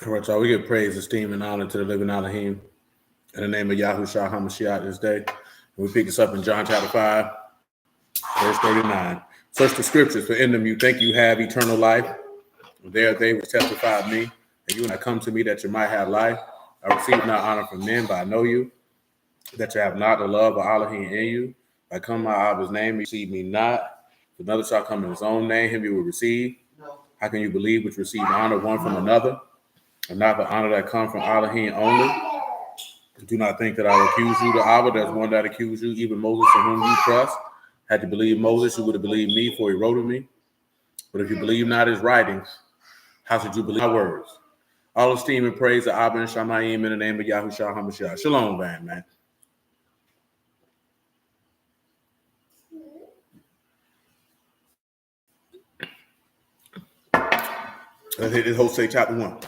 All right, y'all. We give praise, esteem, and honor to the living Alahym in the name of Yahushua HaMashiach this day. And we pick this up in John chapter 5, verse 39. Search the scriptures, for in them you think you have eternal life. And there they will testify of me, and you will not come to me that you might have life. I receive not honor from men, but I know you, that you have not the love of Alahym in you. If I come out of his name, you receive me not. If another shall come in his own name, him you will receive. How can you believe which receive honor one from another, and not the honor that comes from Alahym only? Do not think that I will accuse you. The Abba, there's one that accused you, even Moses, in whom you trust. Had you believed Moses, you would have believed me, for he wrote of me. But if you believe not his writings, how should you believe my words? All esteem and praise to Abba and Shamayim in the name of Yahushua HaMashiach. Shalom, man. Let's hit this Hosea chapter 1.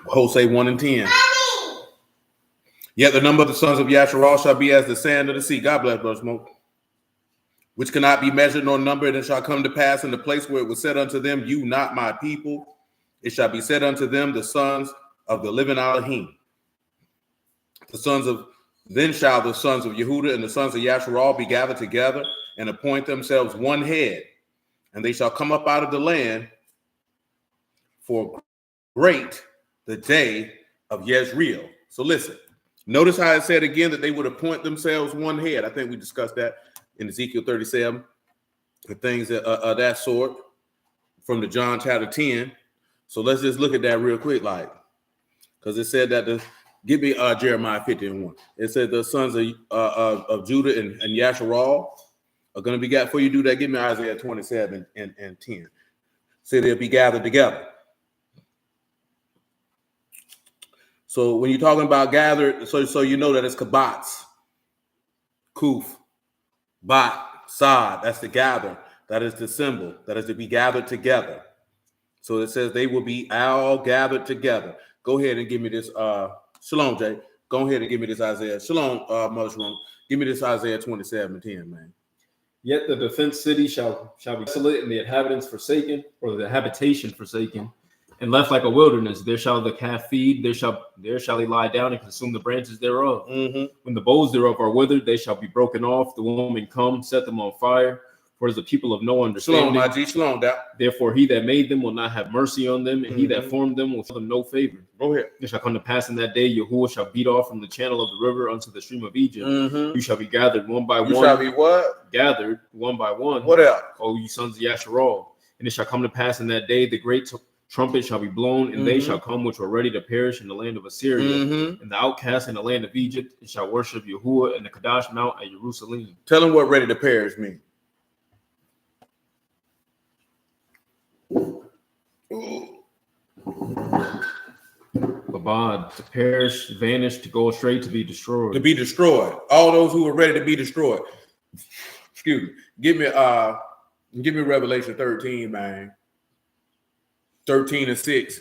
Hosea 1 and 10. Yet the number of the sons of Yasharal shall be as the sand of the sea. God bless, Brother Smoke. Which cannot be measured nor numbered, and shall come to pass in the place where it was said unto them, you not my people. It shall be said unto them, the sons of the living Alahym. Then shall the sons of Yehuda and the sons of Yasharal be gathered together and appoint themselves one head, and they shall come up out of the land, for great the day of Yezreel. So listen, notice how it said again that they would appoint themselves one head. I think we discussed that in Ezekiel 37, the things of that sort from the John chapter 10. So let's just look at that real quick, because it said that give me Jeremiah 50:1. It said the sons of Judah and Yasharal are going to be gathered. Before you do that, give me Isaiah 27 and 10. Say they'll be gathered together. So when you're talking about gathered, so you know that it's kabatz, kuf, bat, sad. That's the gather. That is the symbol. That is to be gathered together. So it says they will be all gathered together. Go ahead and give me this. Shalom, Jay. Go ahead and give me this Isaiah. Shalom, Mushroom. Give me this Isaiah 27:10, man. Yet the defense city shall be desolate, and the inhabitants forsaken, or the habitation forsaken, and left like a wilderness. There shall the calf feed, there shall he lie down and consume the branches thereof. When the boughs thereof are withered, they shall be broken off. The woman come, set them on fire. For as the people of no understanding. Shalom, my G. Shalom, that. Therefore, he that made them will not have mercy on them, and he that formed them will show them no favor. Go ahead. It shall come to pass in that day, Yahuwah shall beat off from the channel of the river unto the stream of Egypt. You shall be gathered one by one. You shall be what? Gathered one by one. What else? O you sons of Yasharal. And it shall come to pass in that day, the great trumpet shall be blown, and they shall come which were ready to perish in the land of Assyria, and the outcasts in the land of Egypt, and shall worship Yahuwah in the Kadash Mount at Jerusalem. Tell them what ready to perish means. Babad, to perish, vanish, to go astray, to be destroyed. To be destroyed. All those who are ready to be destroyed. Excuse me. Give me Revelation 13, man. 13 and 6.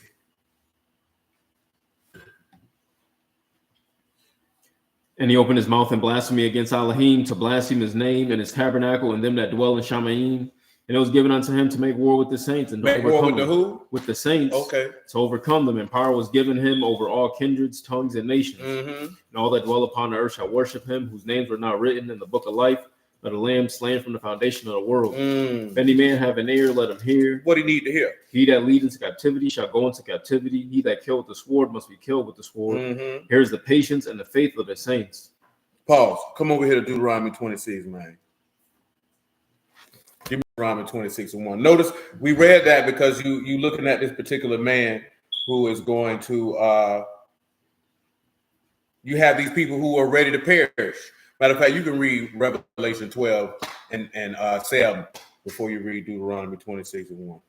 And he opened his mouth in blasphemy against Alahym, to blaspheme his name and his tabernacle and them that dwell in Shamayim. And it was given unto him to make war with the saints and make war with the who? With the saints. Okay. To overcome them. And power was given him over all kindreds, tongues, and nations. And all that dwell upon the earth shall worship him, whose names were not written in the book of life, of the Lamb slain from the foundation of the world. If any man have an ear, let him hear. What he need to hear? He that lead into captivity shall go into captivity. He that kill with the sword must be killed with the sword. Here's the patience and the faith of the saints. Pause. Come over here to Deuteronomy 26, man. Give me Deuteronomy 26:1. Notice we read that because you looking at this particular man who is going to you have these people who are ready to perish. Matter of fact, you can read Revelation 12 and 7 before you read Deuteronomy 26:1.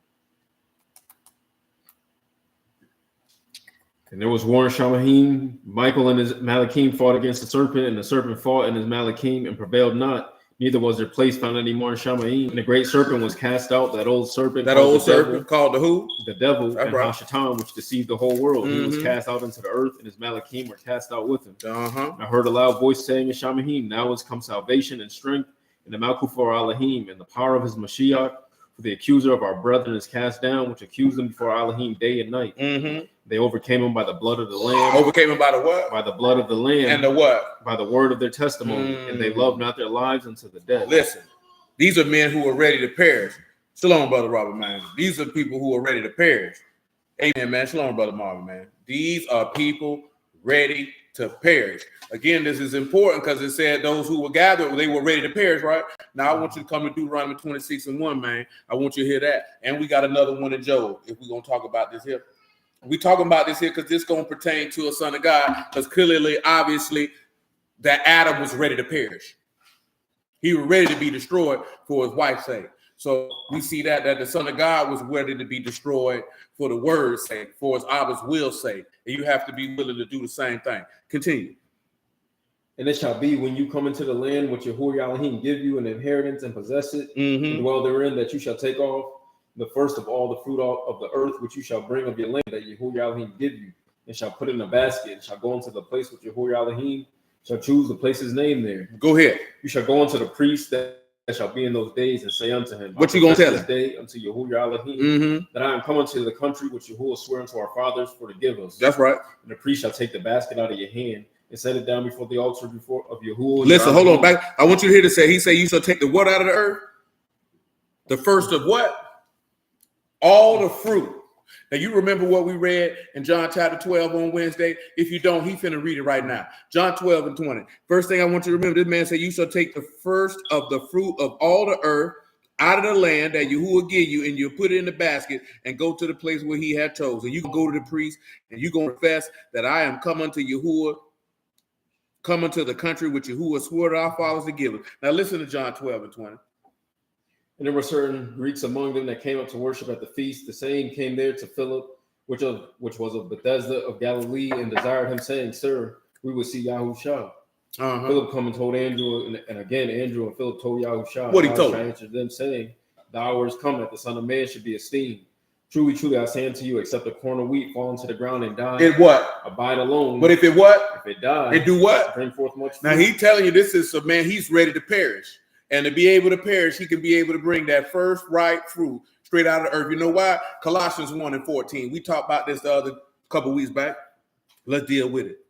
And there was war in Shamayim. Michael and his Malachim fought against the serpent, and the serpent fought and his Malachim and prevailed not, Neither was there place found any more in Shamayim. And the great serpent was cast out, that old serpent. That old serpent called the who? The devil. That's and right. Hashatan, which deceived the whole world. Mm-hmm. He was cast out into the earth, and his Malachim were cast out with him. Uh-huh. I heard a loud voice saying in Shamayim, now has come salvation and strength, and the Malchut for Alahym, and the power of his Mashiach. For the accuser of our brethren is cast down, which accused them before Alahym day and night. Mm-hmm. They overcame him by the blood of the Lamb. Overcame him by the what? By the blood of the Lamb. And the what? By the word of their testimony. And they loved not their lives unto the death. Listen, these are men who are ready to perish. Shalom, Brother Robert, man. These are people who are ready to perish. Amen, man. Shalom, Brother Marvin, man. These are people ready to perish. Again, this is important because it said those who were gathered, they were ready to perish, right? Now, I want you to come to Deuteronomy 26:1, man. I want you to hear that. And we got another one in Job, if we're going to talk about this here. We're talking about this here because this is going to pertain to a son of God, because clearly, obviously, that Adam was ready to perish. He was ready to be destroyed for his wife's sake. So we see that the son of God was ready to be destroyed for the word's sake, for his Abba's will's sake. And you have to be willing to do the same thing. Continue. And it shall be when you come into the land which Yahuwah Alahym give you an inheritance and possess it, and dwell therein, that you shall take off the first of all the fruit of the earth which you shall bring of your land, that Yahuwah Alahym give you, and shall put in a basket, and shall go into the place which Yahuwah Alahym shall choose to place his name there. Go ahead. You shall go unto the priest that shall be in those days, and say unto him, what you gonna tell this him? Day unto Yahuwah Alahym, that I am come unto the country which Yahuwah swore unto our fathers for to give us. That's right. And the priest shall take the basket out of your hand and set it down before the altar of Yahuwah. Listen, hold on back. I want you to hear this say. He said, you shall take the what out of the earth? The first of what? All the fruit. Now, you remember what we read in John chapter 12 on Wednesday? If you don't, he finna read it right now. John 12:20. First thing I want you to remember, this man said, you shall take the first of the fruit of all the earth out of the land that Yahuwah give you, and you put it in the basket and go to the place where he had chosen. You can go to the priest and you can confess that I am come unto Yahuwah, come unto the country which Yahuwah swore to our fathers to give us. Now listen to John 12:20. And there were certain Greeks among them that came up to worship at the feast. The same came there to Philip, which was of Bethesda of Galilee, and desired him, saying, Sir, we will see Yahushua. Philip come and told Andrew, and again Andrew and Philip told Yahushua. What he told him? Answered them, saying, The hour is come that the Son of Man should be esteemed. Truly, truly, I say unto you, except a corn of wheat fall into the ground and die. It what? Abide alone. But if it what? If it die, it do what? Bring forth much fruit. Now he telling you this is a man, he's ready to perish. And to be able to perish, he can be able to bring that first ripe fruit straight out of the earth. You know why? Colossians 1:14. We talked about this the other couple weeks back. Let's deal with it.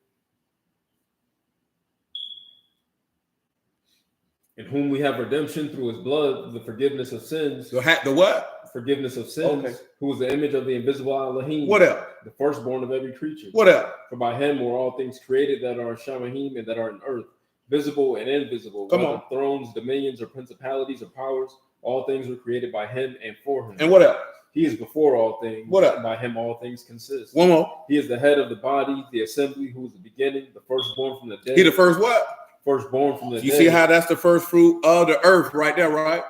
In whom we have redemption through his blood, the forgiveness of sins. The what? Forgiveness of sins. Okay. Who is the image of the invisible Alahym. What else? The firstborn of every creature. What else? For by him were all things created that are in Shamayim and that are in earth, visible and invisible. Come on. Thrones, dominions, or principalities, or powers. All things were created by him and for him. And what else? He is before all things. What else? By him all things consist. One more. He is the head of the body, the assembly, who is the beginning, the firstborn from the dead. He the first what? Firstborn from the dead. You see how that's the first fruit of the earth right there, right?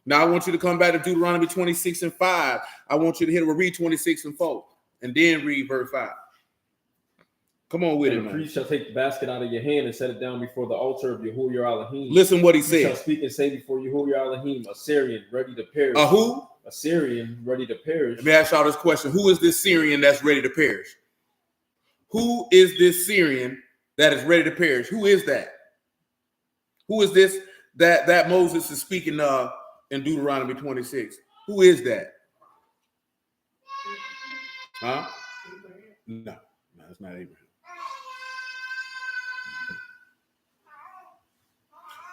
Now I want you to come back to Deuteronomy 26:5. I want you to read 26:4 and then read verse 5. Come on with it, man. The priest shall take the basket out of your hand and set it down before the altar of Yahuwah Alahym. Listen what he said. Shall speak and say before Yahuwah Alahym, a Syrian ready to perish. A who? A Syrian ready to perish. Let me ask y'all this question. Who is this Syrian that's ready to perish? Who is this Syrian that is ready to perish? Who is that? Who is this that Moses is speaking of in Deuteronomy 26? Who is that? Huh? No, it's not Abraham.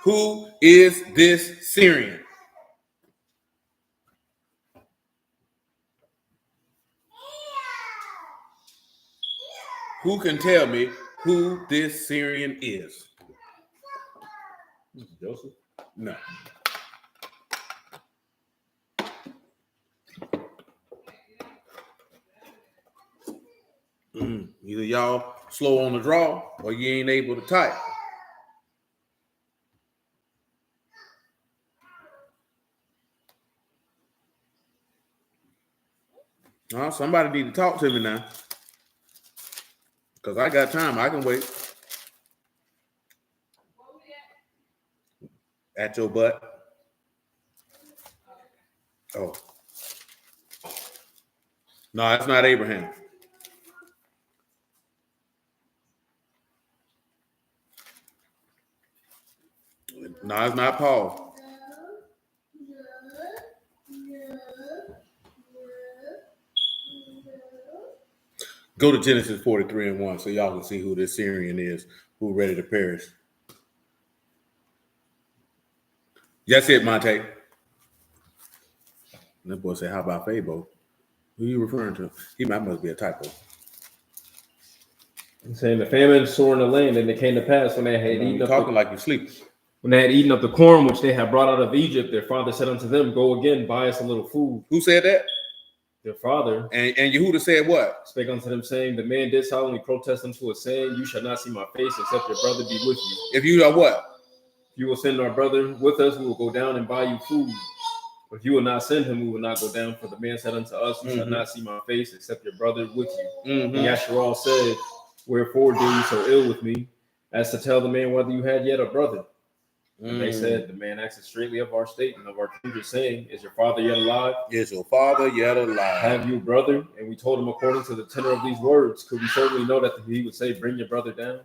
Who is this Syrian? Who can tell me who this Syrian is? Joseph? No. Either y'all slow on the draw or you ain't able to type. Somebody need to talk to me now. Because I got time. I can wait. At your butt. Oh. No, it's not Abraham. No, it's not Paul. Go to Genesis 43:1 so y'all can see who this Syrian is who ready to perish. That's it, Monte. That boy said, how about Fabo? Who are you referring to? Must be a typo. I'm saying the famine sore in the land, and it came to pass when they had eaten up talking like you sleep. When they had eaten up the corn which they had brought out of Egypt, their father said unto them, go again, buy us a little food. Who said that? Their father. And Yehuda said what? Spake unto them, saying, the man did solemnly protest unto us, saying, you shall not see my face, except your brother be with you. If you are what? If you will send our brother with us, we will go down and buy you food. If you will not send him, we will not go down. For the man said unto us, you shall not see my face, except your brother with you. And Yasharal said, wherefore did you so ill with me, as to tell the man whether you had yet a brother? And they said, the man asked straightly of our state and of our kindred, saying, is your father yet alive? Is your father yet alive? Have you a brother? And we told him according to the tenor of these words. Could we certainly know that he would say, bring your brother down?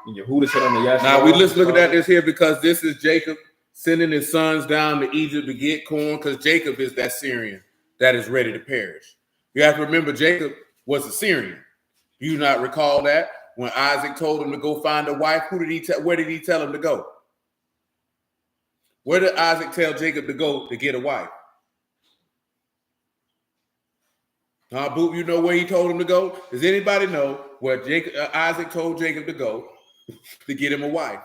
And Yehuda said on the Yasharal. Now we let's look at this here because this is Jacob sending his sons down to Egypt to get corn, because Jacob is that Syrian that is ready to perish. You have to remember Jacob was a Syrian. Do you not recall that? When Isaac told him to go find a wife, where did he tell him to go? Where did Isaac tell Jacob to go to get a wife? Boop, you know where he told him to go? Does anybody know where Isaac told Jacob to go to get him a wife?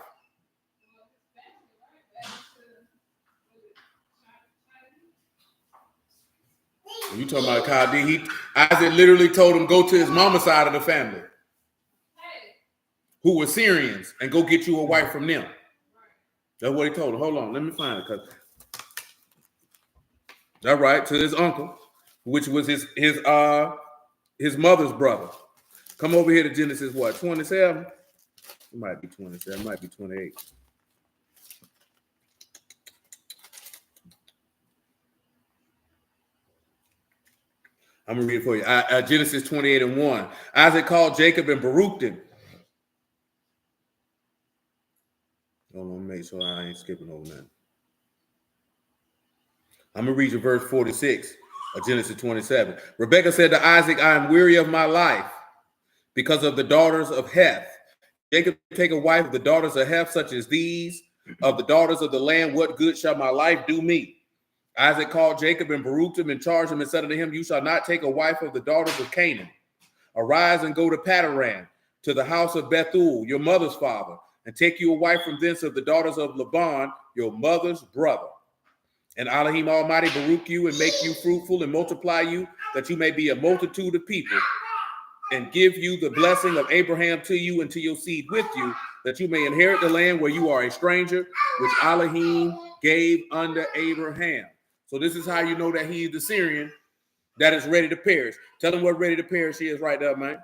You talking about Khaldi? Isaac literally told him go to his mama's side of the family, who were Syrians, and go get you a wife from them. That's what he told him. Hold on, let me find it. That's right, to his uncle, which was his mother's brother. Come over here to Genesis, what, 27? It might be 27, it might be 28. I'm going to read it for you. Genesis 28:1. Isaac called Jacob and baruched him. Hold on, make sure I ain't skipping over that. I'm going to read you verse 46 of Genesis 27. Rebekah said to Isaac, I am weary of my life because of the daughters of Heth. Jacob, take a wife of the daughters of Heth, such as these, of the daughters of the land. What good shall my life do me? Isaac called Jacob and baruched him and charged him and said unto him, you shall not take a wife of the daughters of Canaan. Arise and go to Padan, to the house of Bethuel, your mother's father, and take you a wife from thence of the daughters of Laban, your mother's brother. And Alahym Almighty baruch you and make you fruitful and multiply you, that you may be a multitude of people, and give you the blessing of Abraham to you and to your seed with you, that you may inherit the land where you are a stranger, which Alahym gave unto Abraham. So this is how you know that he is the Syrian that is ready to perish. Tell him what ready to perish is right there, man.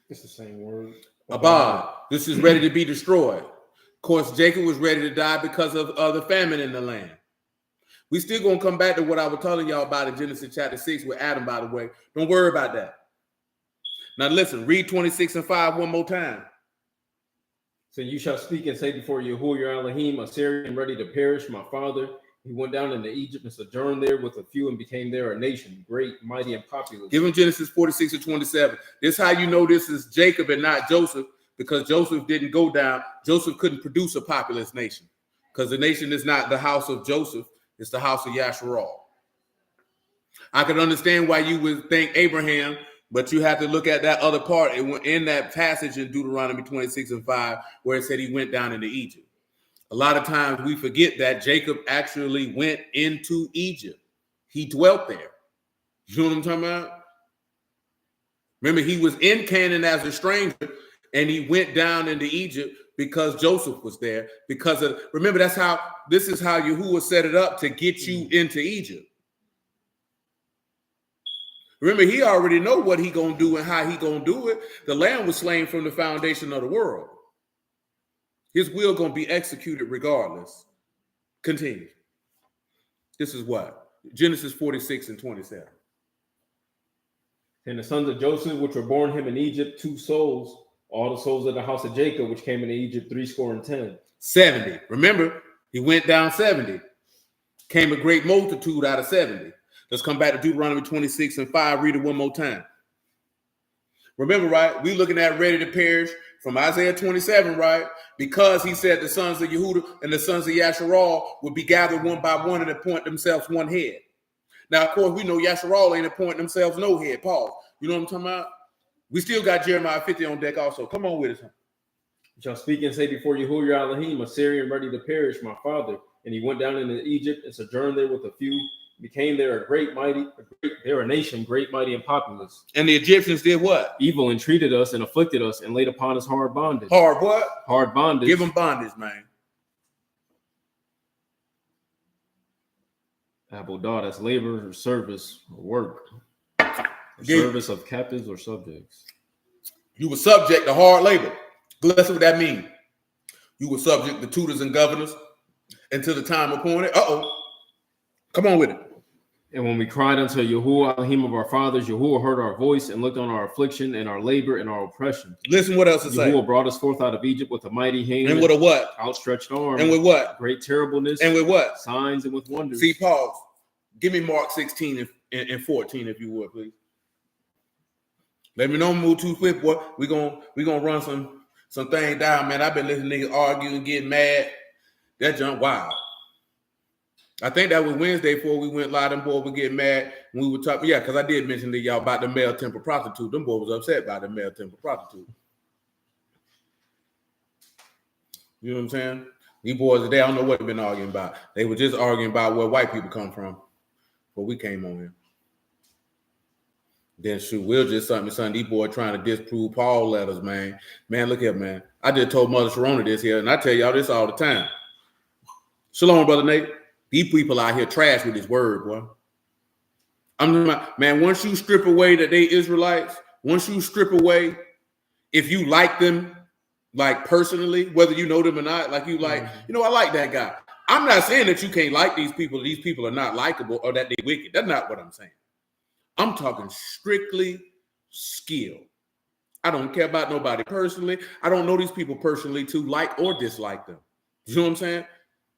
It's the same word. Abad. This is ready to be destroyed. Of course, Jacob was ready to die because of the famine in the land. We still going to come back to what I was telling y'all about in Genesis chapter 6 with Adam, by the way. Don't worry about that. Now listen, read 26:5 one more time. So you shall speak and say before Yahuwah your Alahym, a Syrian ready to perish, my father. He went down into Egypt and sojourned there with a few and became there a nation, great, mighty, and populous. Give him Genesis 46:27. This is how you know this is Jacob and not Joseph, because Joseph didn't go down. Joseph couldn't produce a populous nation, because the nation is not the house of Joseph. It's the house of Yasharal. I can understand why you would think Abraham, but you have to look at that other part in that passage in Deuteronomy 26:5, where it said he went down into Egypt. A lot of times we forget that Jacob actually went into Egypt. He dwelt there. You know what I'm talking about? Remember, he was in Canaan as a stranger, and he went down into Egypt because Joseph was there. Because of, remember, this is how Yahuwah set it up to get you into Egypt. Remember, he already know what he gonna do and how he gonna do it. The lamb was slain from the foundation of the world. His will gonna be executed regardless. Continue. This is what? Genesis 46 and 27. And the sons of Joseph, which were born him in Egypt, 2 souls, all the souls of the house of Jacob, which came into Egypt, 70. 70. Remember, he went down 70. Came a great multitude out of 70. Let's come back to Deuteronomy 26 and 5. Read it one more time. Remember, right? We looking at ready to perish from Isaiah 27, right? Because he said the sons of Yehuda and the sons of Yasharal would be gathered one by one and appoint themselves one head. Now, of course, we know Yasharal ain't appointing themselves no head. Pause. You know what I'm talking about? We still got Jeremiah 50 on deck also. Come on with us. Shall speak and say before Yahuwah your Alahym, a Syrian ready to perish, my father. And he went down into Egypt and sojourned there with a few, became there they're a nation, great, mighty, and populous. And the Egyptians did what? Evil entreated us and afflicted us and laid upon us hard bondage. Hard what? Hard bondage. Give them bondage, man. Abodah, that's labor or service or work. Or service of captives or subjects. You were subject to hard labor. That's what that means. You were subject to tutors and governors until the time appointed. Come on with it. And when we cried unto Yahuwah, Alahym of our fathers, Yahuwah heard our voice and looked on our affliction and our labor and our oppression. Listen what else it says. Yahuwah brought us forth out of Egypt with a mighty hand. And with a what? Outstretched arm. And with what? Great terribleness. And with what? Signs and with wonders. See, pause. Give me Mark 16 and 14, if you would, please. Let me know move too quick, boy. We gonna run some things down, man. I've been listening to niggas argue and get mad. That jump wild. I think that was Wednesday before we went live. Them boys were getting mad when we were talking. Yeah, because I did mention to y'all about the male temple prostitute. Them boys was upset by the male temple prostitute. You know what I'm saying? These boys today, I don't know what they've been arguing about. They were just arguing about where white people come from. But we came on here. Then shoot, Will just sent me something. These boys trying to disprove Paul letters, man. Man, look here, man. I just told Mother Sharona this here, and I tell y'all this all the time. Shalom, Brother Nate. These people out here trash with this word, boy. Man, once you strip away that they Israelites, once you strip away, if you like them, like personally, whether you know them or not, like you like, I like that guy. I'm not saying that you can't like these people are not likable or that they wicked. That's not what I'm saying. I'm talking strictly skill. I don't care about nobody personally. I don't know these people personally to like or dislike them. You know what I'm saying?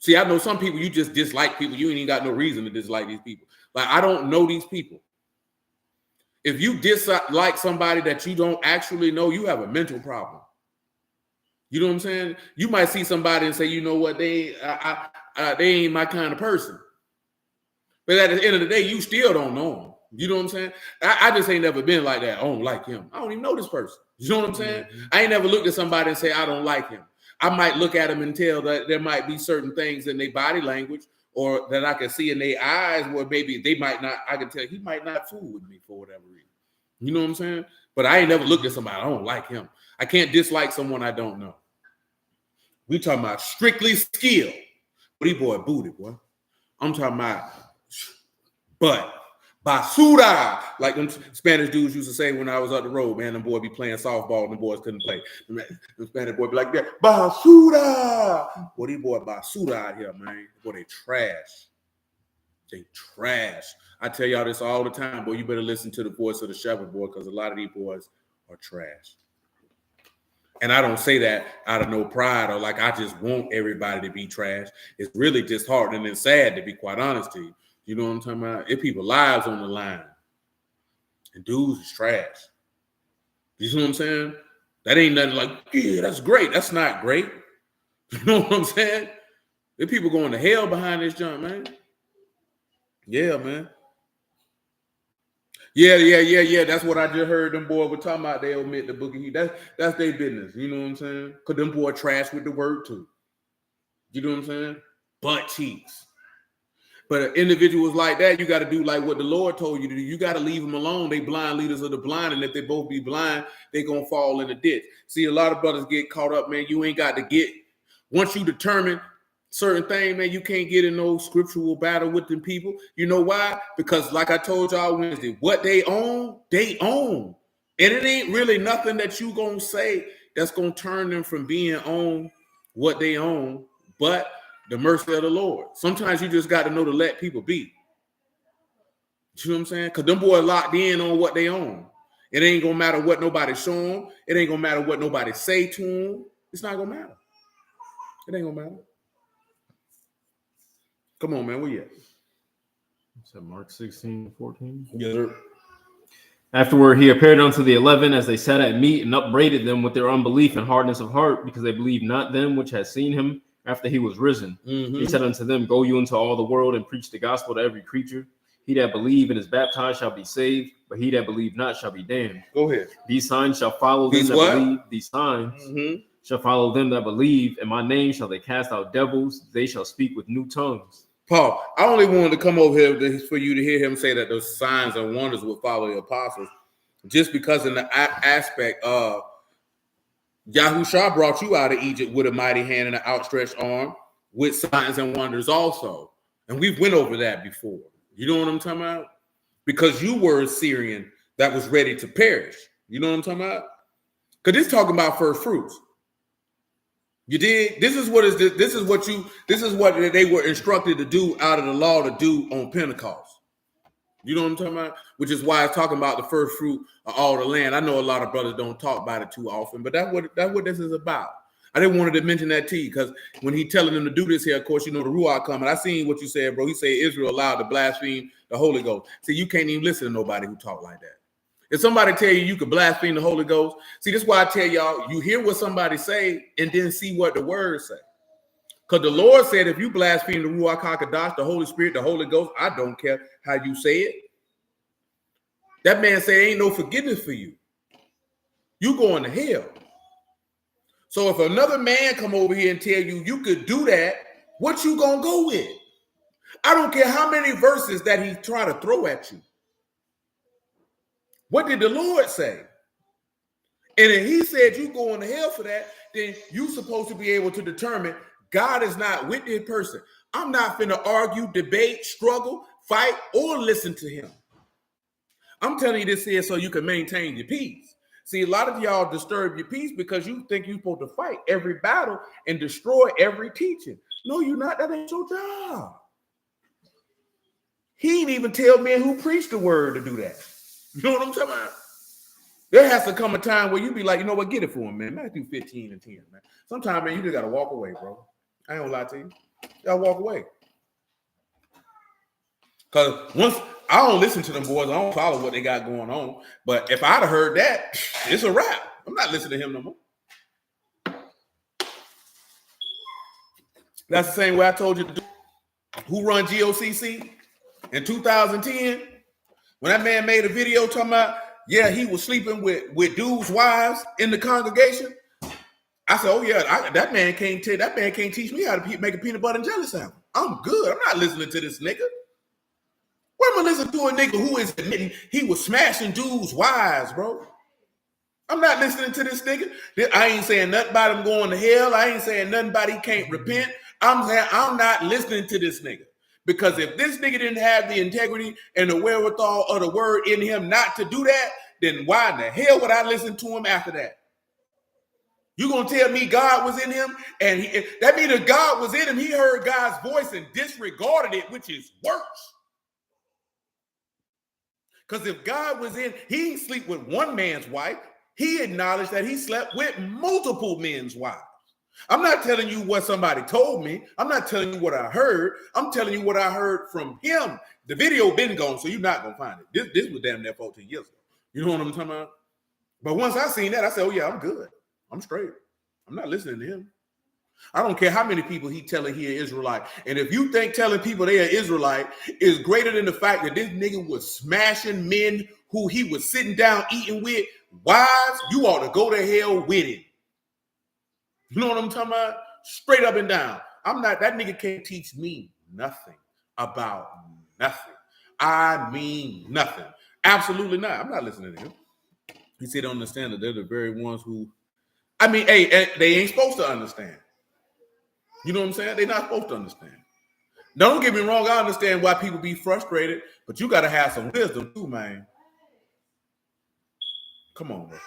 See, I know some people you just dislike people. You ain't even got no reason to dislike these people. Like, I don't know these people. If you dislike somebody that you don't actually know, you have a mental problem. You know what I'm saying? You might see somebody and say, you know what, they ain't my kind of person. But at the end of the day, you still don't know them. You know what I'm saying? I just ain't never been like that. I don't like him. I don't even know this person. You know what I'm saying? I ain't never looked at somebody and say, I don't like him. I might look at them and tell that there might be certain things in their body language or that I can see in their eyes where maybe they might not, I can tell he might not fool with me for whatever reason. You know what I'm saying? But I ain't never looked at somebody, I don't like him. I can't dislike someone I don't know. We talking about strictly skill. But he boy booted, boy. I'm talking about but basura, like them Spanish dudes used to say when I was up the road, man, them boy be playing softball and the boys couldn't play. The Spanish boy be like that, basura. Boy, these boy basura out here, man. Boy, they trash. They trash. I tell y'all this all the time, boy, you better listen to the voice of the shepherd, boy, because a lot of these boys are trash. And I don't say that out of no pride or like I just want everybody to be trash. It's really disheartening and sad, to be quite honest to you. You know what I'm talking about? If people's lives on the line. And dudes is trash. You know what I'm saying? That ain't nothing like, yeah, that's great. That's not great. You know what I'm saying? If people going to hell behind this junk, man. Yeah, man. Yeah. That's what I just heard them boys were talking about. They omit the book of Heat. That's their business. You know what I'm saying? Because them boys trash with the word too. You know what I'm saying? Butt cheeks. But individuals like that, you got to do like what the Lord told you to do. You got to leave them alone. They blind leaders of the blind. And if they both be blind, they're going to fall in the ditch. See, a lot of brothers get caught up, man. You ain't got to get, once you determine certain things, man, you can't get in no scriptural battle with them people. You know why? Because like I told y'all Wednesday, what they own, they own. And it ain't really nothing that you going to say that's going to turn them from being on what they own, but the mercy of the Lord. Sometimes you just got to know to let people be. You know what I'm saying? Because them boys locked in on what they own. It ain't going to matter what nobody show them. It ain't going to matter what nobody say to them. It's not going to matter. It ain't going to matter. Come on, man. Where you at? Is that Mark 16:14? Yes, sir. Afterward, he appeared unto the 11 as they sat at meat and upbraided them with their unbelief and hardness of heart, because they believed not them which had seen him after he was risen. He said unto them, go you into all the world and preach the gospel to every creature. He that believe and is baptized shall be saved, but he that believe not shall be damned. Go ahead. These signs shall follow them that believe. These signs shall follow them that believe. In my name shall they cast out devils. They shall speak with new tongues. Paul, I only wanted to come over here for you to hear him say that those signs and wonders will follow the apostles, just because in the aspect of Yahushua brought you out of Egypt with a mighty hand and an outstretched arm with signs and wonders also. And we've went over that before. You know what I'm talking about? Because you were a Syrian that was ready to perish. You know what I'm talking about? Because it's talking about first fruits. You did. This is what they were instructed to do out of the law to do on Pentecost. You know what I'm talking about? Which is why it's talking about the first fruit of all the land. I know a lot of brothers don't talk about it too often, but that's what this is about. I didn't want to mention that to you because when he telling them to do this here, of course, you know the Ruach coming. I seen what you said, bro. He said Israel allowed to blaspheme the Holy Ghost. See, you can't even listen to nobody who talk like that. If somebody tell you could blaspheme the Holy Ghost, see, this is why I tell y'all, you hear what somebody say and then see what the words say. Because the Lord said, if you blaspheme the Ruach HaKodesh, the Holy Spirit, the Holy Ghost, I don't care how you say it. That man said, ain't no forgiveness for you. You going to hell. So if another man come over here and tell you you could do that, what you going to go with? I don't care how many verses that he try to throw at you. What did the Lord say? And if he said you going to hell for that, then you supposed to be able to determine God is not with this person. I'm not finna argue, debate, struggle, fight, or listen to him. I'm telling you this here so you can maintain your peace. See, a lot of y'all disturb your peace because you think you're supposed to fight every battle and destroy every teaching. No, you're not. That ain't your job. He didn't even tell men who preached the word to do that. You know what I'm talking about? There has to come a time where you be like, you know what, get it for him, man. Matthew 15 and 10, man. Sometimes, man, you just got to walk away, bro. I ain't gonna lie to you. You got to walk away. Because once I don't listen to them boys, I don't follow what they got going on. But if I'd have heard that, it's a wrap. I'm not listening to him no more. That's the same way I told you to do. Who run GOCC in 2010? When that man made a video talking about, yeah, he was sleeping with dudes' wives in the congregation. I said, oh yeah, that man can't teach me how to make a peanut butter and jelly sandwich. I'm good. I'm not listening to this nigga. Why am I listening to a nigga who is admitting he was smashing dudes' wives, bro? I'm not listening to this nigga. I ain't saying nothing about him going to hell. I ain't saying nothing about he can't repent. I'm saying I'm not listening to this nigga. Because if this nigga didn't have the integrity and the wherewithal of the word in him not to do that, then why in the hell would I listen to him after that? You gonna tell me God was in him? And that means if God was in him, he heard God's voice and disregarded it, which is worse. Because if God was in, he didn't sleep with one man's wife. He acknowledged that he slept with multiple men's wives. I'm not telling you what somebody told me. I'm not telling you what I heard. I'm telling you what I heard from him. The video been gone, so you're not going to find it. This was damn near 14 years ago. You know what I'm talking about? But once I seen that, I said, oh, yeah, I'm good. I'm straight. I'm not listening to him. I don't care how many people he telling he an Israelite. And if you think telling people they are Israelite is greater than the fact that this nigga was smashing men who he was sitting down eating with wives, you ought to go to hell with him. You know what I'm talking about? Straight up and down. That nigga can't teach me nothing. about nothing. I mean nothing. Absolutely not. I'm not listening to him. He said, don't understand that they're the very ones who, I mean, hey, they ain't supposed to understand. You know what I'm saying? They're not supposed to understand. Don't get me wrong. I understand why people be frustrated, but you got to have some wisdom too, man. Come on, man.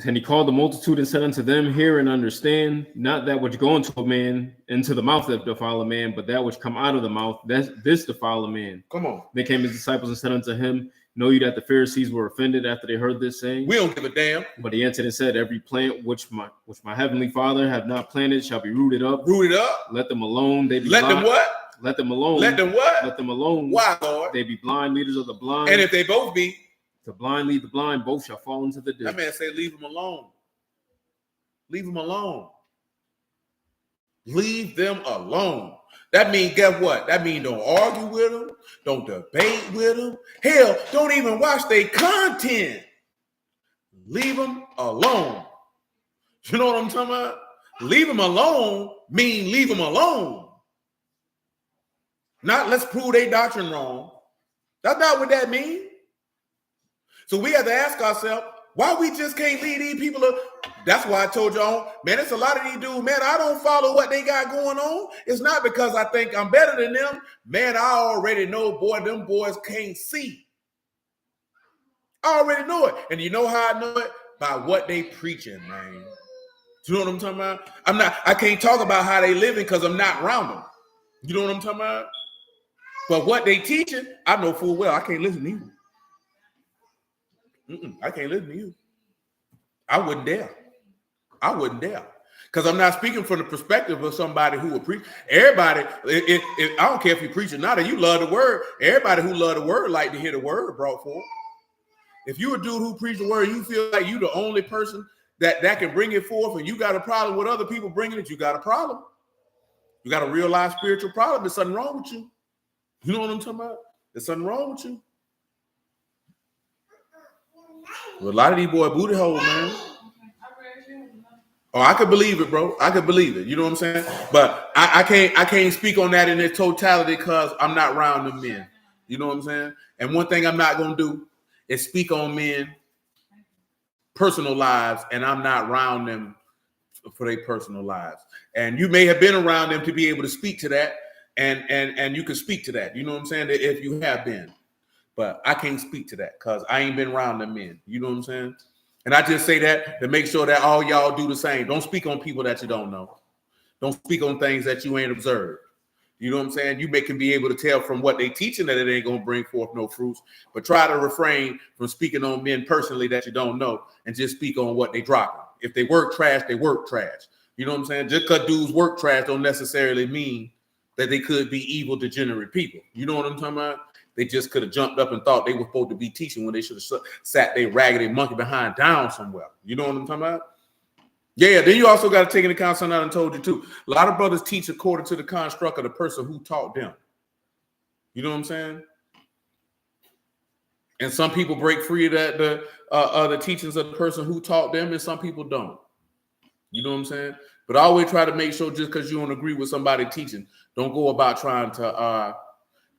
And he called the multitude and said unto them, hear and understand, not that which go into a man, into the mouth that defile a man, but that which come out of the mouth, this defile a man. Come on. Then came his disciples and said unto him, know you that the Pharisees were offended after they heard this saying? We don't give a damn. But he answered and said, every plant which my heavenly Father have not planted shall be rooted up. Rooted up. Let them alone. They be Let blind. them what? Let them alone. Let them what? Let them alone. Why, Lord? They be blind leaders of the blind. And if they both be, the blind lead the blind, both shall fall into the ditch. That man say, leave them alone. Leave them alone. Leave them alone. That means, guess what? That means don't argue with them. Don't debate with them. Hell, don't even watch their content. Leave them alone. You know what I'm talking about? Leave them alone mean leave them alone. Not let's prove their doctrine wrong. That's not what that means. So we have to ask ourselves, why we just can't leave these people up? That's why I told y'all, man, it's a lot of these dudes, man, I don't follow what they got going on. It's not because I think I'm better than them. Man, I already know, boy, them boys can't see. I already know it. And you know how I know it? By what they preaching, man. You know what I'm talking about? I can't talk about how they living because I'm not around them. You know what I'm talking about? But what they teaching, I know full well I can't listen to you. I can't listen to you. I wouldn't dare. I wouldn't dare. Because I'm not speaking from the perspective of somebody who will preach. Everybody, I don't care if you preach or not, or you love the word. Everybody who love the word like to hear the word brought forth. If you're a dude who preach the word, you feel like you the only person that can bring it forth, and you got a problem with other people bringing it, you got a problem. You got a real life spiritual problem. There's something wrong with you. You know what I'm talking about? There's something wrong with you. Well, a lot of these boy booty holes, man. Oh, I could believe it, bro. I could believe it. You know what I'm saying? But I can't speak on that in its totality because I'm not around them men. You know what I'm saying? And one thing I'm not gonna do is speak on men personal lives, and I'm not around them for their personal lives. And you may have been around them to be able to speak to that, and you can speak to that. You know what I'm saying? If you have been. But I can't speak to that because I ain't been around them men. You know what I'm saying? And I just say that to make sure that all y'all do the same. Don't speak on people that you don't know. Don't speak on things that you ain't observed. You know what I'm saying? You can be able to tell from what they teaching that it ain't going to bring forth no fruits. But try to refrain from speaking on men personally that you don't know and just speak on what they dropping. If they work trash, they work trash. You know what I'm saying? Just because dudes work trash don't necessarily mean that they could be evil, degenerate people. You know what I'm talking about? They just could have jumped up and thought they were supposed to be teaching when they should have sat their raggedy monkey behind down somewhere. You know what I'm talking about? Yeah, then you also got to take into account something I done told you too. A lot of brothers teach according to the construct of the person who taught them. You know what I'm saying? And some people break free of that the teachings of the person who taught them, and some people don't. You know what I'm saying? But I always try to make sure just because you don't agree with somebody teaching, don't go about trying to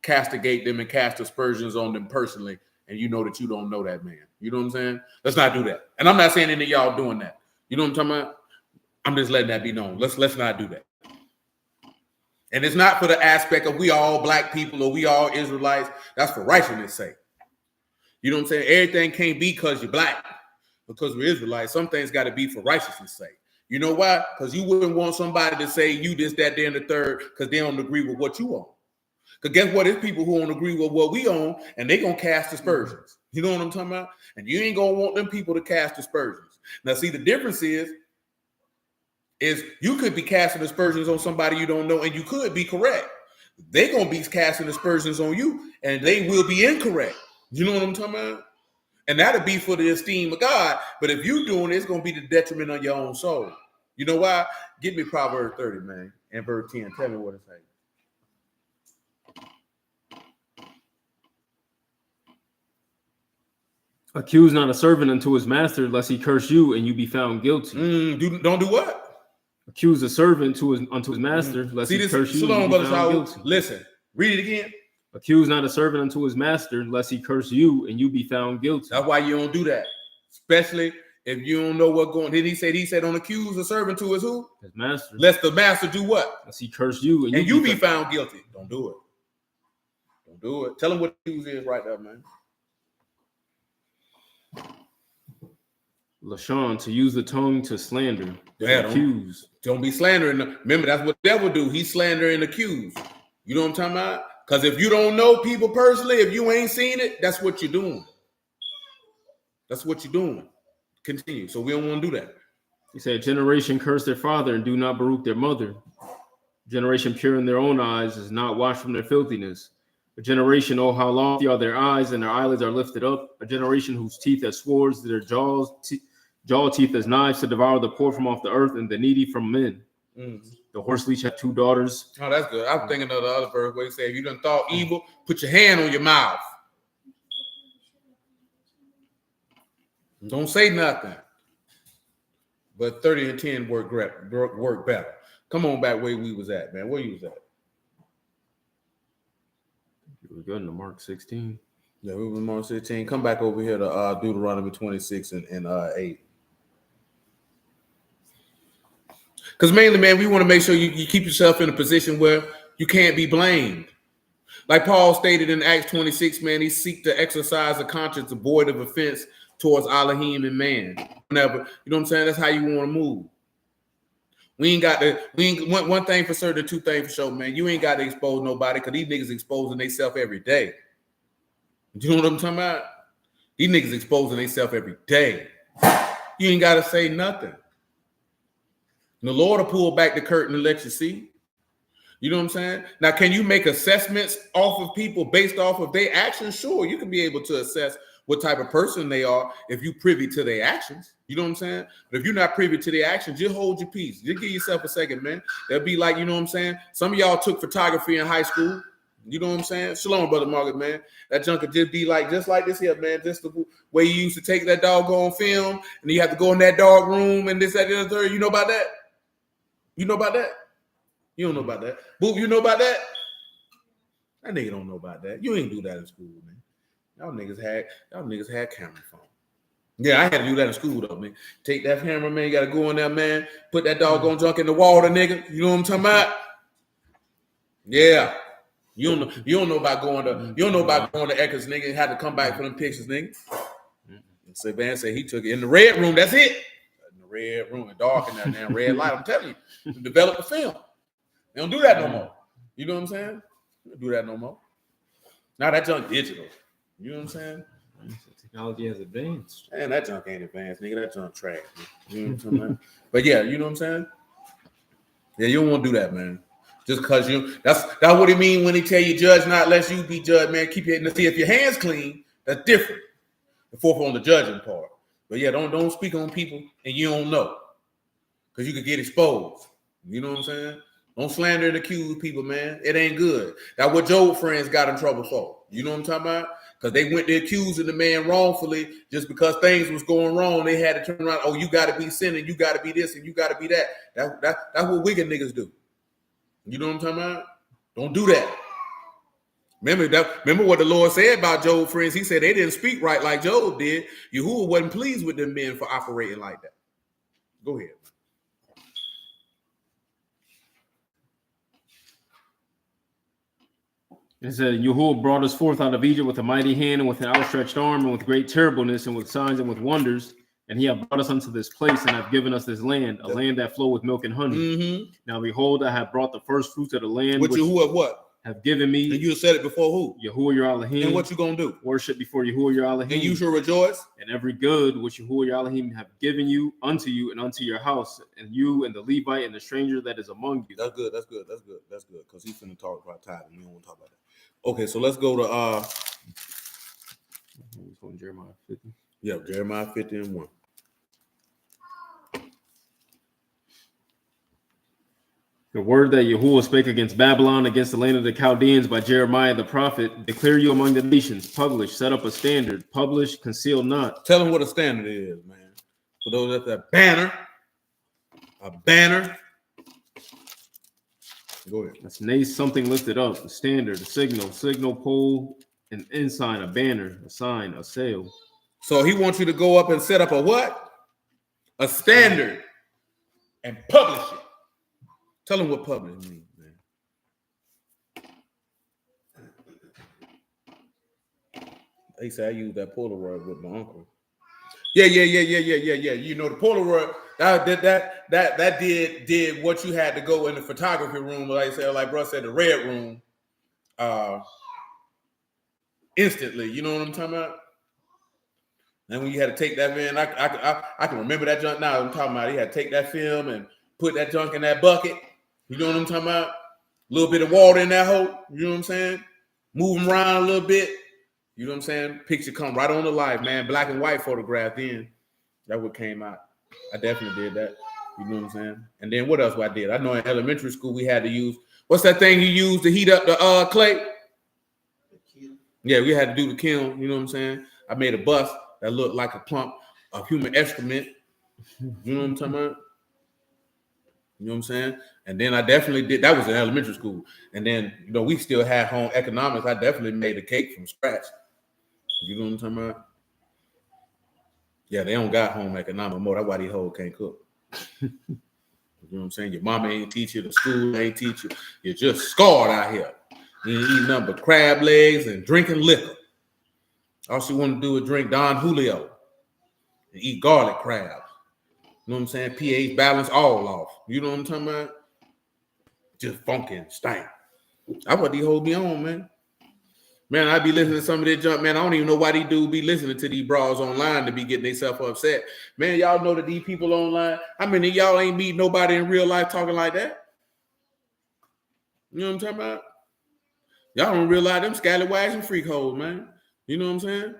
castigate them and cast aspersions on them personally, and you know that you don't know that man. You know what I'm saying? Let's not do that. And I'm not saying any of y'all doing that. You know what I'm talking about? I'm just letting that be known. Let's not do that. And it's not for the aspect of we all black people or we all Israelites. That's for righteousness' sake. You know what I'm saying? Everything can't be because you're black, because we're Israelites. Some things got to be for righteousness' sake. You know why? Because you wouldn't want somebody to say you this, that, there, and the third because they don't agree with what you own. Because guess what? It's people who don't agree with what we own, and they going to cast aspersions. You know what I'm talking about? And you ain't going to want them people to cast aspersions. Now, see, the difference is you could be casting aspersions on somebody you don't know, and you could be correct. They're going to be casting aspersions on you, and they will be incorrect. You know what I'm talking about? And that'll be for the esteem of God. But if you doing it, it's going to be the detriment of your own soul. You know why? Give me Proverbs 30, man, and verse 10. Tell me what it says. Accuse not a servant unto his master, lest he curse you and you be found guilty. Don't do what? Accuse a servant unto his master, lest See he this? curse you. Shalom, And you be brother found Shaul. guilty. Listen, read it again. Accuse not a servant unto his master, lest he curse you, and you be found guilty. That's why you don't do that, especially if you don't know what's going. Did he say? He said, "Don't accuse a servant to his who? His master. Lest the master do what? Lest he curse you, And you be found guilty. Don't do it. Don't do it. Tell him what accuse is right there, man. Lashon, to use the tongue to slander, Yeah, to accuse. Don't be slandering. Remember, that's what the devil do. He's slandering and accuse. You know what I'm talking about? Because if you don't know people personally, if you ain't seen it, that's what you're doing. That's what you're doing. Continue. So we don't want to do that. He said, generation curse their father and do not baruch their mother. Generation pure in their own eyes is not washed from their filthiness. A generation, oh, how lofty are their eyes, and their eyelids are lifted up. A generation whose teeth as swords, their jaw teeth as knives to devour the poor from off the earth and the needy from men. The horse leech had 2 daughters. Oh, that's good. I was thinking of the other verse where he said, if you done thought evil, put your hand on your mouth. Don't say nothing. But 30 and 10 work better. Come on back where we was at, man. Where you was at? We were good in Mark 16. Yeah, we were in Mark 16. Come back over here to Deuteronomy 26 and 8. Because mainly, man, we want to make sure you keep yourself in a position where you can't be blamed. Like Paul stated in Acts 26, man, he seek to exercise a conscience void of offense towards Alahym and man. Whenever, you know what I'm saying? That's how you want to move. One thing for certain, 2 things for sure, man. You ain't got to expose nobody because these niggas exposing themselves every day. You know what I'm talking about? These niggas exposing themselves every day. You ain't got to say nothing. And the Lord will pull back the curtain and let you see. You know what I'm saying? Now, can you make assessments off of people based off of their actions? Sure, you can be able to assess what type of person they are if you privy to their actions. You know what I'm saying? But if you're not privy to their actions, just hold your peace. Just give yourself a second, man. That'd be like, you know what I'm saying? Some of y'all took photography in high school. You know what I'm saying? Shalom, Brother Margaret, man. That junk could just be like, just like this here, man. Just the way you used to take that doggone film and you have to go in that dog room and this, that, and the third. You know about that? You know about that? You don't know about that. Boop, you know about that? That nigga don't know about that. You ain't do that in school, man. Y'all niggas had camera phone. Yeah, I had to do that in school though, man. Take that camera, man. You gotta go in there, man. Put that doggone junk in the water, nigga. You know what I'm talking about? Yeah. You don't know about going to Eckers, nigga, and had to come back for them pictures, nigga. And say, man, say he took it in the red room. That's it. In the red room, and dark in that damn red light. I'm telling you, develop the film. They don't do that no more. You know what I'm saying? They don't do that no more. Now that junk digital. You know what I'm saying? Technology has advanced. Man, that junk ain't advanced, nigga. That junk trash. You know what I'm talking about? But yeah, you know what I'm saying? Yeah, you don't want to do that, man. Just because that's what he mean when he tell you judge not lest you be judged, man. Keep hitting to see if your hands clean. That's different. The fourth on the judging part. But yeah, don't speak on people and you don't know. Because you could get exposed. You know what I'm saying? Don't slander and accuse people, man. It ain't good. That's what Job friends got in trouble for. You know what I'm talking about? Because they went to accusing the man wrongfully just because things was going wrong. They had to turn around. Oh, you got to be sinning. You got to be this and you got to be that. That's what wicked niggas do. You know what I'm talking about? Don't do that. Remember what the Lord said about Job's friends? He said they didn't speak right like Job did. Yahuwah wasn't pleased with them men for operating like that. Go ahead. It said, Yahuwah brought us forth out of Egypt with a mighty hand and with an outstretched arm and with great terribleness and with signs and with wonders. And he hath brought us unto this place and hath given us this land, a land that flow with milk and honey. Mm-hmm. Now behold, I have brought the first fruits of the land. Which Yahuwah what? Have given me. And you said it before who? Yahuwah your Alahym. And what you gonna do? Worship before Yahuwah your Alahym. And you shall rejoice. And every good which Yahuwah your Alahym have given you unto and unto your house, and you and the Levite and the stranger that is among you. That's good. Because he's finna talk about tithing. We don't want to talk about that. Okay, so let's go to Jeremiah 50. Yeah, Jeremiah 50 and 1. The word that Yahuwah spake against Babylon, against the land of the Chaldeans by Jeremiah the prophet, declare you among the nations, publish, set up a standard, publish, conceal not. Tell them what a standard is, man. For those that a banner, Go ahead. That's nace, something lifted up, a standard, a signal pole, an ensign, a banner, a sign, a sail. So he wants you to go up and set up a what? A standard and publish it. Tell him what publish means, man. They say I use that Polaroid with my uncle. Yeah. You know the Polaroid that did what you had to go in the photography room, like I said, like bro said, the red room, instantly. You know what I'm talking about? And when you had to take that man, I can remember that junk now. I'm talking about he had to take that film and put that junk in that bucket. You know what I'm talking about? A little bit of water in that hole. You know what I'm saying? Move him around a little bit. You know what I'm saying? Picture come right on the live, man. Black and white photograph then. That what came out. I definitely did that. You know what I'm saying? And then what else I did? I know in elementary school we had to use, what's that thing you use to heat up the clay? The kiln. Yeah, we had to do the kiln. You know what I'm saying? I made a bus that looked like a clump of human excrement. You know what I'm talking about? You know what I'm saying? And then I definitely did, that was in elementary school. And then, you know, we still had home economics. I definitely made a cake from scratch. You know what I'm talking about? Yeah, they don't got home economics more. That's why these hoes can't cook. You know what I'm saying? Your mama ain't teach you, the school ain't teach you. You're just scarred out here. You ain't eating nothing but crab legs and drinking liquor. All she want to do is drink Don Julio and eat garlic crabs. You know what I'm saying? pH balance all off. You know what I'm talking about? Just funky and stank. That's what these hoes be on, man. Man, I be listening to some of this junk, man. I don't even know why these dudes be listening to these bras online to be getting themselves upset. Man, y'all know that these people online, how many of y'all ain't meet nobody in real life talking like that? You know what I'm talking about? Y'all don't realize them scallywags and freak hoes, man. You know what I'm saying?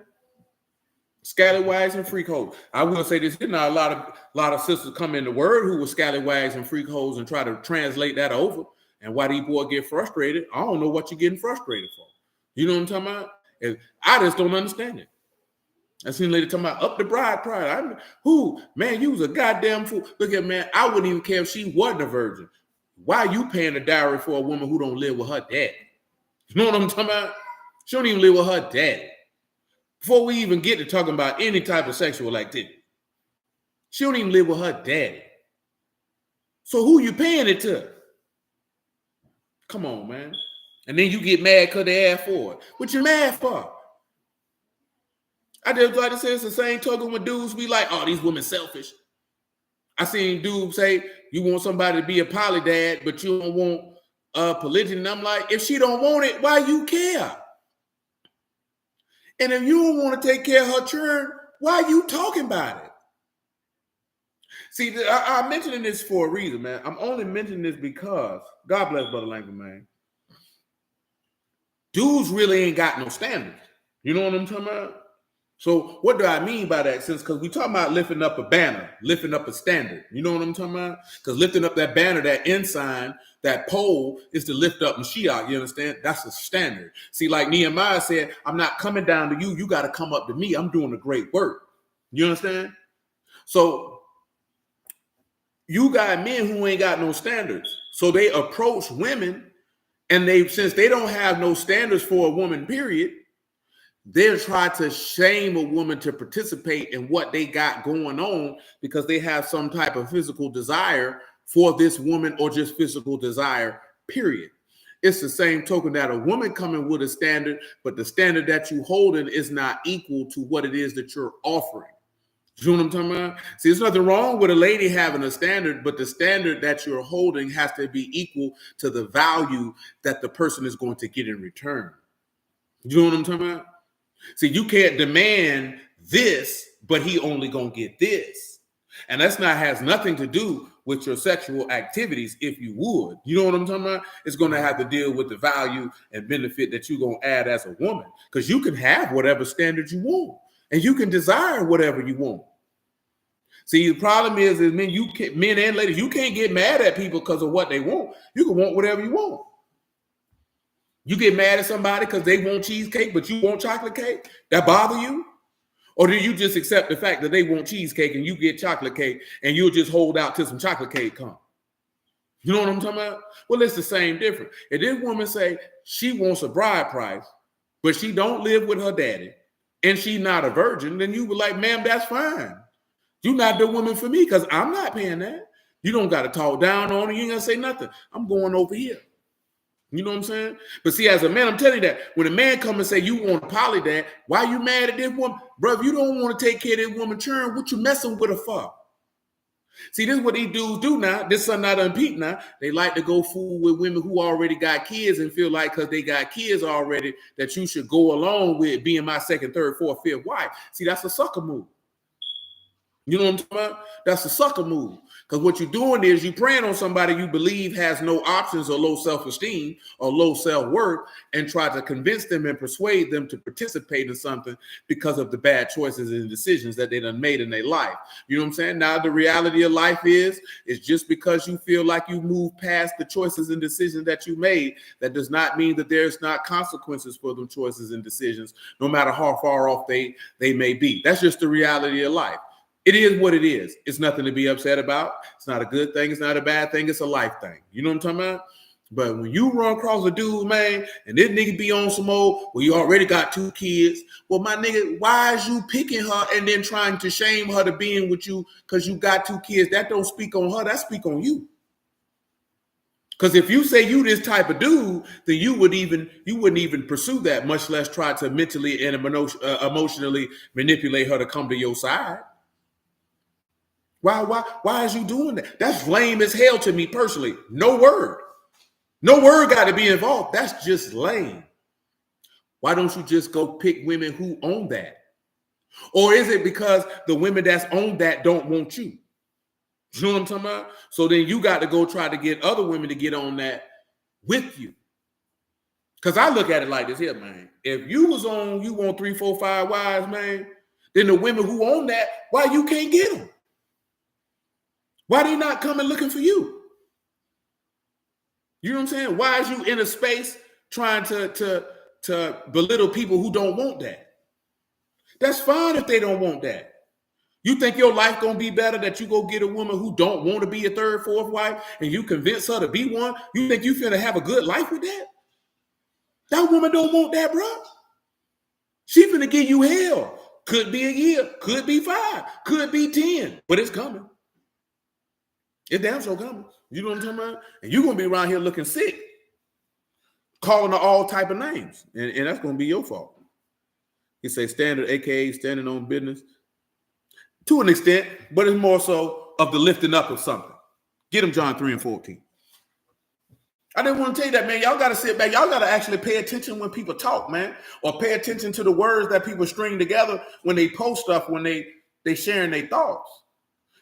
Scallywags and freak hoes. I will say this: now a lot of sisters come in the word who were scallywags and freak hoes and try to translate that over. And why these boys get frustrated? I don't know what you're getting frustrated for. You know what I'm talking about? And I just don't understand it. I seen a lady talking about up the bride pride. Who? Man, you was a goddamn fool. Look at man, I wouldn't even care if she wasn't a virgin. Why are you paying a dowry for a woman who don't live with her daddy? You know what I'm talking about? She don't even live with her daddy. Before we even get to talking about any type of sexual activity, she don't even live with her daddy. So who you paying it to? Come on, man. And then you get mad because they ask for it. What you mad for? I just like to say it's the same token when dudes be like, oh, these women selfish. I seen dudes say, you want somebody to be a poly dad, but you don't want polygyny. And I'm like, if she don't want it, why you care? And if you don't want to take care of her children, why are you talking about it? See, I'm mentioning this for a reason, man. I'm only mentioning this because, God bless Brother Langford, man. Dudes really ain't got no standards. You know what I'm talking about? So what do I mean by that? Because we talking about lifting up a banner, lifting up a standard. You know what I'm talking about? Because lifting up that banner, that ensign, that pole is to lift up Mashiach. You understand? That's a standard. See, like Nehemiah said, I'm not coming down to you. You got to come up to me. I'm doing a great work. You understand? So you got men who ain't got no standards. So they approach women, and since they don't have no standards for a woman, period, they'll try to shame a woman to participate in what they got going on because they have some type of physical desire for this woman or just physical desire, period. It's the same token that a woman coming with a standard, but the standard that you holding is not equal to what it is that you're offering. You know what I'm talking about? See, there's nothing wrong with a lady having a standard, but the standard that you're holding has to be equal to the value that the person is going to get in return. You know what I'm talking about? See, you can't demand this, but he only gonna get this. And that's not has nothing to do with your sexual activities, if you would. You know what I'm talking about? It's gonna have to deal with the value and benefit that you're gonna add as a woman. Because you can have whatever standard you want, and you can desire whatever you want. See, the problem is men and ladies, you can't get mad at people because of what they want. You can want whatever you want. You get mad at somebody because they want cheesecake, but you want chocolate cake? That bother you? Or do you just accept the fact that they want cheesecake and you get chocolate cake and you'll just hold out till some chocolate cake come? You know what I'm talking about? Well, it's the same difference. If this woman say she wants a bride price, but she don't live with her daddy, and she not a virgin, then you be like, ma'am, that's fine. You're not the woman for me because I'm not paying that. You don't got to talk down on her. You ain't gonna say nothing. I'm going over here. You know what I'm saying? But see, as a man, I'm telling you that when a man come and say you want a poly dad, why you mad at this woman? Bro, if you don't want to take care of this woman churn, what you messing with her for? See, this is what these dudes do now. This son not unpeaked now. They like to go fool with women who already got kids and feel like because they got kids already that you should go along with being my second, third, fourth, fifth wife. See, that's a sucker move. You know what I'm talking about? That's a sucker move. Because what you're doing is you're preying on somebody you believe has no options or low self-esteem or low self-worth and try to convince them and persuade them to participate in something because of the bad choices and decisions that they done made in their life. You know what I'm saying? Now, the reality of life is just because you feel like you moved past the choices and decisions that you made, that does not mean that there's not consequences for them choices and decisions, no matter how far off they may be. That's just the reality of life. It is what it is. It's nothing to be upset about. It's not a good thing. It's not a bad thing. It's a life thing. You know what I'm talking about? But when you run across a dude, man, and this nigga be on some old, well, you already got 2 kids. Well, my nigga, why is you picking her and then trying to shame her to being with you because you got 2 kids? That don't speak on her. That speak on you. Because if you say you this type of dude, then you wouldn't even pursue that, much less try to mentally and emotionally manipulate her to come to your side. Why is you doing that? That's lame as hell to me personally. No word got to be involved. That's just lame. Why don't you just go pick women who own that? Or is it because the women that's own that don't want you? You know what I'm talking about? So then you got to go try to get other women to get on that with you. Because I look at it like this here, man. If you want 3, 4, 5 wives, man, then the women who own that, why you can't get them? Why they not coming looking for you? You know what I'm saying? Why is you in a space trying to belittle people who don't want that? That's fine if they don't want that. You think your life gonna be better that you go get a woman who don't want to be a third, fourth wife and you convince her to be one? You think you finna have a good life with that? That woman don't want that, bro. She finna give you hell. Could be a year, could be 5, could be 10, but it's coming. It's damn sure coming. You know what I'm talking about? And you're going to be around here looking sick, calling her all type of names. And that's going to be your fault. He say standard, a.k.a. standing on business. To an extent, but it's more so of the lifting up of something. Get him John 3 and 14. I didn't want to tell you that, man. Y'all got to sit back. Y'all got to actually pay attention when people talk, man. Or pay attention to the words that people string together when they post stuff, when they sharing their thoughts.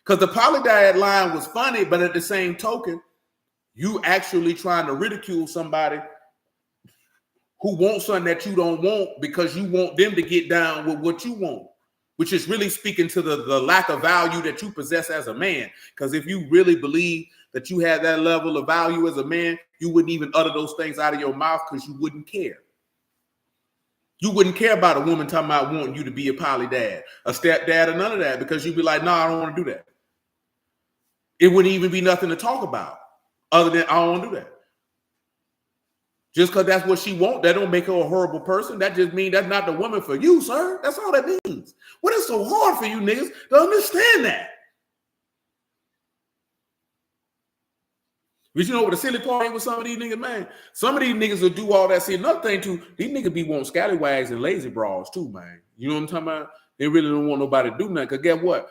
Because the polydiad line was funny, but at the same token, you actually trying to ridicule somebody who wants something that you don't want because you want them to get down with what you want, which is really speaking to the lack of value that you possess as a man. Because if you really believe that you had that level of value as a man, you wouldn't even utter those things out of your mouth because you wouldn't care. You wouldn't care about a woman talking about wanting you to be a poly dad, a stepdad, or none of that, because you'd be like, no, I don't want to do that. It wouldn't even be nothing to talk about other than I don't want to do that. Just because that's what she wants, that don't make her a horrible person. That just means that's not the woman for you, sir. That's all that means. What is so hard for you niggas to understand that? But you know what the silly part is with some of these niggas, man? Some of these niggas will do all that. See, another thing too, these niggas be wanting scallywags and lazy bras too, man. You know what I'm talking about? They really don't want nobody to do nothing. Because guess what?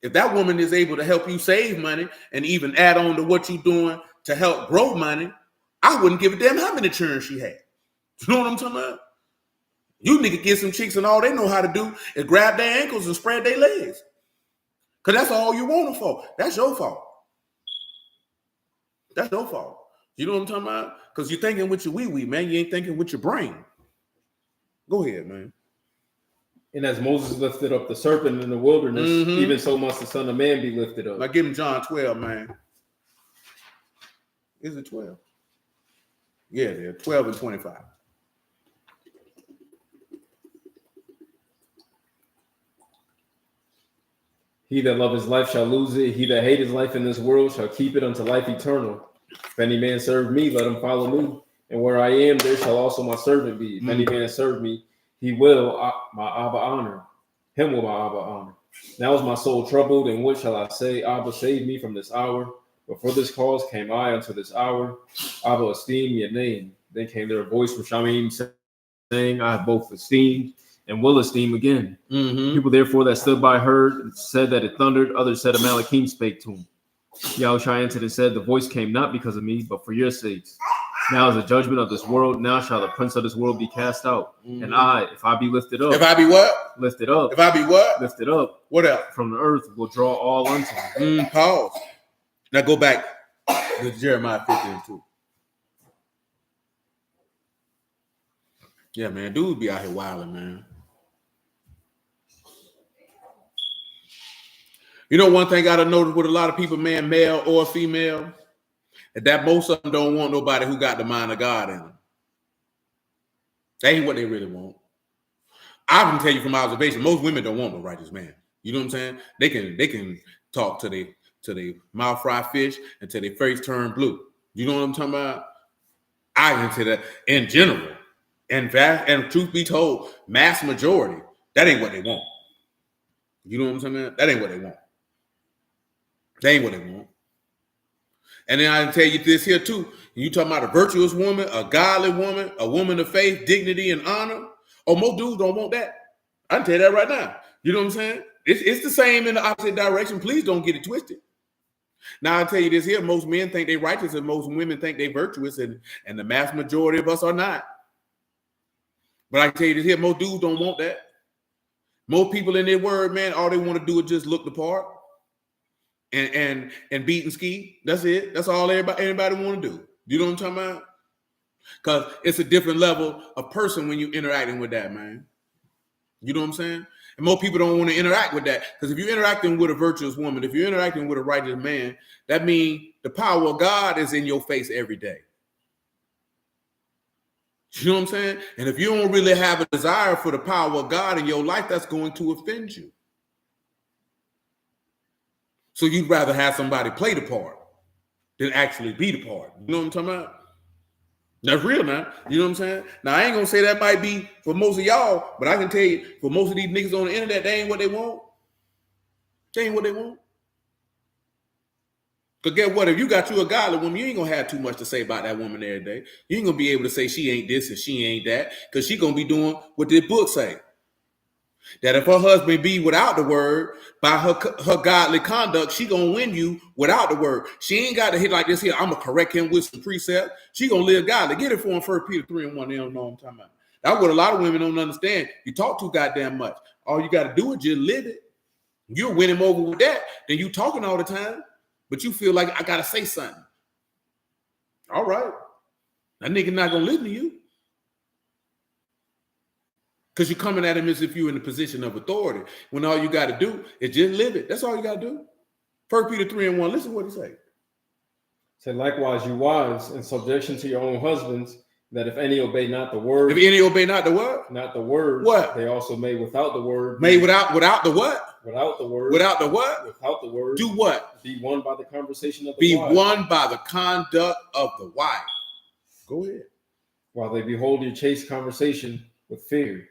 If that woman is able to help you save money and even add on to what you're doing to help grow money, I wouldn't give a damn how many churn she had. You know what I'm talking about? You nigga get some chicks and all they know how to do is grab their ankles and spread their legs. Because that's all you want them for. That's your fault. That's your fault. You know what I'm talking about? Because you're thinking with your wee-wee, man. You ain't thinking with your brain. Go ahead, man. And as Moses lifted up the serpent in the wilderness, even so must the Son of Man be lifted up. Now give him John 12, man. Is it 12? Yeah, they're 12 and 25. He that loves his life shall lose it. He that hates his life in this world shall keep it unto life eternal. If any man serve me, let him follow me. And where I am, there shall also my servant be. If any man serve me, he will my Abba honor. Him will my Abba honor. Now is my soul troubled, and what shall I say? Abba, save me from this hour. But for this cause came I unto this hour. Abba, esteem your name. Then came there a voice from Shamim saying, I have both esteemed and will esteem again. People therefore that stood by heard, said that it thundered. Others said, Alahym spake to him. Yahushua answered and said, the voice came not because of me, but for your sakes. Now is the judgment of this world. Now shall the prince of this world be cast out. And I, if I be lifted up. If I be what? Lifted up. If I be what? Lifted up. What else? From the earth will draw all unto me. Pause. Now go back to Jeremiah 50:2. Yeah, man. Dude be out here wilding, man. You know, one thing I gotta notice with a lot of people, man, male or female, is that most of them don't want nobody who got the mind of God in them. That ain't what they really want. I can tell you from observation, most women don't want no righteous man. You know what I'm saying? They can talk to they mouth fry fish until their face turn blue. You know what I'm talking about? I can say that in general. And truth be told, mass majority, that ain't what they want. You know what I'm saying? That ain't what they want. They ain't what they want. And then I can tell you this here too. You talking about a virtuous woman, a godly woman, a woman of faith, dignity, and honor. Oh, most dudes don't want that. I can tell you that right now. You know what I'm saying? It's the same in the opposite direction. Please don't get it twisted. Now I'll tell you this here. Most men think they're righteous and most women think they're virtuous, and the mass majority of us are not. But I can tell you this here, most dudes don't want that. Most people in their word, man, all they want to do is just look the part and beat and ski. That's it. That's all anybody want to do. You know what I'm talking about? Because it's a different level of person when you're interacting with that, man. You know what I'm saying? And most people don't want to interact with that. Because if you're interacting with a virtuous woman, if you're interacting with a righteous man, that means the power of God is in your face every day. You know what I'm saying? And if you don't really have a desire for the power of God in your life, that's going to offend you. So you'd rather have somebody play the part than actually be the part. You know what I'm talking about? That's real now. You know what I'm saying? Now, I ain't going to say that might be for most of y'all, but I can tell you, for most of these niggas on the internet, they ain't what they want. They ain't what they want. Because guess what? If you got you a godly woman, you ain't going to have too much to say about that woman every day. You ain't going to be able to say she ain't this and she ain't that, because she going to be doing what this book say. That if her husband be without the word, by her godly conduct, she gonna win you without the word. She ain't got to hit like this here. I'm gonna correct him with some precepts. She gonna live godly. Get it for him. 1 Peter 3:1. They don't know what I'm talking about. That's what a lot of women don't understand. You talk too goddamn much. All you got to do is just live it. You'll win him over with that. Then you talking all the time, but you feel like I gotta say something. All right, that nigga not gonna listen to you. Because you're coming at him as if you're in a position of authority, when all you got to do is just live it. That's all you got to do. 1 Peter 3:1. Listen to what he say. Say, likewise, you wives, in subjection to your own husbands, that if any obey not the word. If any obey not the what? Not the word. What? They also may without the word. May without the what? Without the word. Without the what? Without the word. Do what? Be won by the conversation of the Be wife. won by the conduct of the wife. Go ahead. While they behold your chaste conversation with fear.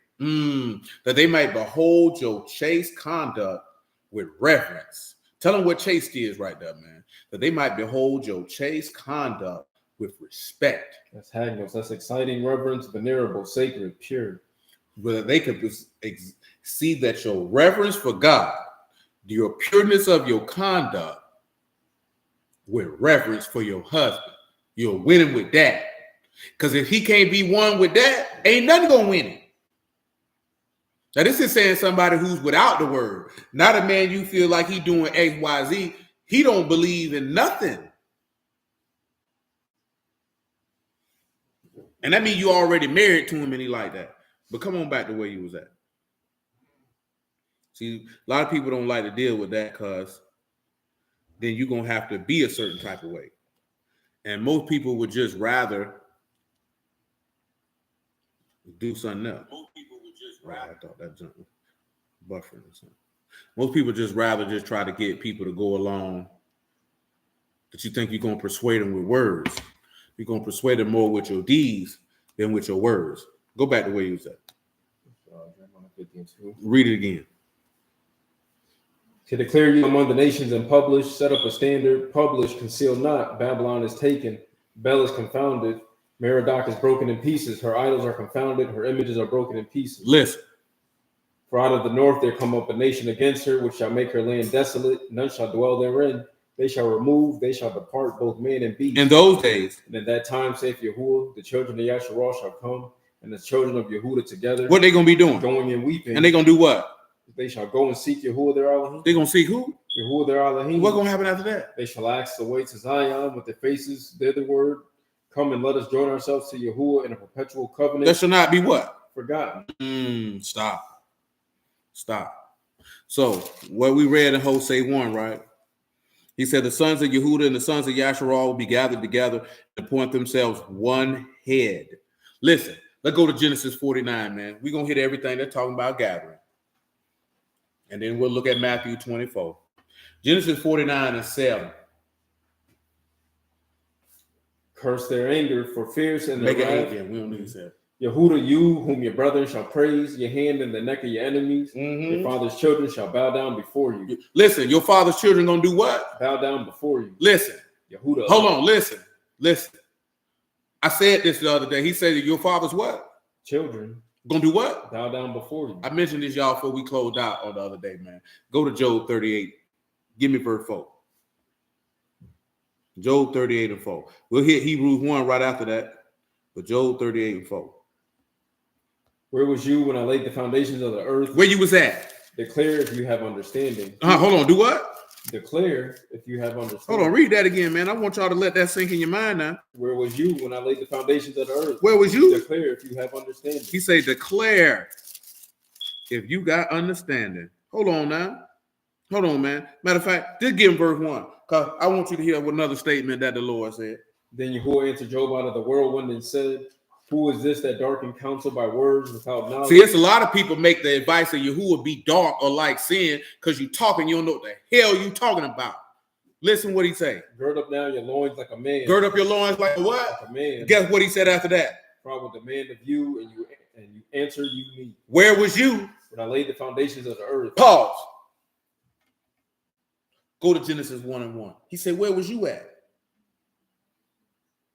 That they might behold your chaste conduct with reverence. Tell them what chaste is right there, man. That they might behold your chaste conduct with respect. That's Hagnos. That's exciting, reverence, venerable, sacred, pure. Whether they could see that your reverence for God, your pureness of your conduct, with reverence for your husband, you'll win him with that. Because if he can't be won with that, ain't nothing gonna win him. Now, this is saying somebody who's without the word, not a man you feel like he doing X, Y, Z. He don't believe in nothing. And that means you already married to him and he like that. But come on back to where you was at. See, a lot of people don't like to deal with that because then you're going to have to be a certain type of way. And most people would just rather do something else. Most people would just rather. I thought that junk was buffering or something. Most people just rather just try to get people to go along that you think you're going to persuade them with words. You're going to persuade them more with your deeds than with your words. Go back to where you was at. Read it again. To declare you among the nations and publish, set up a standard, publish, conceal not. Babylon is taken, Bel is confounded, Merodach is broken in pieces, her idols are confounded, her images are broken in pieces. Listen. For out of the north there come up a nation against her, which shall make her land desolate, none shall dwell therein. They shall remove, they shall depart, both man and beast. In those days. And in that time, saith Yahuwah, the children of Yasharal shall come, and the children of Yehuda together. What they going to be doing? Going and weeping. And they going to do what? They shall go and seek Yahuwah their Alahym. They going to seek who? Yahuwah their Alahym. What's going to happen after that? They shall ask the way to Zion with their faces thitherward. Come and let us join ourselves to Yahuwah in a perpetual covenant. That shall not be what? Forgotten. Stop. So what we read in Hosea 1, right? He said the sons of Yehuda and the sons of Yasharal will be gathered together and appoint themselves one head. Listen, let's go to Genesis 49, man. We're going to hit everything they're talking about gathering. And then we'll look at Matthew 24. Genesis 49 and 7. Curse their anger for fierce and Make their it wrath. again. We don't need to say it. Yehuda, you whom your brethren shall praise, your hand in the neck of your enemies. Mm-hmm. Your father's children shall bow down before you. Listen, your father's children gonna do what? Bow down before you. Listen. Yehuda. Hold on, listen. I said this the other day. He said that your father's what? Children. Gonna do what? Bow down before you. I mentioned this, y'all, before we closed out on the other day, man. Go to Job 38. Give me verse 4. Job 38 and 4. We'll hit Hebrews 1 right after that. But Job 38 and 4. Where was you when I laid the foundations of the earth? Where you was at? Declare if you have understanding. Hold on. Do what? Declare if you have understanding. Hold on. Read that again, man. I want y'all to let that sink in your mind now. Where was you when I laid the foundations of the earth? Where was you? Declare if you have understanding. He say, declare if you got understanding. Hold on now. Hold on, man. Matter of fact, just give him verse 1. Because I want you to hear another statement that the Lord said. Then Yahuwah answered Job out of the whirlwind and said, who is this that darkened counsel by words without knowledge? See, it's a lot of people make the advice of Yahuwah be dark or like sin because you talking, you don't know what the hell you talking about. Listen what he say. Gird up now your loins like a man. Gird up your loins like a what? Like a man. Guess what he said after that? For I will demand of you, and you answer you me. Where was you? When I laid the foundations of the earth. Pause. Go to Genesis 1 and 1. He said, where was you at?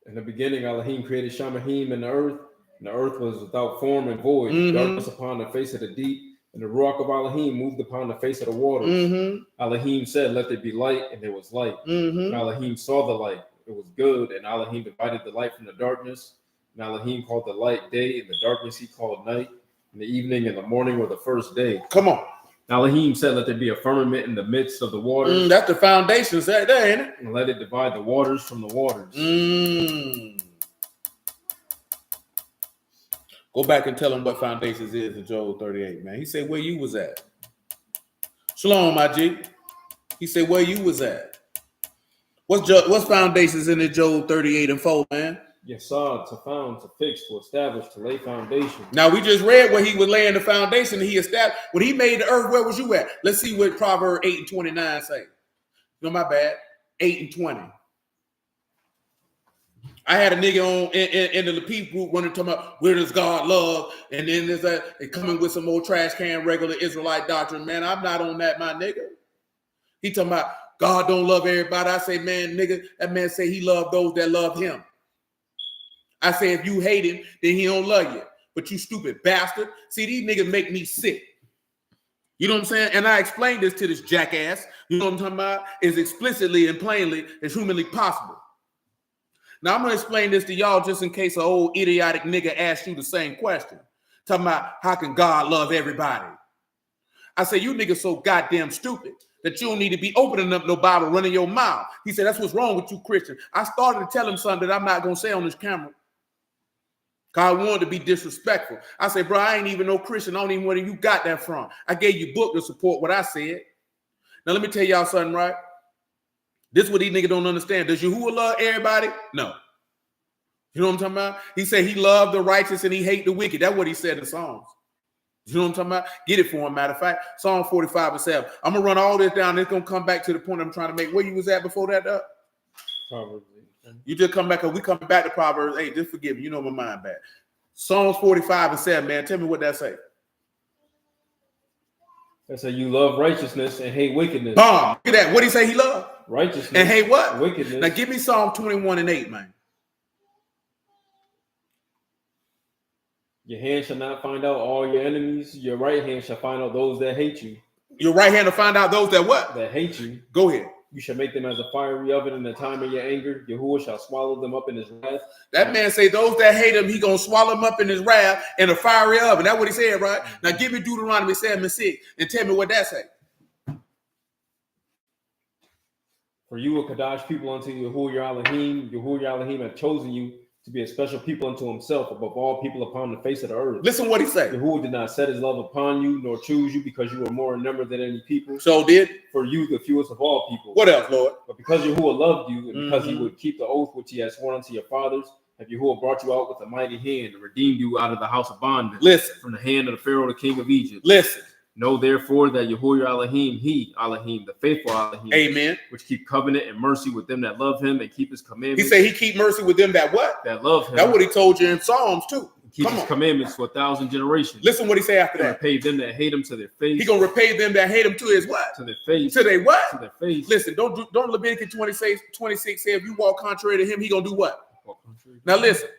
In the beginning, Alahym created Shamahim and the earth was without form and void, darkness upon the face of the deep, and the Ruach of Alahym moved upon the face of the waters. Alahym said, let there be light, and there was light. And Alahym saw the light, it was good, and Alahym divided the light from the darkness. And Alahym called the light day, and the darkness he called night, and the evening and the morning were the first day. Come on. Alahym said, let there be a firmament in the midst of the waters. That's the foundations right there, ain't it? And let it divide the waters from the waters. Go back and tell him what foundations is in Job 38, man. He said, where you was at? Shalom, my G. He said, where you was at? What's foundations in the Job 38 and 4, man? Yesod, to found, to fix, to establish, to lay foundation. Now, we just read where he was laying the foundation and he established. When he made the earth, where was you at? Let's see what Proverbs 8 and 29 say. No, my bad. 8 and 20. I had a nigga on in the Lapeef group running talking about where does God love? And then there's they coming with some more trash can regular Israelite doctrine. Man, I'm not on that, my nigga. He talking about God don't love everybody. I say, man, nigga, that man say he love those that love him. I say, if you hate him, then he don't love you. But you stupid bastard. See, these niggas make me sick. You know what I'm saying? And I explained this to this jackass. You know what I'm talking about? As explicitly and plainly as humanly possible. Now, I'm going to explain this to y'all just in case an old idiotic nigga asks you the same question. Talking about how can God love everybody? I say, you niggas so goddamn stupid that you don't need to be opening up no Bible, running your mouth. He said, that's what's wrong with you, Christian. I started to tell him something that I'm not going to say on this camera. Because I wanted to be disrespectful. I said, bro, I ain't even no Christian. I don't even know where you got that from. I gave you a book to support what I said. Now, let me tell y'all something, right? This is what these niggas don't understand. Does Yahuwah love everybody? No. You know what I'm talking about? He said he loved the righteous and he hate the wicked. That's what he said in Psalms. You know what I'm talking about? Get it for him. Matter of fact, Psalm 45 and 7. I'm gonna run all this down. It's gonna come back to the point I'm trying to make. Where you was at before that? Proverbs 8. You just come back, we coming back to Proverbs 8. Just forgive me. You know my mind bad. Psalms 45 and 7, man. Tell me what that say. That say you love righteousness and hate wickedness. Bomb. Look at that. What he say he love? Righteousness and hate what? Wickedness. Now give me Psalm 21 and 8, man. Your hand shall not find out all your enemies. Your right hand shall find out those that hate you. Your right hand to find out those that what? That hate you. Go ahead. You shall make them as a fiery oven in the time of your anger. Yahuwah shall swallow them up in his wrath. That man say those that hate him, he gonna swallow them up in his wrath in a fiery oven. That's what he said, right? Now give me Deuteronomy 7:6 and tell me what that say. For you will Kadash people unto Yahuwah your Alahym. Yahuwah your Alahym hath chosen you to be a special people unto himself above all people upon the face of the earth. Listen what he say. Yahuwah did not set his love upon you, nor choose you because you were more in number than any people. So did. For you, the fewest of all people. What else, Lord? But because Yahuwah loved you, and because he would keep the oath which he has sworn unto your fathers, have Yahuwah brought you out with a mighty hand and redeemed you out of the house of bondage. Listen. From the hand of the Pharaoh, the king of Egypt. Listen. Know therefore that Yahuwah your Alahym, he, Alahym, the faithful Alahym, amen, which keep covenant and mercy with them that love him and keep his commandments. He said he keep mercy with them that what? That love him. That's what he told you in Psalms too. Keep his commandments for 1,000 generations. Listen what he say after that. Repay them that hate him to their face. He gonna repay them that hate him to his what? To their face. To their what? To their face. Listen, don't Leviticus 26 say if you walk contrary to him, he gonna do what? Now listen.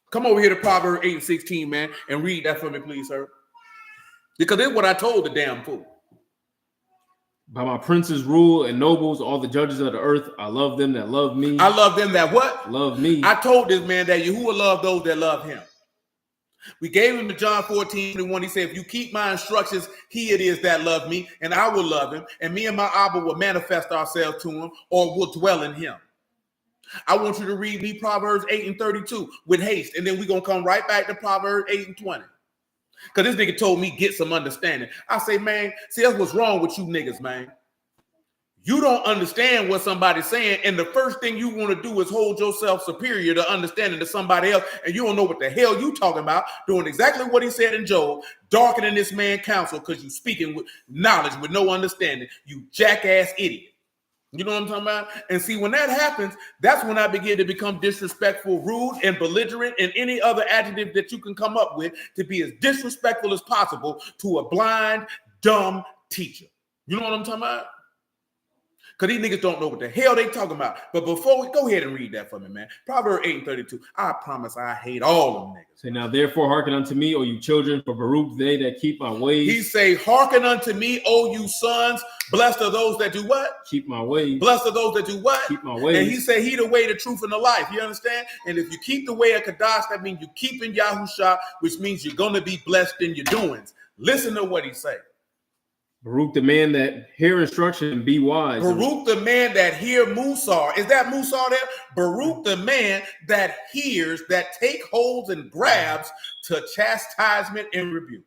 Come over here to Proverbs 8 and 16, man, and read that for me, please, sir. Because this is what I told the damn fool. By my princes rule and nobles, all the judges of the earth, I love them that love me. I love them that what? Love me. I told this man that Yahuwah love those that love him. We gave him to John 14:21. He said, if you keep my instructions, he it is that love me, and I will love him, and me and my Abba will manifest ourselves to him, or will dwell in him. I want you to read me Proverbs 8 and 32 with haste, and then we're going to come right back to Proverbs 8 and 20. Because this nigga told me get some understanding. I say, man, see, that's what's wrong with you niggas, man. You don't understand what somebody's saying, and the first thing you want to do is hold yourself superior to understanding to somebody else, and you don't know what the hell you talking about, doing exactly what he said in Job, darkening this man's counsel because you speaking with knowledge with no understanding, you jackass idiot. You know what I'm talking about? And see, when that happens, that's when I begin to become disrespectful, rude, and belligerent, and any other adjective that you can come up with to be as disrespectful as possible to a blind, dumb teacher. You know what I'm talking about? Because these niggas don't know what the hell they talking about. But before we go ahead and read that for me, man. Proverbs 8 and 32. I promise I hate all of them niggas. Say now, therefore, hearken unto me, O you children, for Baruch they that keep my ways. He say, hearken unto me, O you sons. Blessed are those that do what? Keep my ways. Blessed are those that do what? Keep my ways. And he say, he the way, the truth, and the life. You understand? And if you keep the way of Kadash, that means you keeping Yahusha, which means you're going to be blessed in your doings. Listen to what he say. Baruch the man that hear instruction and be wise. Baruch the man that hear Musar. Is that Musar there? Baruch the man that hears, that take holds and grabs to chastisement and rebuke.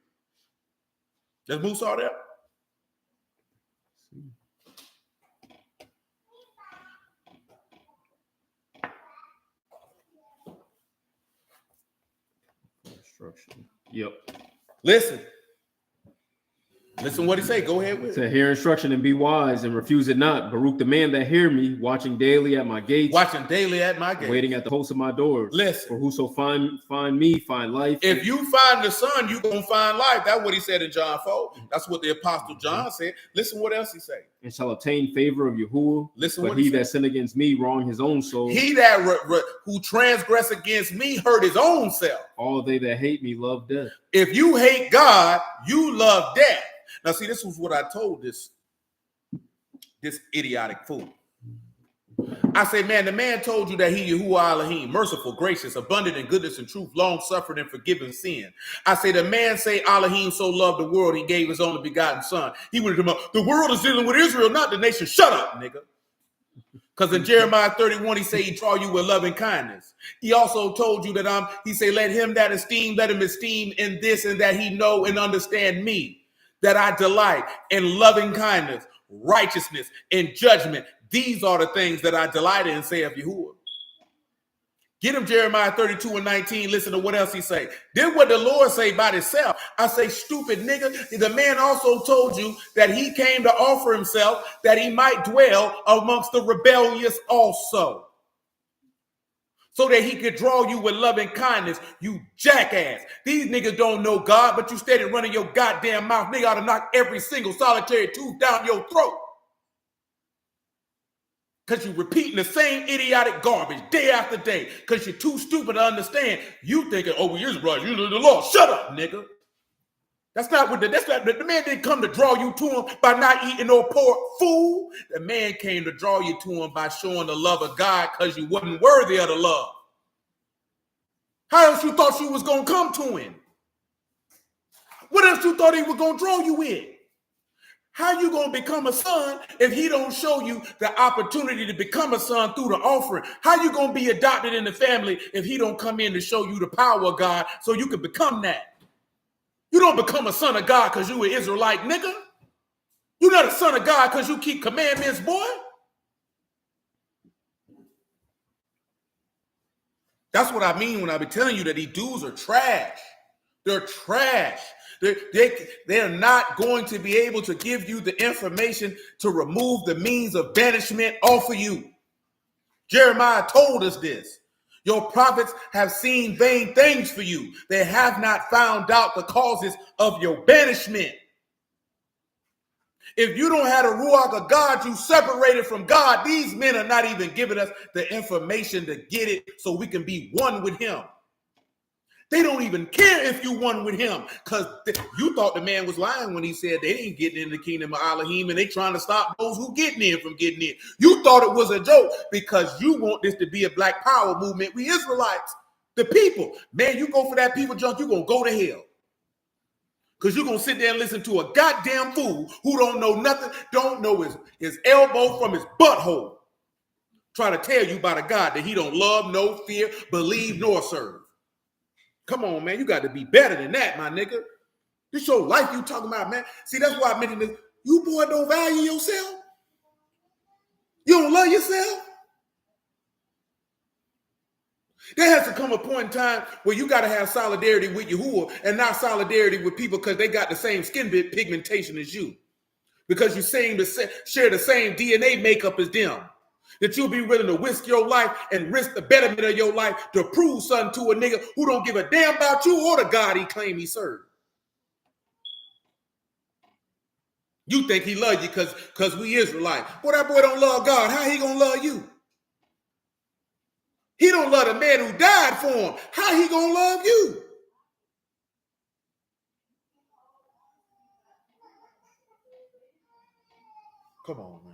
Is Musar there? Instruction. Yep. Listen what he say. Go ahead with it. To hear instruction and be wise and refuse it not. Baruch the man that hear me, watching daily at my gates. Watching daily at my gates. Waiting at the posts of my doors. Listen. For whoso find me, find life. If you find the Son, you're going to find life. That's what he said in John 4. That's what the Apostle John said. Listen what else he said. And shall obtain favor of Yahuwah. Listen but what he said. that sin against me wrong his own soul. He that who transgress against me hurt his own self. All they that hate me love death. If you hate God, you love death. Now, see, this was what I told this idiotic fool. I say, man, the man told you that he Yahuwah Alahym, merciful, gracious, abundant in goodness and truth, long-suffering and forgiving sin. I say, the man say Alahym so loved the world, he gave his only begotten son. He went to him, the world is dealing with Israel, not the nation. Shut up, nigga. Because in Jeremiah 31, he say he draw you with loving kindness. He also told you that he say, let him that esteem, let him esteem in this and that he know and understand me. That I delight in loving kindness, righteousness, and judgment. These are the things that I delight in, saith Yahuwah. Get him Jeremiah 32:19. Listen to what else he say. Then what the Lord say about himself. I say, stupid nigga. The man also told you that he came to offer himself that he might dwell amongst the rebellious also, so that he could draw you with loving kindness, you jackass. These niggas don't know God, but you steady running your goddamn mouth. Nigga ought to knock every single solitary tooth down your throat. Because you're repeating the same idiotic garbage day after day. Because you're too stupid to understand. You thinking, oh, we Israelites, you know the law. Shut up, nigga. That's not what the man didn't come to draw you to him by not eating no pork, fool. The man came to draw you to him by showing the love of God because you wasn't worthy of the love. How else you thought you was going to come to him? What else you thought he was going to draw you in? How you going to become a son if he don't show you the opportunity to become a son through the offering? How you going to be adopted in the family if he don't come in to show you the power of God so you can become that? You don't become a son of God because you an Israelite, nigga. You're not a son of God because you keep commandments, boy. That's what I mean when I be telling you that these dudes are trash. They're trash. They're not going to be able to give you the information to remove the means of banishment off of you. Jeremiah told us this. Your prophets have seen vain things for you. They have not found out the causes of your banishment. If you don't have the Ruach of God, you separated from God. These men are not even giving us the information to get it so we can be one with him. They don't even care if you won with him because you thought the man was lying when he said they ain't getting in the kingdom of Alahym and they trying to stop those who getting in from getting in. You thought it was a joke because you want this to be a black power movement. We Israelites, the people. Man, you go for that people junk, you're going to go to hell. Because you're going to sit there and listen to a goddamn fool who don't know nothing, don't know his elbow from his butthole. Try to tell you about a God that he don't love, no fear, believe, nor serve. Come on, man. You got to be better than that, my nigga. This your life you talking about, man. See, that's why I mentioned this. You boy don't value yourself. You don't love yourself. There has to come a point in time where you got to have solidarity with Yahuwah and not solidarity with people because they got the same skin pigmentation as you. Because you share the same DNA makeup as them. That you'll be willing to risk your life and risk the betterment of your life to prove something to a nigga who don't give a damn about you or the God he claim he served. You think he love you because we Israelite. Boy, that boy don't love God. How he gonna love you? He don't love the man who died for him. How he gonna love you? Come on, man.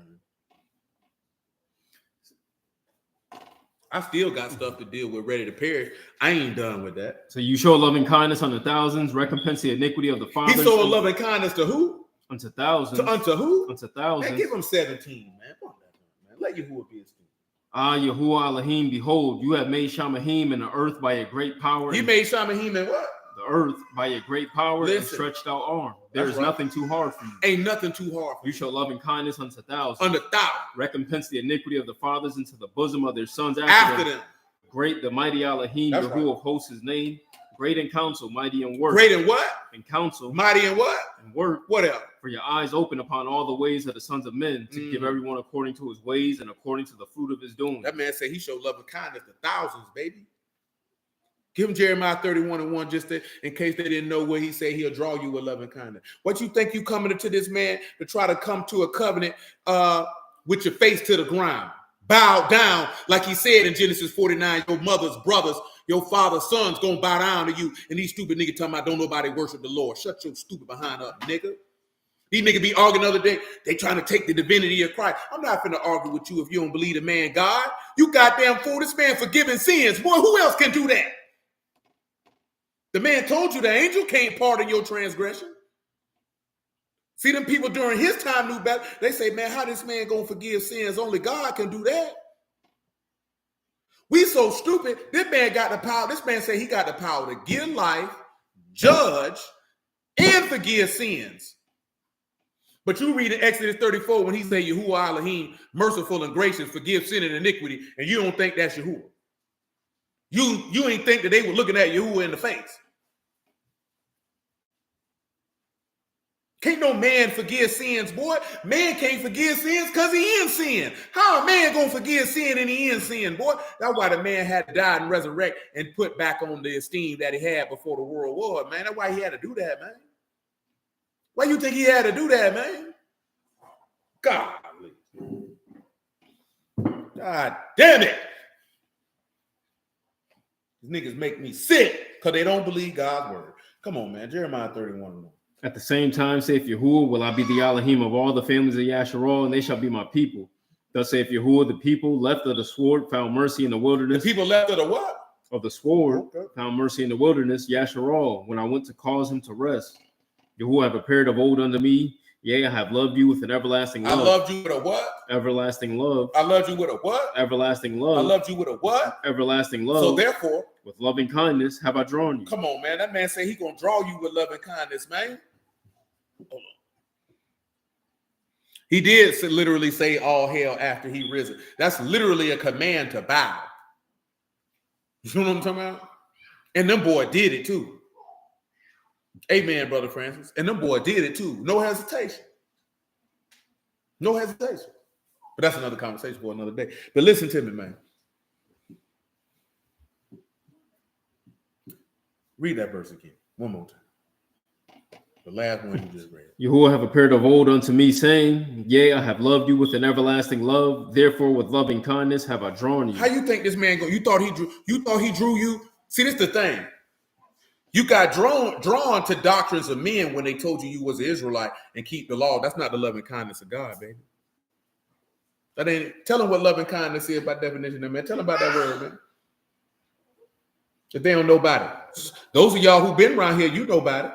I still got stuff to deal with, ready to perish. I ain't done with that. So you show loving kindness unto thousands, recompense the iniquity of the fathers. He showed loving kindness to who? Unto thousands. Unto who? Unto thousands. Man, give him 17, man. Fuck that, man. Let Yahuwah be his king. Ah, Yahuwah Alahym, behold, you have made Shamahim and the earth by a great power. He made Shamahim and what? The earth by a great power and stretched out arm. There is nothing too hard for you. Ain't nothing too hard for you. You show loving kindness unto thousands. Unto thousands. Recompense the iniquity of the fathers into the bosom of their sons after them. Great, the mighty Alahym, Yahuwah of hosts his name. Great in counsel, mighty in work. Great in what? In counsel. Mighty in what? In work. What else? For your eyes open upon all the ways of the sons of men to give everyone according to his ways and according to the fruit of his doing. That man said he showed love and kindness to thousands, baby. Give him Jeremiah 31:1 just in case they didn't know where he said he'll draw you with love and kindness. What you think you coming into this man to try to come to a covenant with your face to the ground? Bow down, like he said in Genesis 49, your mother's brothers, your father's sons gonna bow down to you. And these stupid niggas talking about don't nobody worship the Lord. Shut your stupid behind up, nigga. These niggas be arguing the other day. They trying to take the divinity of Christ. I'm not finna argue with you if you don't believe the man God. You goddamn fool. This man forgiving sins. Boy, who else can do that? The man told you the angel can't pardon your transgression. See, them people during his time knew better. They say, man, how this man gonna forgive sins? Only God can do that. We so stupid. This man got the power. This man said he got the power to give life, judge, and forgive sins. But you read in Exodus 34 when he said, Yahuwah Alahym, merciful and gracious, forgive sin and iniquity, and you don't think that's Yahuwah. You ain't think that they were looking at Yahuwah in the face. Can't no man forgive sins, boy. Man can't forgive sins because he in sin. How a man gonna forgive sin and he in sin, boy? That's why the man had to die and resurrect and put back on the esteem that he had before the world war, man. That's why he had to do that, man. Why you think he had to do that, man? Golly. God damn it. These niggas make me sick because they don't believe God's word. Come on, man. Jeremiah 31. At the same time, saith Yahuwah, will I be the Alahym of all the families of Yasharal, and they shall be my people. Thus saith Yahuwah, the people left of the sword found mercy in the wilderness. The people left of the what? Of the sword found mercy in the wilderness, Yasharal, when I went to cause him to rest. Yahuwah have prepared of old unto me. Yea, I have loved you with an everlasting love. I loved you with a what? Everlasting love. I loved you with a what? Everlasting love. I loved you with a what? Everlasting love. So therefore, with loving kindness have I drawn you. Come on, man. That man said he gonna draw you with loving kindness, man. Hold on. He did literally say all hail after he risen. That's literally a command to bow. You know what I'm talking about? And them boy did it too. Amen, Brother Francis. And them boy did it too. No hesitation. No hesitation. But that's another conversation for another day. But listen to me, man. Read that verse again. One more time. The last one you just read. Yahuwah have appeared of old unto me, saying, Yea, I have loved you with an everlasting love. Therefore, with loving kindness have I drawn you. How you think this man go? You thought he drew you? See, this is the thing. You got drawn to doctrines of men when they told you was an Israelite and keep the law. That's not the loving kindness of God, baby. That ain't. Tell them what loving kindness is by definition, man. Tell them about that word, man. If they don't know about it, those of y'all who've been around here, you know about it.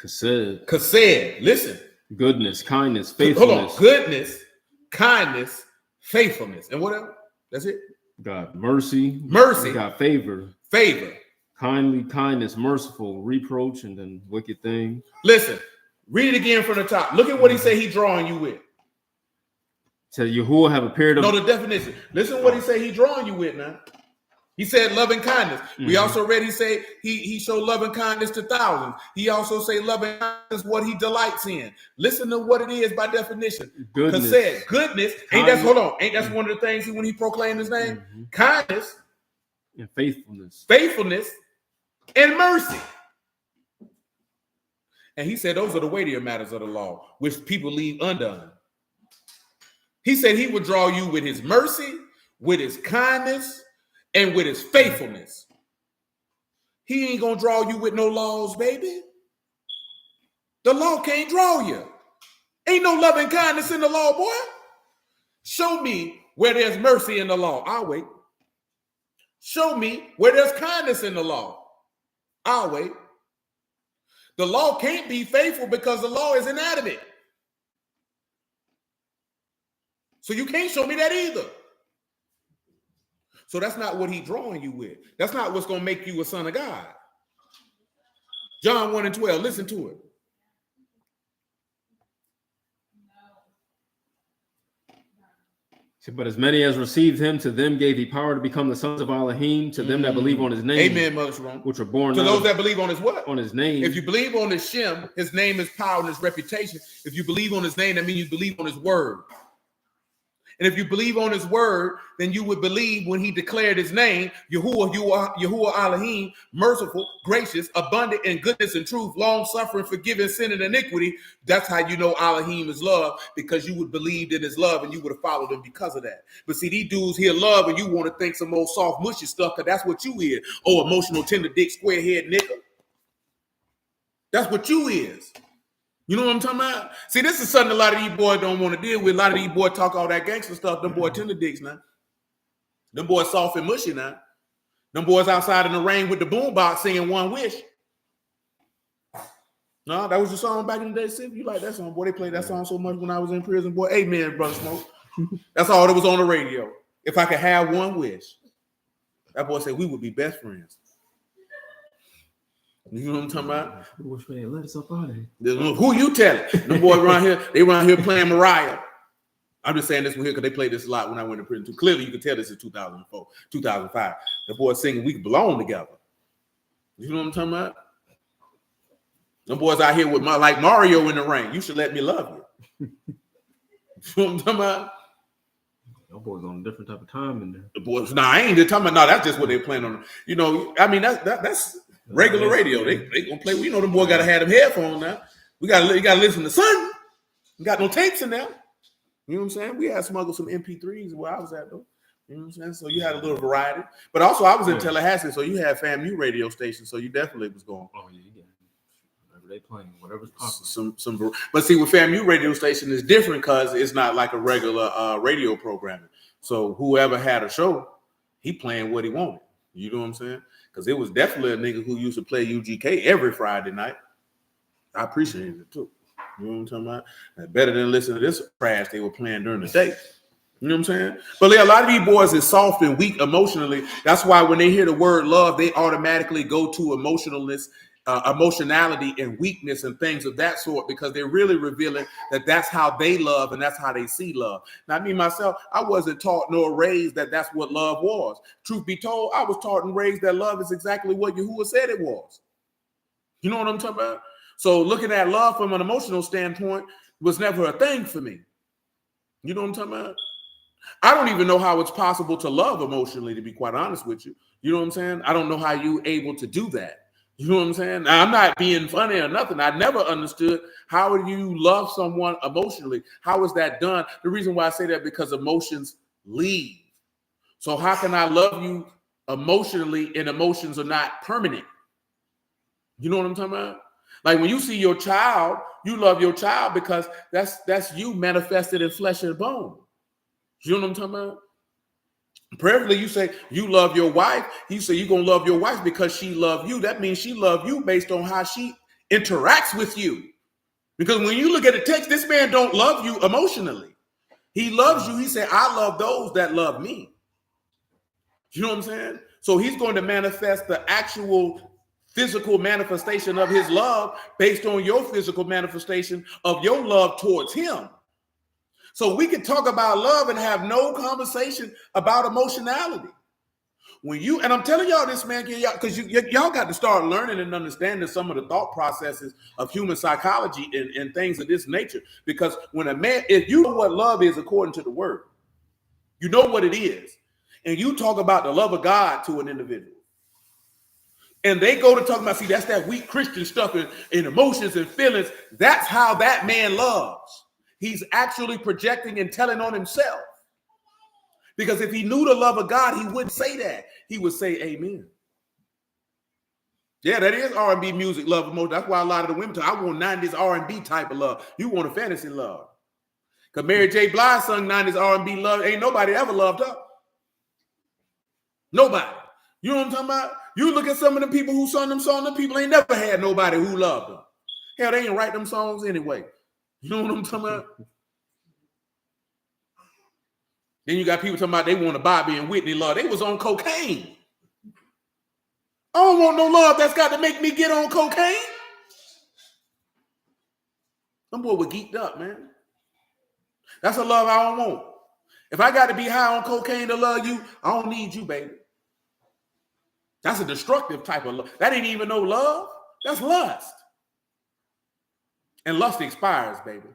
Kased. Listen. Goodness, kindness, faithfulness. Hold on. Goodness, kindness, faithfulness, and whatever. That's it. God, mercy. God, favor. Kindly, kindness, merciful, reproach, and then wicked thing. Listen, read it again from the top. Look at what he said he drawing you with. So Yahuwah have appeared of... No, the definition. Listen to what he said he drawing you with now. He said loving kindness. Mm-hmm. We also read he said he showed loving kindness to thousands. He also say loving kindness what he delights in. Listen to what it is by definition. Goodness. Said goodness. Ain't that hold on? Ain't that one of the things when he proclaimed his name? Mm-hmm. Kindness and faithfulness. And mercy. And he said those are the weightier matters of the law, which people leave undone. He said he would draw you with his mercy, with his kindness, and with his faithfulness. He ain't gonna draw you with no laws, baby. The law can't draw you. Ain't no loving kindness in the law, boy. Show me where there's mercy in the law. I'll wait. Show me where there's kindness in the law. I'll wait. The law can't be faithful because the law is inanimate. So you can't show me that either. So that's not what he's drawing you with. That's not what's going to make you a son of God. John 1:12, listen to it. But as many as received him, to them gave he power to become the sons of Alahym, to them that believe on his name. Amen, Mother Sharon. Which are born to those that believe on his what? On his name. If you believe on his Shem, his name is power and his reputation. If you believe on his name, that means you believe on his word. And if you believe on his word, then you would believe when he declared his name, Yahuwah Alahym, merciful, gracious, abundant in goodness and truth, long-suffering, forgiving sin and iniquity. That's how you know Alahym is love, because you would believe in his love and you would have followed him because of that. But see, these dudes hear love and you want to think some old soft, mushy stuff, because that's what you is. Oh, emotional, tender dick, square head nigga. That's what you is. You know what I'm talking about? See, this is something a lot of these boys don't want to deal with. A lot of these boys talk all that gangster stuff. Them boys tender dicks now. Them boys soft and mushy now. Them boys outside in the rain with the boombox singing One Wish. No, that was the song back in the day. See, you like that song, boy. They played that song so much when I was in prison, boy. Amen, Brother Smoke. That's all that was on the radio. If I could have one wish. That boy said we would be best friends. You know what I'm talking about? Which man let us up out of here. Who you telling? Them boys around here, they around here playing Mariah. I'm just saying this one here because they played this a lot when I went to prison too. Clearly, you can tell this is 2004, 2005. The boys singing "We Belong Together." You know what I'm talking about? Them boys out here with like Mario in the ring. You should let me love you. You know what I'm talking about? Your boys on a different type of time in there. The boys, I ain't talking about. No, that's just what they playing on. You know, I mean that's regular radio. They gonna play. You know, them boys gotta have them headphones now. You gotta listen to something. You got no tapes in there. You know what I'm saying? We had smuggled some MP3s where I was at though. You know what I'm saying? So you had a little variety. But also I was in Tallahassee, so you had FAMU radio stations, so you definitely was going. Oh yeah, you whatever they playing, whatever's popular. Some but see with FAMU radio station is different because it's not like a regular radio programming. So whoever had a show, he playing what he wanted. You know what I'm saying? Because it was definitely a nigga who used to play UGK every Friday night. I appreciated it too. You know what I'm talking about? Better than listen to this trash they were playing during the day. You know what I'm saying? But a lot of these boys is soft and weak emotionally. That's why when they hear the word love, they automatically go to emotionality and weakness and things of that sort because they're really revealing that that's how they love and that's how they see love. Now, me myself, I wasn't taught nor raised that that's what love was. Truth be told, I was taught and raised that love is exactly what Yahuwah said it was. You know what I'm talking about? So looking at love from an emotional standpoint was never a thing for me. You know what I'm talking about? I don't even know how it's possible to love emotionally, to be quite honest with you. You know what I'm saying? I don't know how you're able to do that. You know what I'm saying? Now, I'm not being funny or nothing. I never understood how do you love someone emotionally? How is that done? The reason why I say that because emotions leave. So how can I love you emotionally and emotions are not permanent? You know what I'm talking about? Like when you see your child, you love your child because that's you manifested in flesh and bone. You know what I'm talking about? Preferably, you say you love your wife. You say you're going to love your wife because she loved you. That means she loved you based on how she interacts with you. Because when you look at the text, this man don't love you emotionally. He loves you. He said, I love those that love me. You know what I'm saying? So he's going to manifest the actual physical manifestation of his love based on your physical manifestation of your love towards him. So we can talk about love and have no conversation about emotionality. When you, and I'm telling y'all this, man, because y'all got to start learning and understanding some of the thought processes of human psychology and things of this nature. Because when a man, if you know what love is according to the word, you know what it is, and you talk about the love of God to an individual, and they go to talk about, see, that's that weak Christian stuff and emotions and feelings. That's how that man loves. He's actually projecting and telling on himself. Because if he knew the love of God, he wouldn't say that. He would say amen. Yeah, that is R&B music, love emotion. That's why a lot of the women talk, I want 90s R&B type of love. You want a fantasy love. Because Mary J. Blige sung 90s R&B love. Ain't nobody ever loved her. Nobody. You know what I'm talking about? You look at some of the people who sung them songs, them people ain't never had nobody who loved them. Hell, they ain't write them songs anyway. You know what I'm talking about? Then you got people talking about they want a Bobby and Whitney love. They was on cocaine. I don't want no love that's got to make me get on cocaine. Them boy were geeked up, man. That's a love I don't want. If I got to be high on cocaine to love you, I don't need you, baby. That's a destructive type of love. That ain't even no love. That's lust. And lust expires, baby.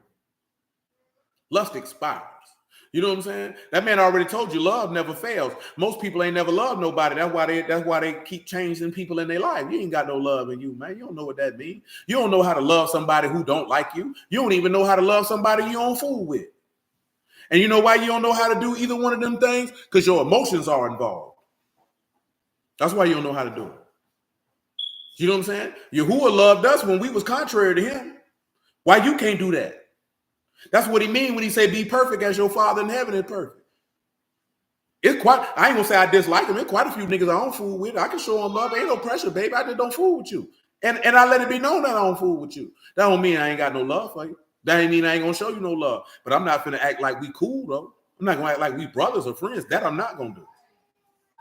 Lust expires. You know what I'm saying? That man already told you love never fails. Most people ain't never loved nobody. That's why they keep changing people in their life. You ain't got no love in you, man. You don't know what that means. You don't know how to love somebody who don't like you. You don't even know how to love somebody you don't fool with. And you know why you don't know how to do either one of them things? Because your emotions are involved. That's why you don't know how to do it. You know what I'm saying? Yahuwah loved us when we was contrary to him. Why you can't do that? That's what he mean when he say be perfect as your Father in heaven is perfect. It's quite, I ain't gonna say I dislike him. There's quite a few niggas I don't fool with. I can show them love. Ain't no pressure, baby. I just don't fool with you. And I let it be known that I don't fool with you. That don't mean I ain't got no love for you. That ain't mean I ain't gonna show you no love. But I'm not gonna act like we cool though. I'm not gonna act like we brothers or friends. That I'm not gonna do.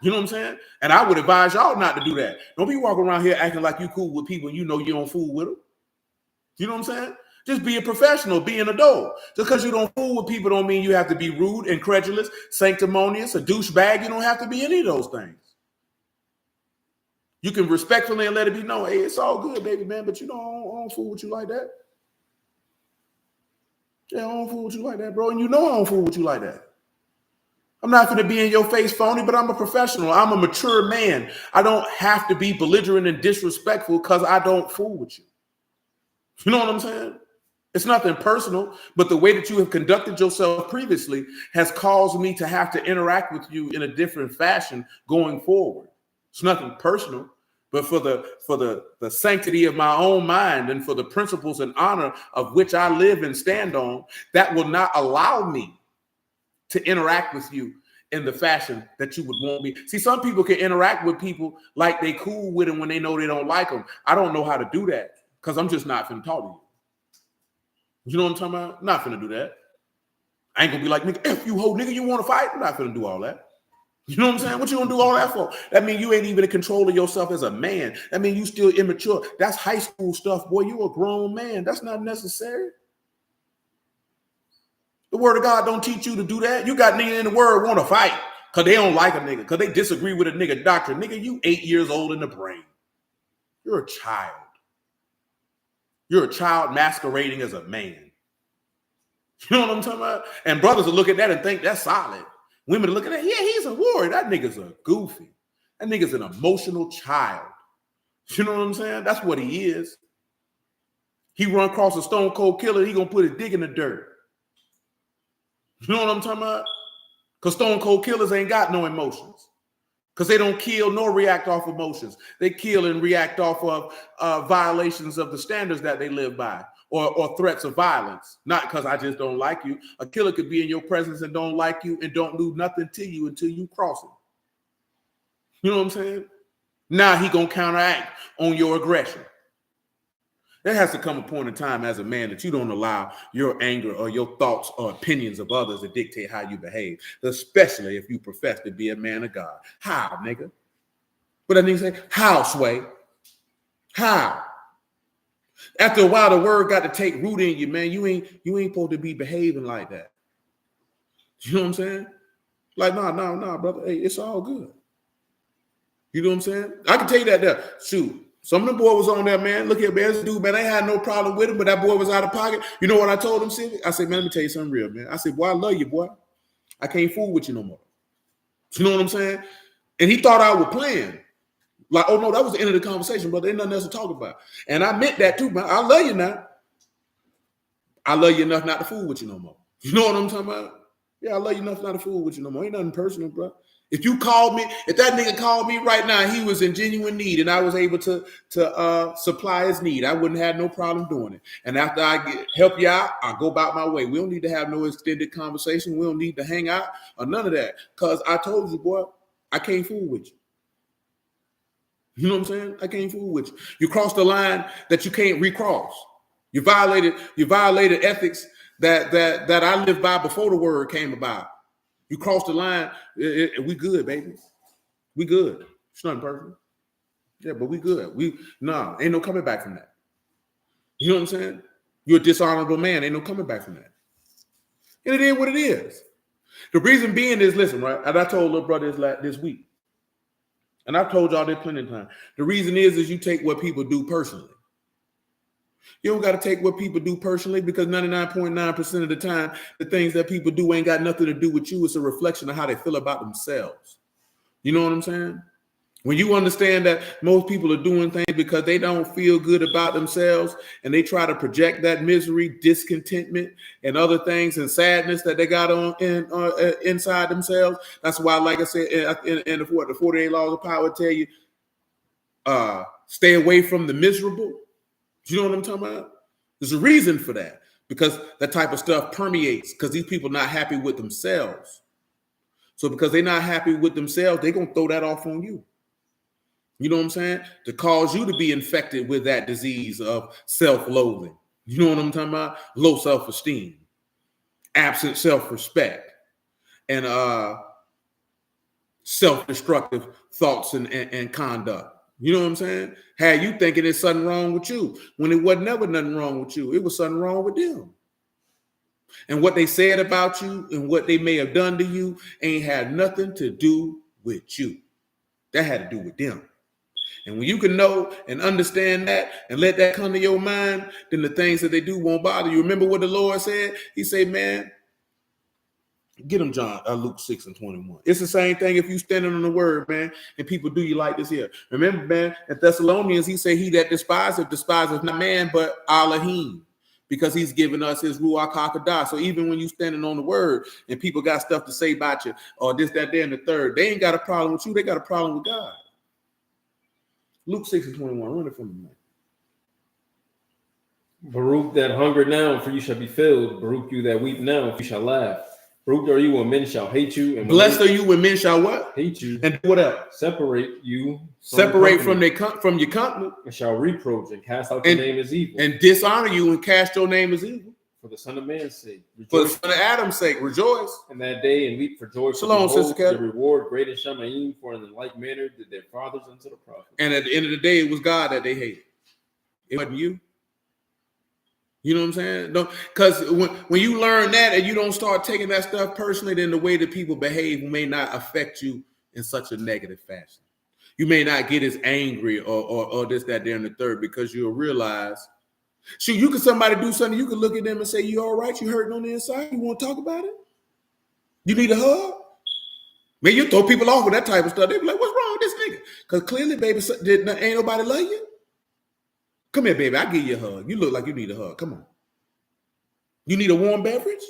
You know what I'm saying? And I would advise y'all not to do that. Don't be walking around here acting like you cool with people and you know you don't fool with them. You know what I'm saying? Just be a professional, be an adult. Just because you don't fool with people don't mean you have to be rude, incredulous, sanctimonious, a douchebag. You don't have to be any of those things. You can respectfully and let it be known, hey, it's all good, baby, man, but you know, I don't fool with you like that. Yeah, I don't fool with you like that, bro. And you know I don't fool with you like that. I'm not going to be in your face phony, but I'm a professional. I'm a mature man. I don't have to be belligerent and disrespectful because I don't fool with you. You know what I'm saying? It's nothing personal, but the way that you have conducted yourself previously has caused me to have to interact with you in a different fashion going forward. It's nothing personal, but for the sanctity of my own mind and for the principles and honor of which I live and stand on, that will not allow me to interact with you in the fashion that you would want me. See, some people can interact with people like they cool with them when they know they don't like them. I don't know how to do that because I'm just not finna talk to you. You know what I'm talking about? Not finna do that. I ain't gonna be like, nigga, if you hoe, nigga, you want to fight? I'm not finna do all that. You know what I'm saying? What you gonna do all that for? That means you ain't even in control of yourself as a man. That means you still immature. That's high school stuff, boy. You a grown man. That's not necessary. The word of God don't teach you to do that. You got niggas in the word want to fight because they don't like a nigga, because they disagree with a nigga doctrine. Nigga, you 8 years old in the brain. You're a child. You're a child masquerading as a man. You know what I'm talking about? And brothers will look at that and think that's solid. Women will look at that, yeah, he's a warrior. That nigga's a goofy. That nigga's an emotional child. You know what I'm saying? That's what he is. He run across a stone cold killer, he gonna put his dick in the dirt. You know what I'm talking about? Because stone cold killers ain't got no emotions. Because they don't kill nor react off emotions. They kill and react off of violations of the standards that they live by or threats of violence. Not because I just don't like you. A killer could be in your presence and don't like you and don't do nothing to you until you cross him. You know what I'm saying? Now he gonna counteract on your aggression. There has to come a point in time as a man that you don't allow your anger or your thoughts or opinions of others to dictate how you behave, especially if you profess to be a man of God. How, nigga? But that nigga say, how, Sway? How? After a while, the word got to take root in you, man. You ain't supposed to be behaving like that. You know what I'm saying? Like, nah, brother. Hey, it's all good. You know what I'm saying? I can tell you that there. Shoot. Some of the boy was on there, man. Look at man, this dude, man. I ain't had no problem with him, but that boy was out of pocket. You know what I told him, Civic? I said, man, let me tell you something real, man. I said, boy, I love you, boy. I can't fool with you no more. You know what I'm saying? And he thought I was playing. Like, oh no, that was the end of the conversation, brother. Ain't nothing else to talk about. And I meant that too, man. I love you now. I love you enough not to fool with you no more. You know what I'm talking about? Yeah, I love you enough not to fool with you no more. Ain't nothing personal, bro. If you called me, if that nigga called me right now, he was in genuine need and I was able to supply his need, I wouldn't have no problem doing it. And after I help you out, I'll go about my way. We don't need to have no extended conversation. We don't need to hang out or none of that. Because I told you, boy, I can't fool with you. You know what I'm saying? I can't fool with you. You crossed the line that you can't recross. You violated ethics that I lived by before the word came about. You crossed the line, we good, baby. We good. It's nothing perfect. Yeah, but we good. Ain't no coming back from that. You know what I'm saying? You're a dishonorable man. Ain't no coming back from that. And it is what it is. The reason being is, listen, right? And I told little brother this week, and I've told y'all this plenty of times. The reason is you take what people do personally. You don't got to take what people do personally because 99.9% of the time, the things that people do ain't got nothing to do with you. It's a reflection of how they feel about themselves. You know what I'm saying? When you understand that most people are doing things because they don't feel good about themselves and they try to project that misery, discontentment, and other things and sadness that they got on inside themselves. That's why, like I said, in the 48 laws of power tell you, stay away from the miserable. You know what I'm talking about? There's a reason for that because that type of stuff permeates because these people are not happy with themselves. So because they're not happy with themselves, they're going to throw that off on you. You know what I'm saying? To cause you to be infected with that disease of self-loathing. You know what I'm talking about? Low self-esteem, absent self-respect, and self-destructive thoughts and conduct. You know what I'm saying? Had you thinking there's something wrong with you when it wasn't never nothing wrong with you. It was something wrong with them. And what they said about you and what they may have done to you ain't had nothing to do with you. That had to do with them. And when you can know and understand that and let that come to your mind, then the things that they do won't bother you. Remember what the Lord said? He said, man, get them Luke 6:21. It's the same thing if you standing on the word, man, and people do you like this here. Remember, man, at Thessalonians, he said, he that despiseth not man, but Alahym, because he's given us his Ruach HaKodesh. So even when you standing on the word and people got stuff to say about you or this, that, there, and the third, they ain't got a problem with you. They got a problem with God. Luke 6:21, run it from me, man. Baruch that hunger now, for you shall be filled. Baruch you that weep now, for you shall laugh. Baruch are you when men shall hate you. And blessed are you when men shall what? Hate you. And what else? Separate you. Separate from your company. And shall reproach and cast out your name as evil. And dishonor you and cast your name as evil. For the Son of Man's sake. Rejoice. For the Son of Adam's sake, rejoice. In that day and weep for joy. Shalom, Sister Kelly. The reward great in Shamayim, for in the like manner did their fathers unto the prophets. And at the end of the day, it was God that they hated. It wasn't you. You know what I'm saying? No, because when you learn that and you don't start taking that stuff personally, then the way that people behave may not affect you in such a negative fashion. You may not get as angry or this, that, there, and the third, because you'll realize, shoot, you can somebody do something, you can look at them and say, you all right? You hurting on the inside? You want to talk about it? You need a hug? Man, you throw people off with that type of stuff. They be like, what's wrong with this nigga? Because clearly, baby, ain't nobody love you. Come here, baby. I'll give you a hug. You look like you need a hug. Come on. You need a warm beverage?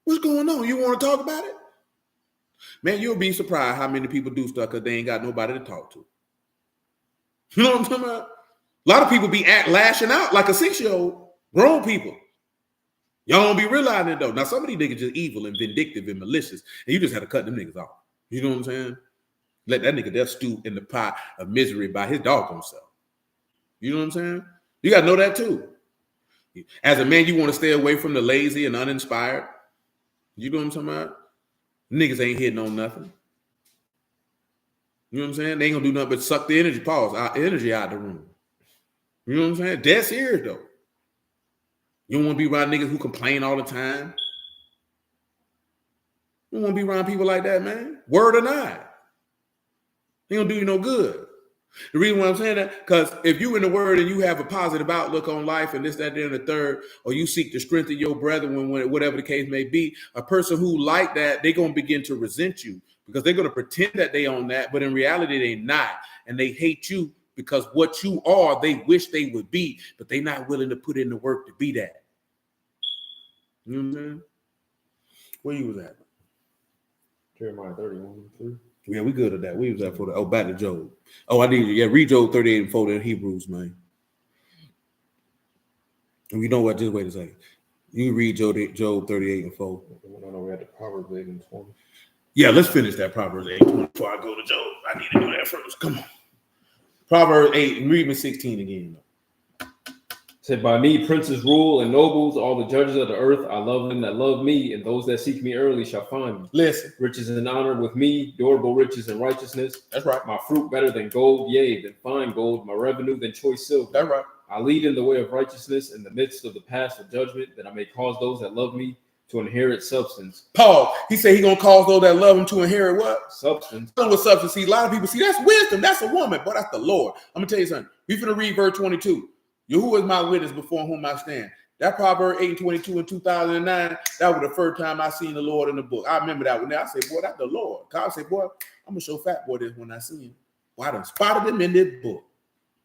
What's going on? You want to talk about it? Man, you'll be surprised how many people do stuff because they ain't got nobody to talk to. You know what I'm talking about? A lot of people be lashing out like a 6-year-old. Grown people. Y'all don't be realizing it, though. Now, some of these niggas just evil and vindictive and malicious, and you just have to cut them niggas off. You know what I'm saying? Let that nigga there stew in the pot of misery by his doggone self. You know what I'm saying? You got to know that too. As a man, you want to stay away from the lazy and uninspired. You know what I'm talking about? Niggas ain't hitting on nothing. You know what I'm saying? They ain't going to do nothing but suck the energy out the room. You know what I'm saying? Dead serious, though. You don't want to be around niggas who complain all the time. You don't want to be around people like that, man. Word or not. They don't do you no good. The reason why I'm saying that, because if you in the word and you have a positive outlook on life and this, that, there, and the third, or you seek to strengthen your brethren, when whatever the case may be, a person who like that, they're going to begin to resent you because they're going to pretend that they own that, but in reality, they not. And they hate you because what you are, they wish they would be, but they're not willing to put in the work to be that. You know what I'm saying? Where you was at? Jeremiah 31:3. Yeah, we good at that. We was at for the back to Job. Oh, I need you. Yeah, read Job 38 and 4 in Hebrews, man. And you know what? Just wait a second. You read Job 38 and 4. No, we had the Proverbs 8 and 20. Yeah, let's finish that Proverbs 8 before I go to Job. I need to do that first. Come on. Proverbs 8 and read me 16 again. Said, by me princes rule and nobles, all the judges of the earth. I love them that love me, and those that seek me early shall find me. Listen. Riches and honor with me, durable riches and righteousness. That's right. My fruit better than gold, yea, than fine gold. My revenue than choice silver. That's right. I lead in the way of righteousness in the midst of the paths of judgment, that I may cause those that love me to inherit substance. Paul, he said he's going to cause those that love him to inherit what? Substance. With substance. See, a lot of people see that's wisdom. That's a woman, but that's the Lord. I'm going to tell you something. We're going to read verse 22. Who is my witness before whom I stand? That Proverbs 8 and 22 in 2009, that was the first time I seen the Lord in the book. I remember that one. I said, boy, that's the Lord. God said, boy, I'm going to show Fat Boy this when I see him. Well, I done spotted him in this book.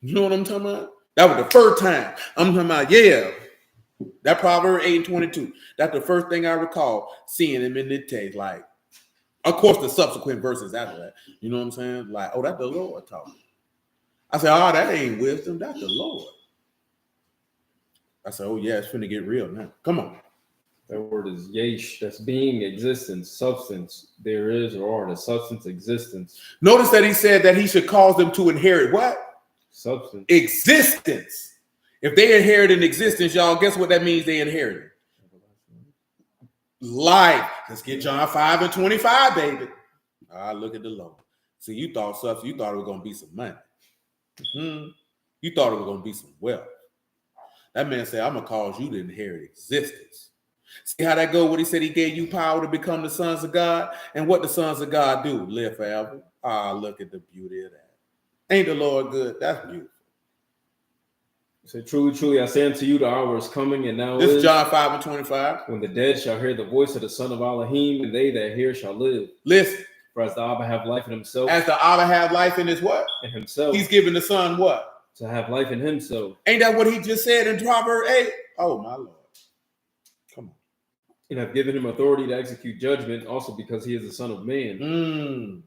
You know what I'm talking about? That was the first time. I'm talking about, yeah, that Proverbs 8 and 22. That's the first thing I recall seeing him in this text. Like, of course, the subsequent verses after that. You know what I'm saying? Like, oh, that's the Lord talking. I said, oh, that ain't wisdom. That's the Lord. I said, oh, yeah, it's finna get real now. Come on. That word is yesh. That's being, existence, substance. There is or are, the substance, existence. Notice that he said that he should cause them to inherit what? Substance. Existence. If they inherit an existence, y'all, guess what that means they inherited? Life. Let's get John 5 and 25, baby. Look at the Lord. See, you thought it was going to be some money. You thought it was going to be some wealth. That man said, I'm going to cause you to inherit existence. See how that go? What he said, he gave you power to become the sons of God. And what the sons of God do? Live forever. Ah, look at the beauty of that. Ain't the Lord good? That's beautiful. So truly, truly, I say unto you, the hour is coming, and now this is John 5:25. When the dead shall hear the voice of the Son of Alahym, and they that hear shall live. Listen. For as the Abba have life in himself. As the Abba have life in his what? In himself. He's giving the Son what? To have life in himself. Ain't that what he just said in Proverbs 8? Oh, my Lord. Come on. And have given him authority to execute judgment, also because he is the Son of Man.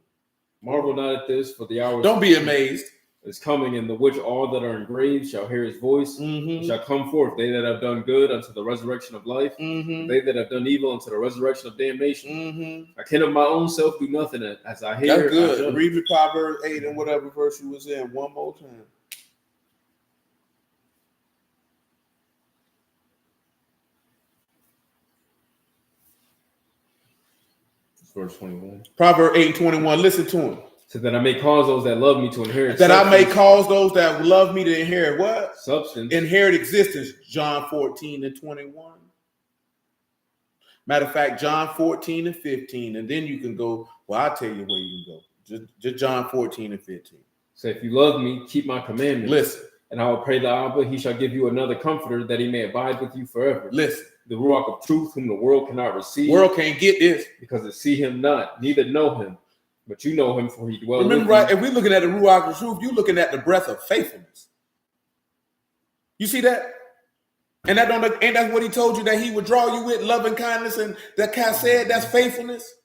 Marvel not at this, for the hour Don't be amazed. Is coming, in the which all that are in graves shall hear his voice, and shall come forth, they that have done good unto the resurrection of life, they that have done evil unto the resurrection of damnation. I can of my own self do nothing as I hear. That's good. Read me Proverbs 8 and whatever verse you was in one more time. Verse 21. Proverbs 8:21. Listen to him. So that I may cause those that love me to inherit. That substance. I may cause those that love me to inherit what? Substance. Inherit existence. John 14:21. Matter of fact, John 14:15. And then you can go, well, I'll tell you where you can go. Just John 14:15. So if you love me, keep my commandments. Listen. And I will pray the Abba, he shall give you another comforter that he may abide with you forever. Listen. The Ruach of truth, whom the world cannot receive. World can't get this. Because they see him not, neither know him. But you know him, for he dwells. Remember, right? If we're looking at the Ruach of truth, you're looking at the breath of faithfulness. You see that? And ain't that what he told you that he would draw you with loving kindness, and that Cat said that's faithfulness.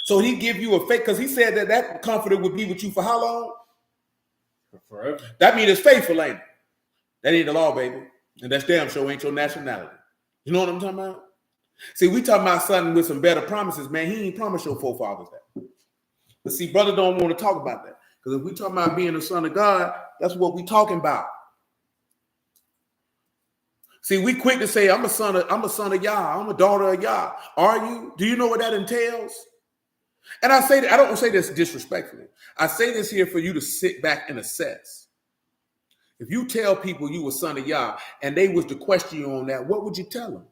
So he give you a faith, because he said that comforter would be with you for how long? Forever. That means it's faithful, ain't it? That ain't the law, baby. And that's damn sure ain't your nationality. You know what I'm talking about? See, we talking about something with some better promises, man. He ain't promised your forefathers that. But see, brother don't want to talk about that. Because if we talking about being the son of God, that's what we talking about. See, we quick to say, I'm a son of Yah. I'm a daughter of Yah. Are you? Do you know what that entails? And I say that, I don't say this disrespectfully. I say this here for you to sit back and assess. If you tell people you were son of Yah and they was to question you on that, what would you tell them?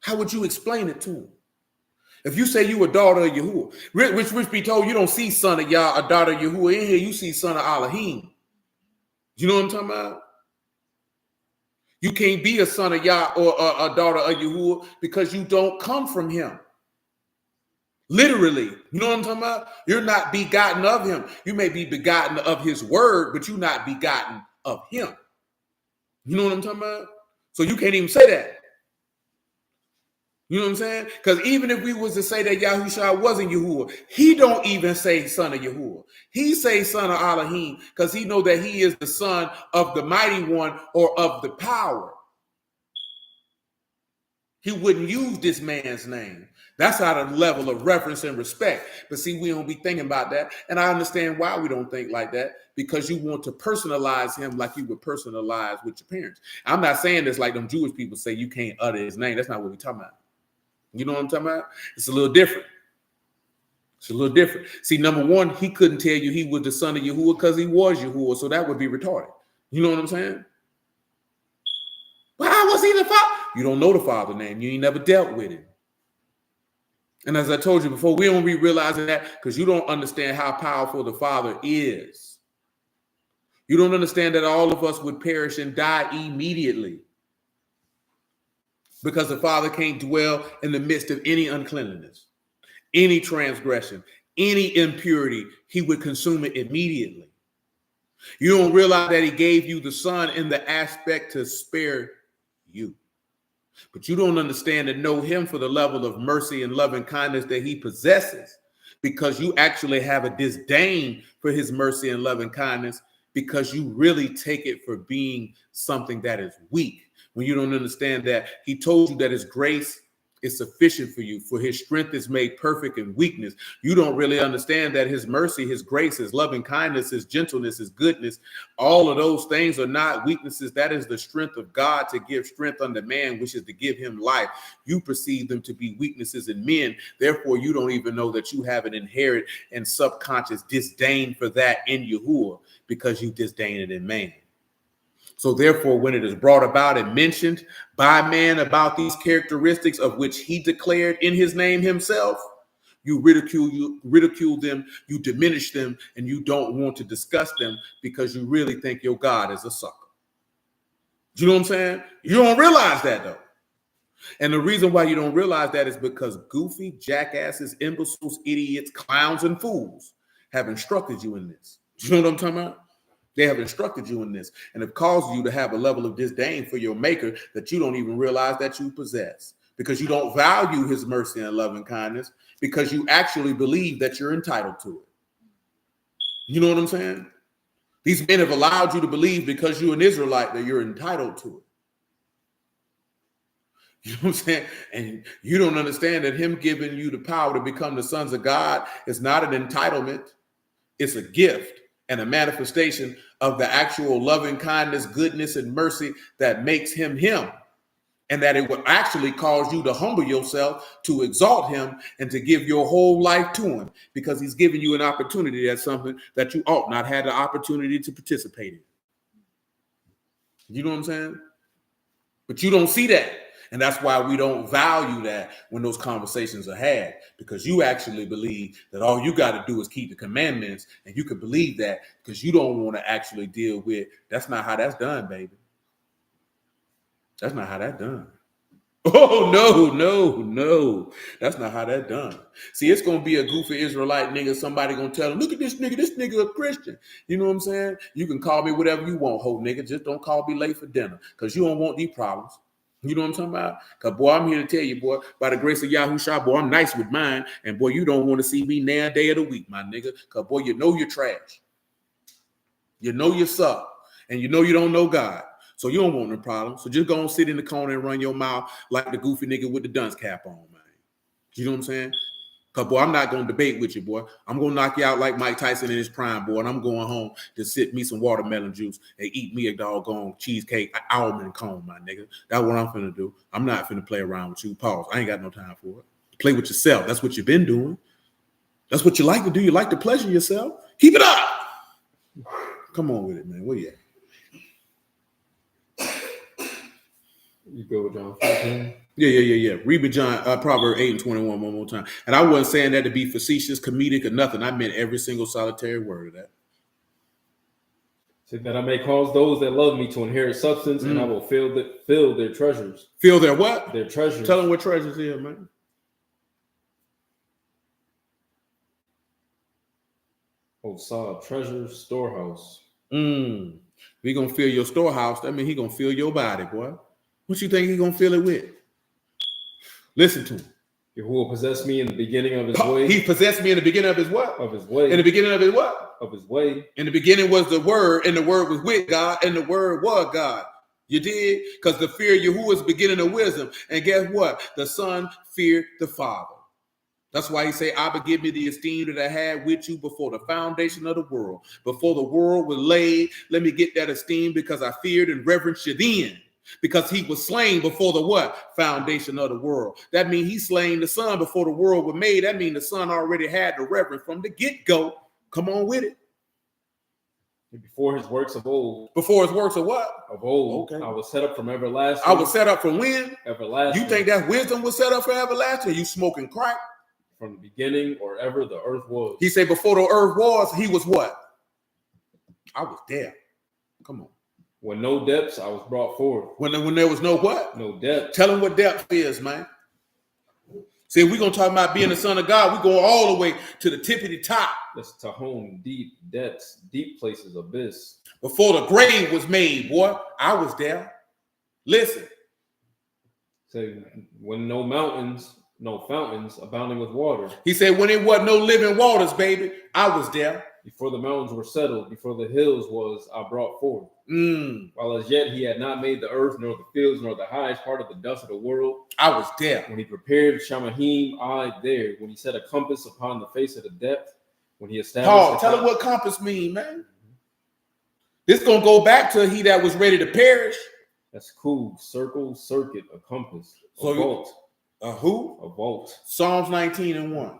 How would you explain it to them? If you say you a daughter of Yahuwah, which be told you don't see son of Yah, a daughter of Yahuwah in here, you see son of Alahym. You know what I'm talking about? You can't be a son of Yah or a daughter of Yahuwah because you don't come from him. Literally, you know what I'm talking about? You're not begotten of him. You may be begotten of his word, but you're not begotten of him. You know what I'm talking about? So you can't even say that. You know what I'm saying? Because even if we was to say that Yahushua wasn't Yahuwah, he don't even say son of Yahuwah. He say son of Alahym because he know that he is the son of the mighty one or of the power. He wouldn't use this man's name. That's out of the level of reverence and respect. But see, we don't be thinking about that. And I understand why we don't think like that, because you want to personalize him like you would personalize with your parents. I'm not saying this like them Jewish people say you can't utter his name. That's not what we're talking about. You know what I'm talking about? It's a little different. It's a little different. See, number one, he couldn't tell you he was the son of Yahuwah because he was Yahuwah. So that would be retarded. You know what I'm saying? But how was he the father? You don't know the father name. You ain't never dealt with him. And as I told you before, we don't be realizing that because you don't understand how powerful the Father is. You don't understand that all of us would perish and die immediately because the Father can't dwell in the midst of any uncleanliness, any transgression, any impurity. He would consume it immediately. You don't realize that he gave you the Son in the aspect to spare you. But you don't understand and know him for the level of mercy and loving kindness that he possesses, because you actually have a disdain for his mercy and loving kindness because you really take it for being something that is weak. When you don't understand that he told you that his grace, is sufficient for you, for his strength is made perfect in weakness. You don't really understand that his mercy, his grace, his loving kindness, his gentleness, his goodness, all of those things are not weaknesses. That is the strength of God to give strength unto man, which is to give him life. You perceive them to be weaknesses in men. Therefore, you don't even know that you have an inherent and subconscious disdain for that in Yahuwah, because you disdain it in man. So therefore, when it is brought about and mentioned by man about these characteristics of which he declared in his name himself, you ridicule them, you diminish them, and you don't want to discuss them because you really think your God is a sucker. You know what I'm saying? You don't realize that, though. And the reason why you don't realize that is because goofy jackasses, imbeciles, idiots, clowns, and fools have instructed you in this. You know what I'm talking about? They have instructed you in this and have caused you to have a level of disdain for your maker that you don't even realize that you possess, because you don't value his mercy and loving kindness, because you actually believe that you're entitled to it. You know what I'm saying? These men have allowed you to believe, because you're an Israelite, that you're entitled to it. You know what I'm saying? And you don't understand that him giving you the power to become the sons of God is not an entitlement. It's a gift and a manifestation of the actual loving kindness, goodness, and mercy that makes him him. And that it would actually cause you to humble yourself, to exalt him, and to give your whole life to him, because he's giving you an opportunity. That's something that you ought not have the opportunity to participate in. You know what I'm saying? But you don't see that. And that's why we don't value that when those conversations are had, because you actually believe that all you got to do is keep the commandments, and you can believe that because you don't want to actually deal with, that's not how that's done, baby. That's not how that's done. Oh, no. That's not how that's done. See, it's going to be a goofy Israelite nigga. Somebody going to tell him, look at this nigga a Christian. You know what I'm saying? You can call me whatever you want, ho nigga. Just don't call me late for dinner, because you don't want these problems. You know what I'm talking about? Because, boy, I'm here to tell you, boy, by the grace of Yahushua, boy, I'm nice with mine. And, boy, you don't want to see me now day of the week, my nigga. Because, boy, you know you're trash. You know you suck. And you know you don't know God. So you don't want no problem. So just go and sit in the corner and run your mouth like the goofy nigga with the dunce cap on, man. You know what I'm saying? Because, boy, I'm not going to debate with you, boy. I'm going to knock you out like Mike Tyson in his prime, boy. And I'm going home to sip me some watermelon juice and eat me a doggone cheesecake almond cone, my nigga. That's what I'm finna do. I'm not finna play around with you. Pause. I ain't got no time for it. Play with yourself. That's what you've been doing. That's what you like to do. You like to pleasure yourself. Keep it up. Come on with it, man. Where you at? You go with John 14? Yeah. Read me Proverbs 8:21 one more time. And I wasn't saying that to be facetious, comedic, or nothing. I meant every single solitary word of that. So that I may cause those that love me to inherit substance, and I will fill their treasures. Fill their what? Their treasures. Tell them what treasures is, man. Oh, Saab, treasures, storehouse. We gonna fill your storehouse. That means he gonna fill your body, boy. What you think he gonna fill it with? Listen to him. Yahuwah possessed me in the beginning of his way. He possessed me in the beginning of his what? Of his way. In the beginning of his what? Of his way. In the beginning was the word, and the word was with God, and the word was God. You did? Because the fear of Yahuwah is the beginning of wisdom. And guess what? The Son feared the Father. That's why he say, Abba, give me the esteem that I had with you before the foundation of the world. Before the world was laid, let me get that esteem, because I feared and reverenced you then. Because he was slain before the what? Foundation of the world. That means he slain the Son before the world was made. That means the Son already had the reverence from the get-go. Come on with it. Before his works of old. Before his works of what? Of old. Okay. I was set up from everlasting. I was set up from when? Everlasting. You think that wisdom was set up for everlasting? You smoking crack? From the beginning or ever the earth was. He said before the earth was, he was what? I was there. Come on. When no depths, I was brought forth. When there was no what? No depth. Tell him what depth is, man. See, we're going to talk about being the Son of God. We go all the way to the tippity top. That's to home, deep depths, deep places, abyss. Before the grave was made, boy, I was there. Listen. Say, when no mountains, no fountains abounding with water. He said, when it wasn't no living waters, baby, I was there. Before the mountains were settled, before the hills was I brought forth. While as yet he had not made the earth, nor the fields, nor the highest part of the dust of the world. I was there. When he prepared Shamahim, I there. When he set a compass upon the face of the depth. When he established. Paul, tell him what compass mean, man. This gonna go back to he that was ready to perish. That's cool. Circle, circuit, a compass, a So vault. A who? A vault. Psalms 19:1.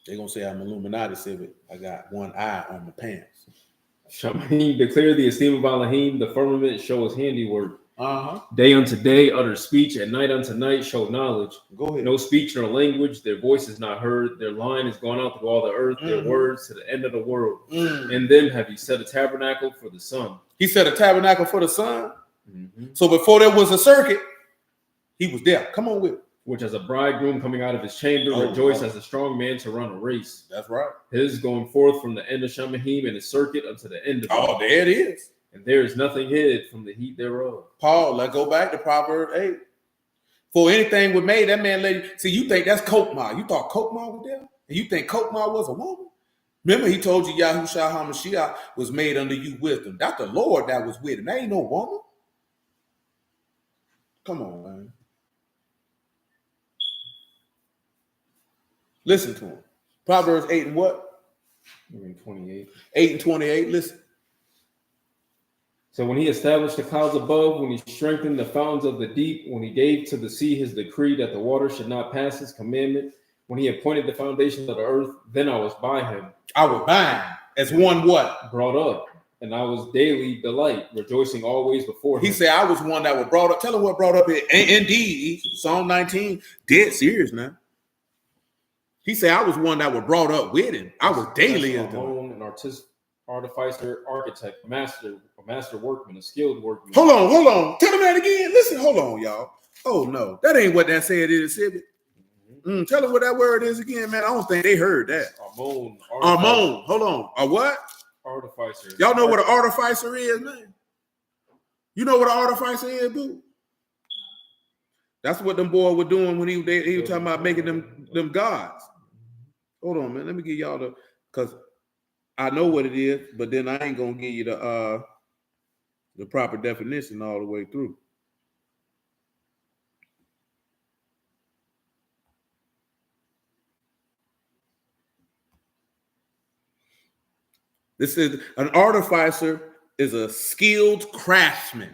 They're gonna say I'm Illuminati civic. I got one eye on my pants. Shamahim, declare the esteem of Alahym, the firmament show his handiwork. Uh-huh. Day unto day utter speech, and night unto night show knowledge. Go ahead. No speech nor language, their voice is not heard. Their line is gone out through all the earth, their words to the end of the world. In them have you set a tabernacle for the sun. He set a tabernacle for the sun. So before there was a circuit, he was there. Come on with it. Which as a bridegroom coming out of his chamber, rejoice as a strong man to run a race. That's right. His going forth from the end of Shamahim and his circuit unto the end of Oh, there it is. And there is nothing hid from the heat thereof. Paul, let's go back to Proverbs 8. For anything was made, that man lady. See, you think that's Kokma. You thought Kokma was there? And you think Kokma was a woman? Remember, he told you Yahushua HaMashiach was made unto you wisdom. That's the Lord that was with him. That ain't no woman. Come on, man. Listen to him. Proverbs 8 and what? 28. 8 and 28. Listen. So when he established the clouds above, when he strengthened the fountains of the deep, when he gave to the sea his decree that the water should not pass his commandment, when he appointed the foundations of the earth, then I was by him. I was by him as one what? Brought up. And I was daily delight, rejoicing always before him. He said, I was one that was brought up. Tell him what brought up it. Indeed, Psalm 19, dead serious now. He said, I was one that was brought up with him. I was daily an artificer, architect, master workman, a skilled workman. Hold on. Tell him that again. Listen, hold on, y'all. Oh, no. That ain't what that said is, Sibby. Tell them what that word is again, man. I don't think they heard that. Armon. Hold on. A what? Artificer. Y'all know what an artificer is, man? You know what an artificer is, boo? That's what them boys were doing when he was talking about making them gods. Hold on, man. Let me give y'all because I know what it is, but then I ain't gonna give you the proper definition all the way through. This is an artificer is a skilled craftsman.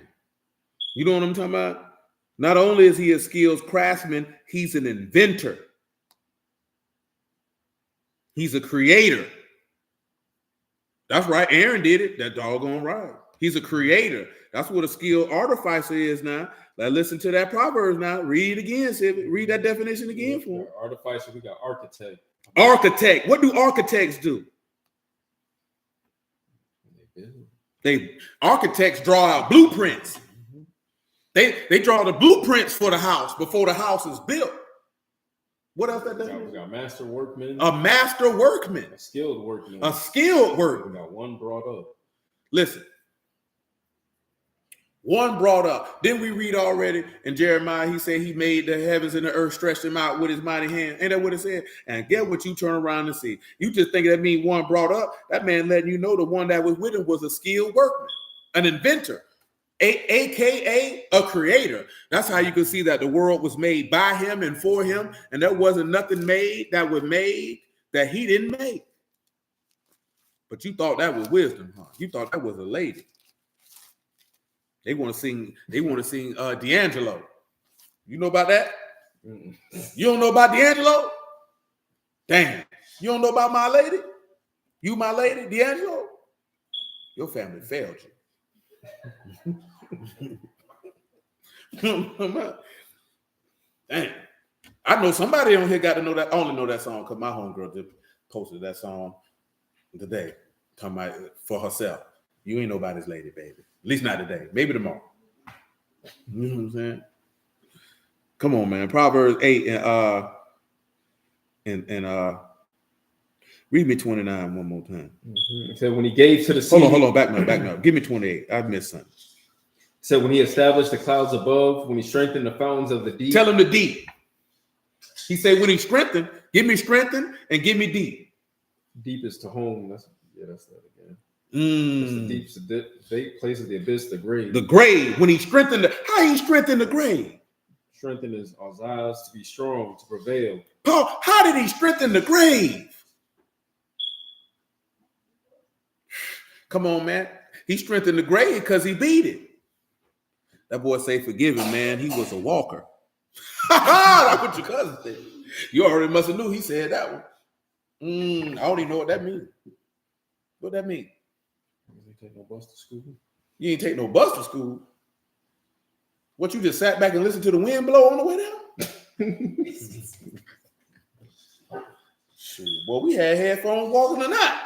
You know what I'm talking about? Not only is he a skilled craftsman, he's an inventor. He's a creator. That's right. Aaron did it. That doggone right. He's a creator. That's what a skilled artificer is now. Now listen to that Proverbs now. Read it again, Sibby. Read that definition again for him. Artificer, we got architect. Architect. What do architects do? Architects draw out blueprints. They draw the blueprints for the house before the house is built. What else that does? We got master workman. A master workman. A skilled workman. A skilled workman. We got one brought up. Listen. One brought up. Didn't we read already in Jeremiah? He said he made the heavens and the earth, stretched them out with his mighty hand. Ain't that what it said? And get what you turn around and see. You just think that means one brought up. That man letting you know the one that was with him was a skilled workman, an inventor, aka a creator. That's how you can see that the world was made by him and for him, and there wasn't nothing made that was made that he didn't make. But you thought that was wisdom, huh? You thought that was a lady. They want to sing D'Angelo. You know about that? You don't know about D'Angelo? Damn. You don't know about my lady? You my lady, D'Angelo? Your family failed you. Damn. I know somebody on here got to know that. I only know that song because my homegirl just posted that song today, talking about for herself. You ain't nobody's lady, baby. At least not today. Maybe tomorrow. You know what I'm saying? Come on, man. Proverbs 8 and read me 29 one more time. So when he gave to the sea. Hold on, back up. Give me 28. I missed something. So when he established the clouds above, when he strengthened the fountains of the deep. Tell him the deep. He said, when he strengthened, give me strengthened and give me deep. Deep is to home. That's that again. That's the deep place of the abyss, the grave. The grave. When he strengthened, how he strengthened the grave? Strengthen is Azaz, to be strong, to prevail. Paul, how did he strengthen the grave? Come on, man. He strengthened the grave because he beat it. That boy say, forgive him, man. He was a walker. That's what your cousin said. You already must have knew he said that one. I don't even know what that means. What that mean? You ain't take no bus to school. You ain't take no bus to school. What, you just sat back and listened to the wind blow on the way down? Shoot, boy, we had headphones walking or not.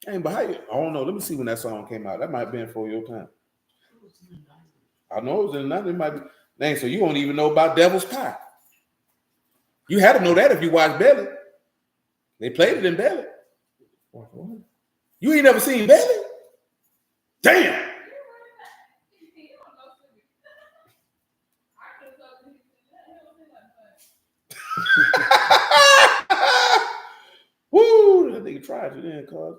Hey, but how you, I don't know. Let me see when that song came out. That might have been for your time. I know it was in the 90s. It might be. Dang, so you don't even know about Devil's Pie. You had to know that if you watched Belly. They played it in Belly. What? You ain't never seen Belly? Damn. Woo! That nigga tried you then, cuz.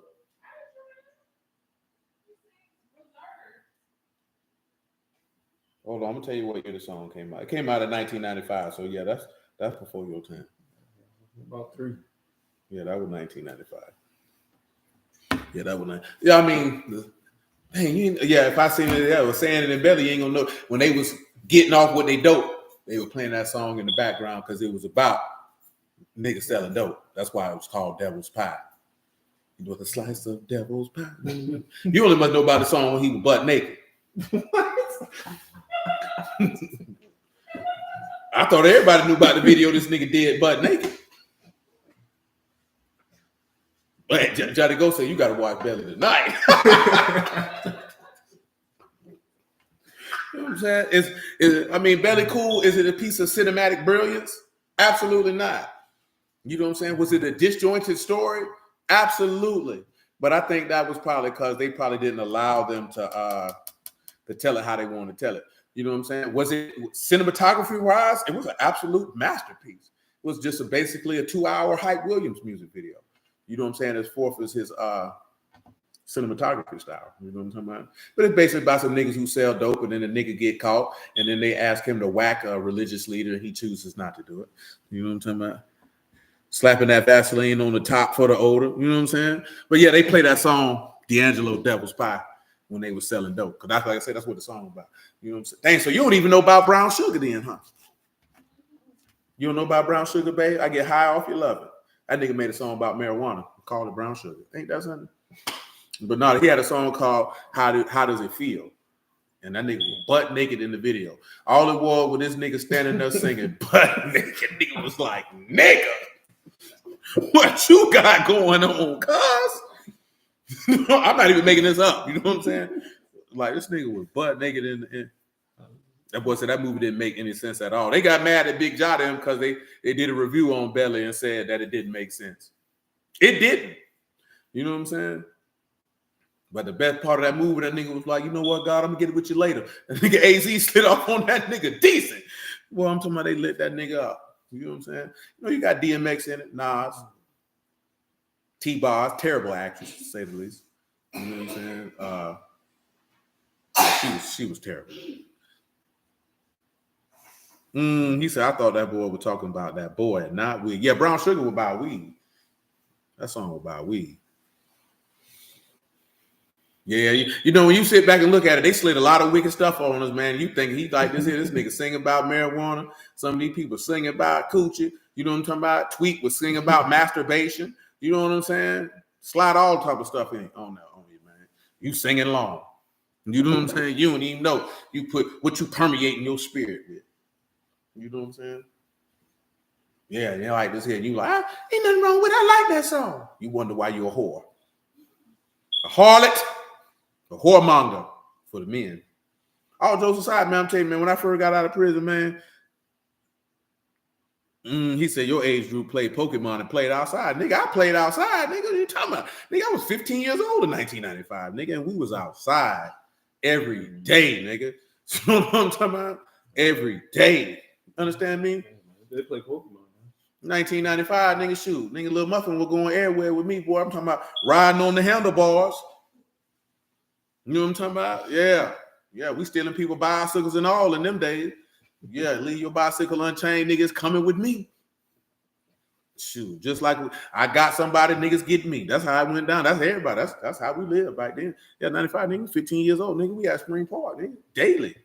Hold on, I'm gonna tell you what year the song came out. It came out in 1995, so yeah, that's before your time. About 3. Yeah, that was 1995. Yeah, that was yeah. I mean, dang, if I seen it, was saying it in Belly, you ain't gonna know when they was getting off with they dope. They were playing that song in the background because it was about niggas selling dope. That's why it was called Devil's Pie. You know, the slice of Devil's Pie. You only must know about the song when he was butt naked. I thought everybody knew about the video this nigga did butt naked. But Johnny Go said, you got to watch Belly tonight. You know what I'm saying? I mean, Belly cool. Is it a piece of cinematic brilliance? Absolutely not. You know what I'm saying? Was it a disjointed story? Absolutely. But I think that was probably because they probably didn't allow them to tell it how they wanted to tell it. You know what I'm saying? Was it cinematography-wise? It was an absolute masterpiece. It was just basically a 2-hour Hype Williams music video. You know what I'm saying? As forth as his cinematography style. You know what I'm talking about? But it's basically about some niggas who sell dope, and then the nigga get caught, and then they ask him to whack a religious leader, and he chooses not to do it. You know what I'm talking about? Slapping that Vaseline on the top for the odor. You know what I'm saying? But yeah, they play that song, D'Angelo Devil's Pie, when they were selling dope. Because that's like I said, that's what the song about. You know what I'm saying? Dang, so you don't even know about brown sugar then, huh? You don't know about brown sugar, babe? I get high off your loving. That nigga made a song about marijuana, called it brown sugar. Ain't that something? But no, he had a song called How Does It Feel? And that nigga was butt naked in the video. All it was this nigga standing there singing butt naked. Nigga was like, nigga, what you got going on, cuz? I'm not even making this up. You know what I'm saying? Like, this nigga was butt naked in that boy said that movie didn't make any sense at all. They got mad at Big Jah them because they did a review on Belly and said that it didn't make sense. It didn't. You know what I'm saying? But the best part of that movie, that nigga was like, you know what, God, I'm gonna get it with you later. And nigga AZ slid off on that nigga decent. Well, I'm talking about they lit that nigga up. You know what I'm saying? You know, you got DMX in it, Nas, T-Boz, terrible actress, to say the least. You know what I'm saying? Yeah, she was terrible. He said, I thought that boy was talking about that boy, not weed. Yeah, Brown Sugar was about weed. That song was about weed. Yeah, you know, when you sit back and look at it, they slid a lot of wicked stuff on us, man. You think he like this nigga sing about marijuana. Some of these people sing about coochie. You know what I'm talking about? Tweet was singing about masturbation. You know what I'm saying? Slide all type of stuff in on you, man. You singing along. You know what I'm saying? You don't even know. You put what you permeate in your spirit with. You know what I'm saying? Yeah, you like this here. You like, ain't nothing wrong with it. I like that song. You wonder why you're a whore. A harlot. A whoremonger for the men. All jokes aside, man, I'm telling you, man, when I first got out of prison, man, he said, your age group played Pokemon and played outside. Nigga, I played outside. Nigga, what are you talking about? Nigga, I was 15 years old in 1995, nigga, and we was outside every day, nigga. So you know what I'm talking about? Every day. Understand me? They play Pokemon. 1995, nigga, shoot. Nigga, Lil Muffin was going everywhere with me, boy. I'm talking about riding on the handlebars. You know what I'm talking about? Yeah. Yeah, we stealing people bicycles and all in them days. Yeah, leave your bicycle unchained, niggas coming with me. Shoot, just like I got somebody, niggas get me. That's how I went down. That's everybody. That's how we lived back then. Yeah, 95, nigga, 15 years old, nigga. We at Spring Park, nigga, daily.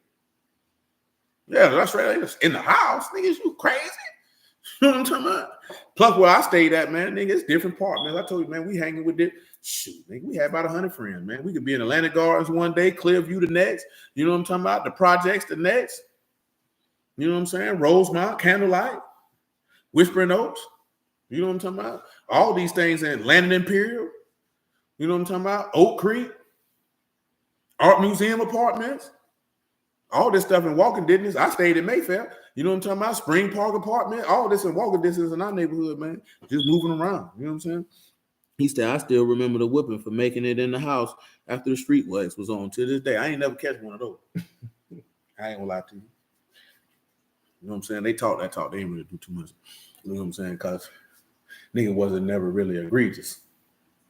Yeah, that's right. In the house, niggas, you crazy? You know what I'm talking about? Plus, where I stayed at, man, nigga, it's different partners. I told you, man, we hanging with this. Shoot, nigga, we had about 100 friends, man. We could be in Atlantic Gardens one day, Clearview the next. You know what I'm talking about? The projects the next. You know what I'm saying? Rosemont, Candlelight, Whispering Oaks. You know what I'm talking about? All these things in Landon Imperial. You know what I'm talking about? Oak Creek, Art Museum Apartments. All this stuff in walking distance. I stayed in Mayfair. You know what I'm talking about? Spring Park Apartment. All this in walking distance in our neighborhood, man. Just moving around. You know what I'm saying? He said, I still remember the whipping for making it in the house after the street lights was on. To this day, I ain't never catch one of those. I ain't gonna lie to you. You know what I'm saying? They talk that talk. They ain't really do too much. You know what I'm saying? Because nigga wasn't never really egregious.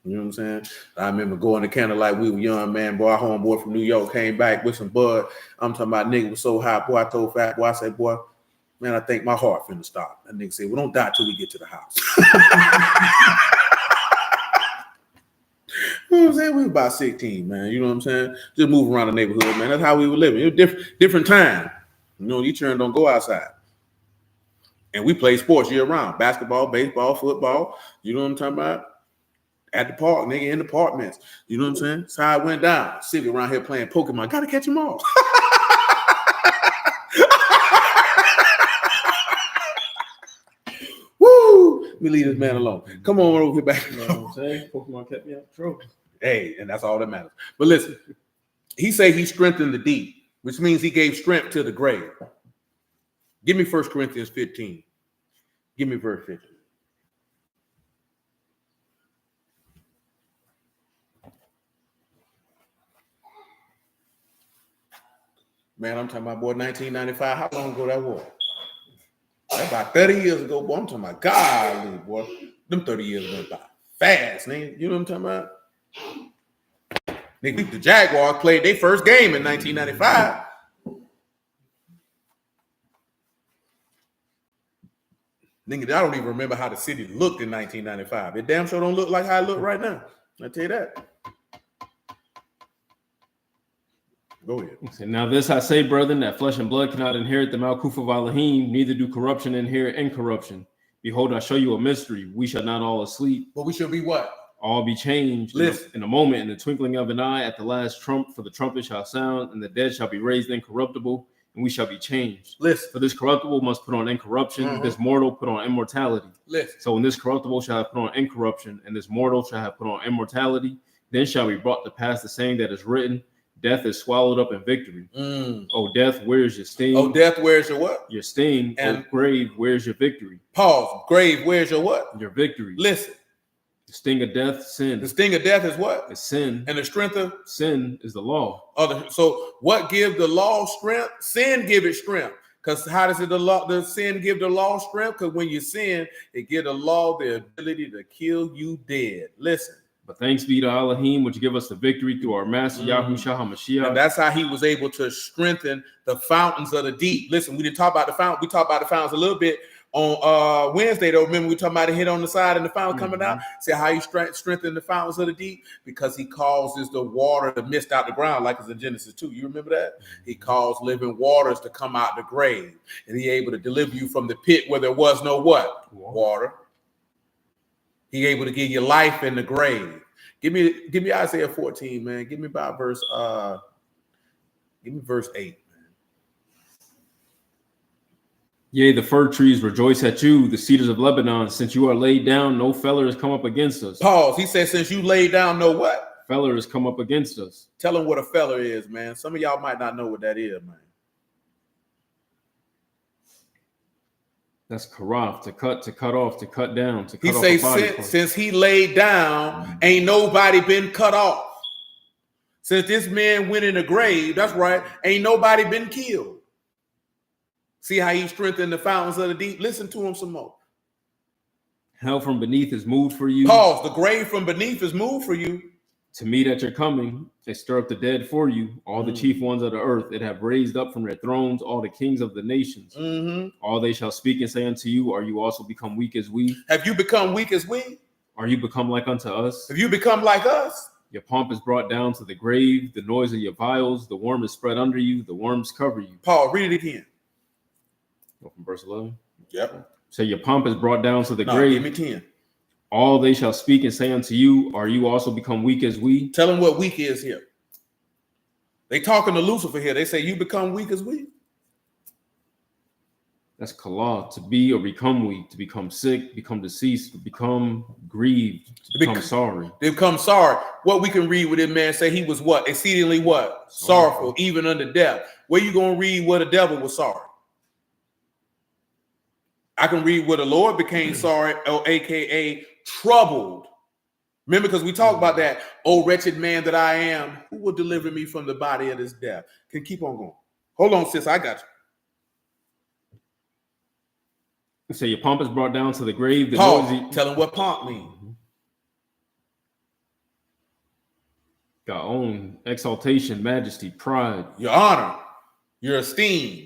You know what I'm saying? I remember going to Candlelight. We were young, man. Boy, our homeboy from New York came back with some bud. I'm talking about nigga was so high. Boy, I told Fat Boy, I said, boy, man, I think my heart finna stop. That nigga said, well, don't die till we get to the house. You know what I'm saying? We were about 16, man. You know what I'm saying? Just move around the neighborhood, man. That's how we were living. It was different time. You know, you children don't go outside. And we play sports year round. Basketball, baseball, football. You know what I'm talking about? At the park, nigga, in the apartments. You know what I'm saying? So I went down. Sitting around here playing Pokemon. Gotta catch them all. Woo! Let me leave this man alone. Come on over here back. You know what I'm saying? Pokemon kept me out of trouble. Hey, and that's all that matters. But listen, he said he strengthened the deep, which means he gave strength to the grave. Give me 1 Corinthians 15. Give me verse 15. Man, I'm talking about, boy, 1995. How long ago that was? That's about 30 years ago, boy. I'm talking about, golly, boy. Them 30 years went by fast, nigga. You know what I'm talking about? Nigga, the Jaguars played their first game in 1995. Nigga, I don't even remember how the city looked in 1995. It damn sure don't look like how it look right now. I tell you that. Go ahead. Now this I say, brethren, that flesh and blood cannot inherit the Malkuth of Alahym, neither do corruption inherit incorruption. Behold, I show you a mystery. We shall not all sleep. But we shall be what? All be changed in a moment, in the twinkling of an eye, at the last trump, for the trumpet shall sound, and the dead shall be raised incorruptible, and we shall be changed. Listen. For this corruptible must put on incorruption, this mortal put on immortality. Listen. So when this corruptible shall have put on incorruption, and this mortal shall have put on immortality, then shall be brought to pass the saying that is written, death is swallowed up in victory. Oh, death, where's your sting? Oh, death, where's your what? Your sting. And oh, grave, where's your victory? Pause. Grave, where's your what? Your victory. Listen. The sting of death, sin. The sting of death is what? It's sin. And the strength of sin is the law. So what gives the law strength? Sin give it strength. Because how does it the sin give the law strength? Because when you sin, it gives the law the ability to kill you dead. Listen. But thanks be to Alahym, which give us the victory through our master Yahushua HaMashiach. And that's how he was able to strengthen the fountains of the deep. Listen, we didn't talk about the fountain. We talked about the fountains a little bit on Wednesday, though. Remember, we talking about the hit on the side and the fountain coming out. See how he strengthened the fountains of the deep? Because he causes the water to mist out the ground, like it's in Genesis 2. You remember that? He caused living waters to come out the grave. And he able to deliver you from the pit where there was no what? Water. He able to give you life in the grave. Give me Isaiah 14, man. Give me about verse 8, man. Yea, the fir trees rejoice at you, the cedars of Lebanon. Since you are laid down, no feller has come up against us. Pause. He said, since you laid down, no what? Feller has come up against us. Tell him what a feller is, man. Some of y'all might not know what that is, man. That's karaf, to cut off, to cut down, to cut he off. He say since he laid down, ain't nobody been cut off. Since this man went in the grave, that's right, ain't nobody been killed. See how he strengthened the fountains of the deep? Listen to him some more. Hell from beneath is moved for you. Pause. The grave from beneath is moved for you. To meet at your coming, they stir up the dead for you. All the chief ones of the earth, it have raised up from their thrones all the kings of the nations. All they shall speak and say unto you, are you also become weak as we? Have you become weak as we? Are you become like unto us? Have you become like us? Your pomp is brought down to the grave, the noise of your vials, the worm is spread under you, the worms cover you. Paul, read it again. Go from verse 11. Yep. So your pomp is brought down to the grave. Give me 10. All they shall speak and say unto you, are you also become weak as we? Tell them what weak is here. They talking to Lucifer here. They say, you become weak as we? That's kala, to be or become weak, to become sick, become deceased, to become grieved, to become sorry. They become sorry. What we can read with this man say he was what? Exceedingly what? Sorrowful, even unto death. Where you going to read where the devil was sorry? I can read where the Lord became sorry, or AKA troubled. Remember, because we talked about that. Oh, wretched man that I am, who will deliver me from the body of this death? Can keep on going. Hold on, sis. I got you. So your pomp is brought down to the grave. Tell him what pomp means. Got own exaltation, majesty, pride. Your honor, your esteem.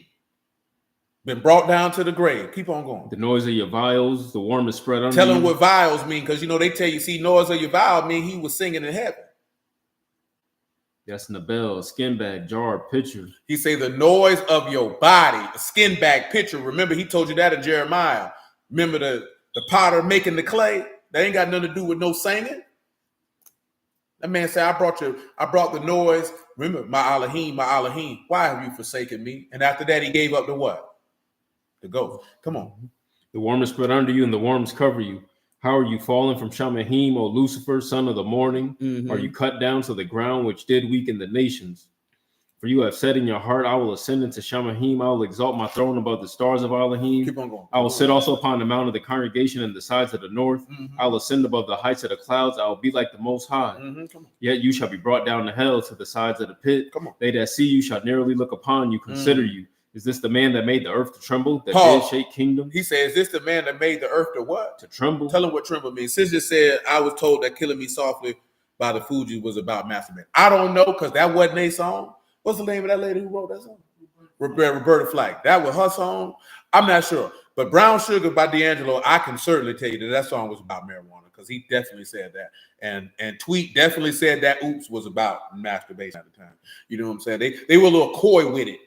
Been brought down to the grave. Keep on going. The noise of your vials, the worm is spread under Tell you. him what vials mean, because they tell you, see, noise of your vial mean he was singing in heaven. That's in the bell, a skin bag, jar, pitcher. He say the noise of your body, a skin bag, pitcher. Remember, he told you that in Jeremiah. Remember the potter making the clay? That ain't got nothing to do with no singing. That man said, I brought the noise. Remember, my Alahym, my Alahym. Why have you forsaken me? And after that, he gave up the what? The ghost. Come on. The worm is spread under you and the worms cover you. How are you fallen from Shamahim, O Lucifer, son of the morning? Are you cut down to the ground, which did weaken the nations? For you have said in your heart, I will ascend into Shamahim. I will exalt my throne above the stars of Alahym. Keep on going. I will sit also upon the mount of the congregation in the sides of the north. I will ascend above the heights of the clouds. I will be like the Most High. Yet you shall be brought down to hell, to the sides of the pit. They that see you shall narrowly look upon you, consider you. Is this the man that made the earth to tremble, that did shake kingdoms? He says, is this the man that made the earth to what? To tremble. Tell him what tremble means. Sis just said, I was told that Killing Me Softly by the Fuji was about masturbation. I don't know, because that wasn't a song. What's the name of that lady who wrote that song? Roberta Flack. That was her song? I'm not sure. But Brown Sugar by D'Angelo, I can certainly tell you that song was about marijuana, because he definitely said that. And Tweet definitely said that Oops was about masturbation at the time. You know what I'm saying? They were a little coy with it.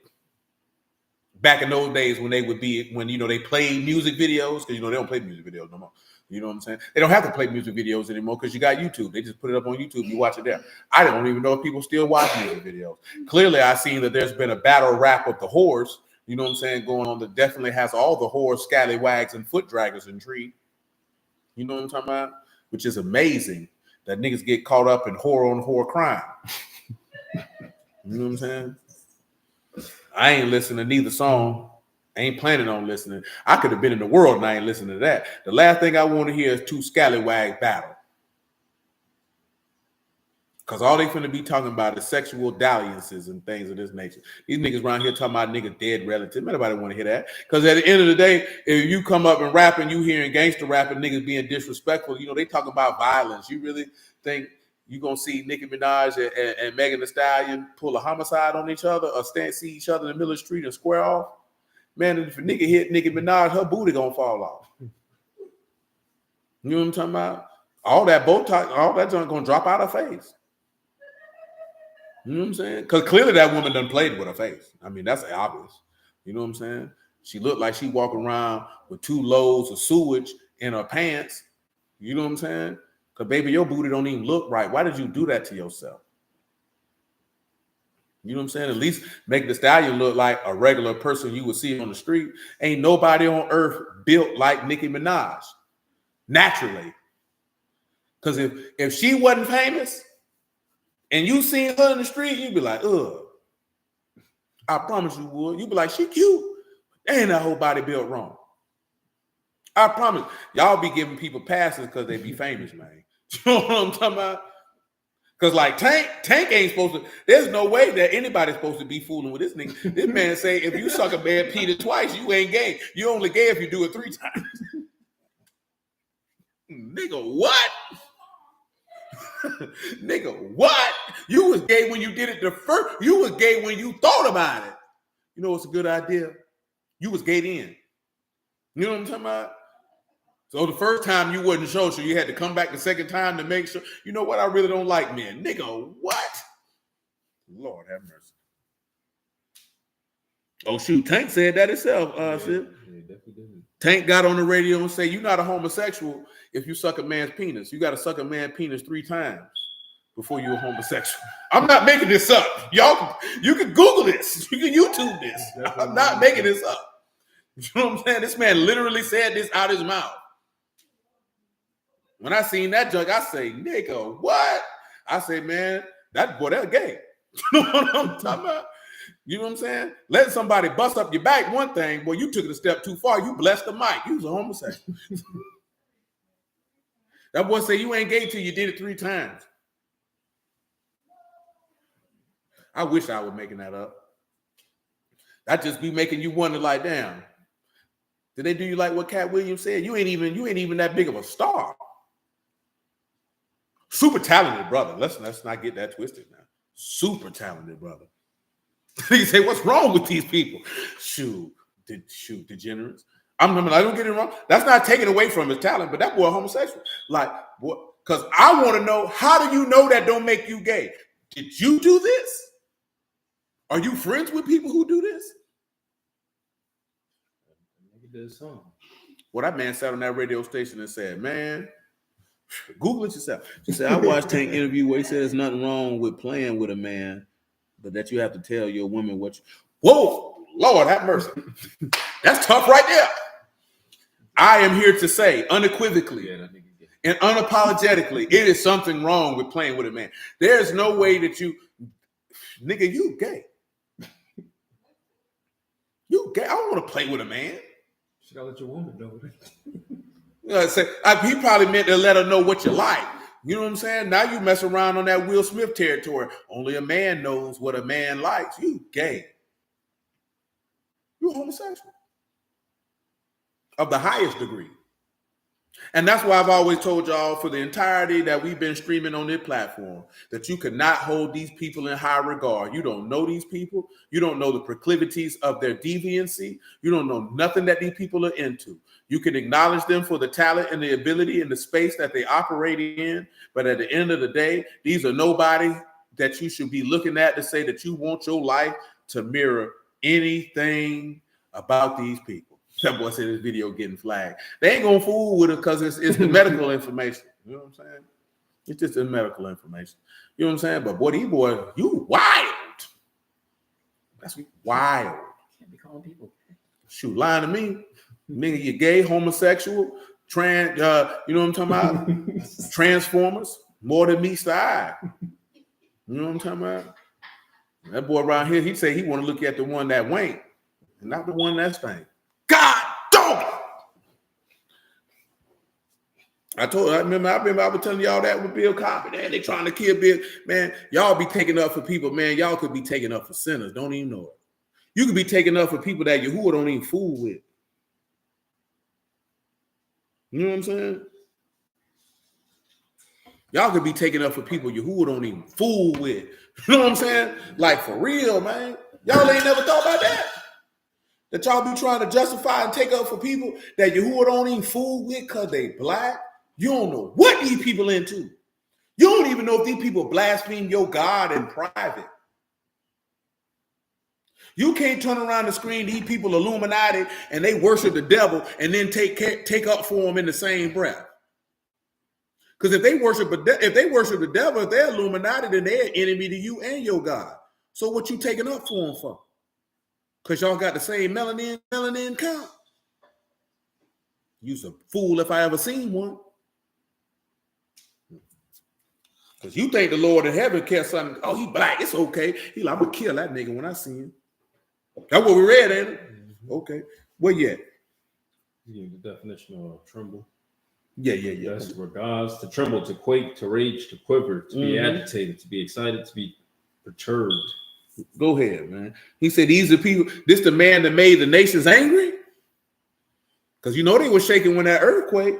Back in those days when they played music videos, because they don't play music videos no more. You know what I'm saying? They don't have to play music videos anymore because you got YouTube. They just put it up on YouTube. You watch it there. I don't even know if people still watch music videos. Clearly, I seen that there's been a battle rap of the whores. You know what I'm saying? Going on that definitely has all the whores, scallywags, and foot draggers intrigued. You know what I'm talking about? Which is amazing that niggas get caught up in whore on whore crime. You know what I'm saying? I ain't listening to neither song. I ain't planning on listening. I could have been in the world and I ain't listening to that. The last thing I want to hear is two scallywag battle. Because all they finna be talking about is sexual dalliances and things of this nature. These niggas around here talking about nigga dead relative. Nobody want to hear that. Because at the end of the day, if you come up and rapping, you hearing gangster rapping, niggas being disrespectful, they talk about violence. You really think you gonna see Nicki Minaj and Megan Thee Stallion pull a homicide on each other or see each other in the middle of the street and square off? Man, if a nigga hit Nicki Minaj, her booty gonna fall off. You know what I'm talking about? All that Botox, all that junk gonna drop out her face. You know what I'm saying? Because clearly that woman done played with her face. I mean, that's obvious. You know what I'm saying? She looked like she walking around with 2 loads of sewage in her pants. You know what I'm saying? Because, baby, your booty don't even look right. Why did you do that to yourself? You know what I'm saying? At least make the stallion look like a regular person you would see on the street. Ain't nobody on earth built like Nicki Minaj. Naturally. Because if she wasn't famous, and you seen her in the street, you'd be like, ugh. I promise you would. You'd be like, she cute. Ain't that whole body built wrong. I promise. Y'all be giving people passes because they be famous, man. You know what I'm talking about? Cause like Tank ain't supposed to. There's no way that anybody's supposed to be fooling with this nigga. This man say if you suck a man Peter twice, you ain't gay. You only gay if you do it 3 times. Nigga, what? Nigga, what? You was gay when you did it the first. You was gay when you thought about it. You know what's a good idea? You was gay then. You know what I'm talking about? So the first time you wasn't sure, so you had to come back the second time to make sure. You know what? I really don't like men. Nigga, what? Lord have mercy. Oh, shoot. Tank said that himself, Sid. Yeah, definitely did. Tank got on the radio and say, you're not a homosexual if you suck a man's penis. You got to suck a man's penis 3 times before you're a homosexual. I'm not making this up. Y'all, you can Google this. You can YouTube this. I'm not making this up. You know what I'm saying? This man literally said this out his mouth. When I seen that junk, I say, nigga, what? I say, man, that boy, that's gay. You know what I'm talking about? You know what I'm saying? Letting somebody bust up your back, one thing. Boy, you took it a step too far. You blessed the mic. You was a homosexual. That boy say you ain't gay till you did it 3 times. I wish I was making that up. That just be making you wonder, like, damn, did they do you like what Cat Williams said? You ain't even that big of a star. Super talented brother. Let's not get that twisted now. Super talented brother. You say, what's wrong with these people? Shoot, degenerates. I don't get it wrong. That's not taking away from his talent, but that boy homosexual. Like, what? Because I want to know, how do you know that don't make you gay? Did you do this? Are you friends with people who do this? Well, that man sat on that radio station and said, man, Google it yourself. She said, I watched Tank interview where he said there's nothing wrong with playing with a man, but that you have to tell your woman what you... Whoa, Lord have mercy. That's tough right there. I am here to say unequivocally and unapologetically, it is something wrong with playing with a man. There's no way that you... Nigga, you gay. You gay. I don't want to play with a man. You gotta let your woman know. You know, he probably meant to let her know what you like. You know what I'm saying? Now you mess around on that Will Smith territory. Only a man knows what a man likes. You gay. You homosexual. Of the highest degree. And that's why I've always told y'all for the entirety that we've been streaming on this platform that you cannot hold these people in high regard. You don't know these people. You don't know the proclivities of their deviancy. You don't know nothing that these people are into. You can acknowledge them for the talent and the ability and the space that they operate in. But at the end of the day, these are nobody that you should be looking at to say that you want your life to mirror anything about these people. That boy said this video getting flagged. They ain't gonna fool with it because it's the medical information. You know what I'm saying? It's just the medical information. You know what I'm saying? But boy, these boys, you wild. That's wild. Can't be calling people. Shoot, lying to me. Nigga, you gay, homosexual, trans, you know what I'm talking about? Transformers, more than meets the eye. You know what I'm talking about? That boy around here, he say he want to look at the one that wank, and not the one that stank. God dog. I was telling y'all that with Bill Cosby. Man, they trying to kill Bill. Man, y'all be taking up for people, man. Y'all could be taking up for sinners. Don't even know it. You could be taking up for people that Yahuwah don't even fool with. You know what I'm saying? Y'all could be taking up for people Yahuwah don't even fool with. You know what I'm saying? Like, for real, man. Y'all ain't never thought about that? That y'all be trying to justify and take up for people that Yahuwah don't even fool with because they black? You don't know what these people into. You don't even know if these people blaspheme your God in private. You can't turn around the screen, these people Illuminati, and they worship the devil and then take up for them in the same breath. Because if they worship the devil, if they're Illuminati, then they're an enemy to you and your God. So what you taking up for them for? Because y'all got the same melanin count. You's a fool if I ever seen one. Because you think the Lord in heaven cares something. Oh, he black. It's okay. He like, I'm going to kill that nigga when I see him. That's what we read, ain't it? Mm-hmm. Okay. Where you at? Yeah, the definition of tremble. Yeah. That's regards, to tremble, to quake, to rage, to quiver, to be agitated, to be excited, to be perturbed. Go ahead, man. He said, these are people, this the man that made the nations angry? Because you know they were shaking when that earthquake.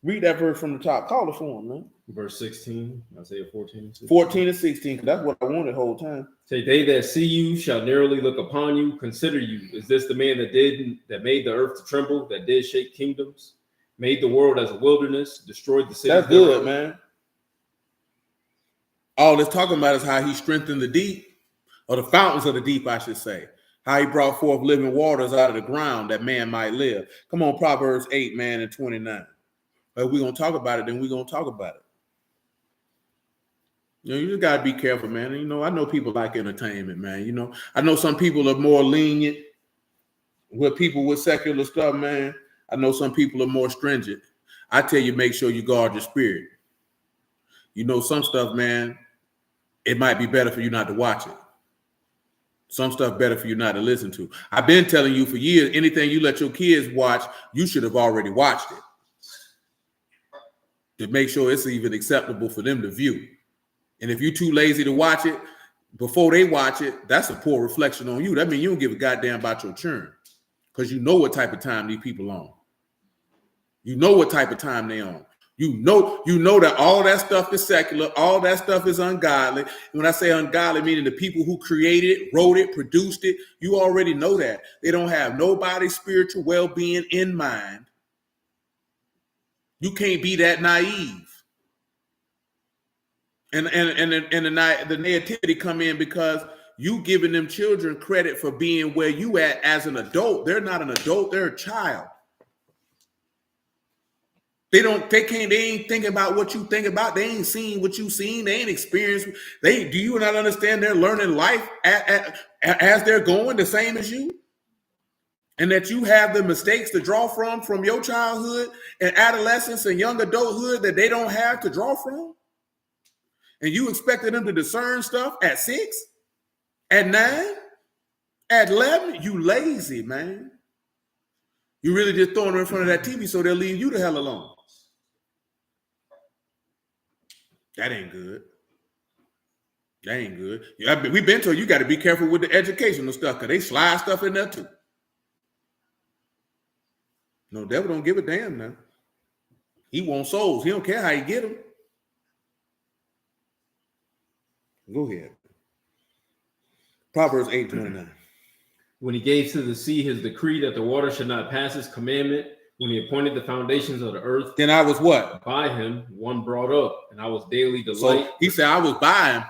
Read that verse from the top. Call it for him, man. Verse 16, Isaiah 14 and 16. 14 and 16, because that's what I wanted the whole time. Say, they that see you shall narrowly look upon you, consider you. Is this the man that made the earth to tremble, that did shake kingdoms, made the world as a wilderness, destroyed the cities? That's good, man. All it's talking about is how he strengthened the deep, or the fountains of the deep, I should say. How he brought forth living waters out of the ground that man might live. Come on, Proverbs 8, man, and 29. If we're going to talk about it, then we're going to talk about it. You know, you just got to be careful, man. And, you know, I know people like entertainment, man. You know, I know some people are more lenient with people with secular stuff, man. I know some people are more stringent. I tell you, make sure you guard your spirit. You know, some stuff, man, it might be better for you not to watch it. Some stuff better for you not to listen to. I've been telling you for years, anything you let your kids watch, you should have already watched it, to make sure it's even acceptable for them to view. And if you're too lazy to watch it before they watch it, that's a poor reflection on you. That means you don't give a goddamn about your children, because you know what type of time these people on. You know what type of time they on. You know that all that stuff is secular, all that stuff is ungodly. When I say ungodly, meaning the people who created it, wrote it, produced it, you already know that. They don't have nobody's spiritual well-being in mind. You can't be that naive. And the naivety come in because you giving them children credit for being where you at as an adult. They're not an adult, they're a child. They ain't thinking about what you think about. They ain't seen what you seen. They ain't experienced. Do you not understand they're learning life as they're going the same as you? And that you have the mistakes to draw from your childhood and adolescence and young adulthood that they don't have to draw from? And you expected them to discern stuff at 6, at 9, at 11? You lazy, man. You really just throwing them in front of that TV so they'll leave you the hell alone. That ain't good. That ain't good. We've been told you got to be careful with the educational stuff, because they slide stuff in there too. No, devil don't give a damn now. He wants souls. He don't care how you get them. Go ahead. Proverbs 8:29. When he gave to the sea his decree that the water should not pass his commandment, when he appointed the foundations of the earth, then I was what? By him, one brought up, and I was daily delight. So he said I was by him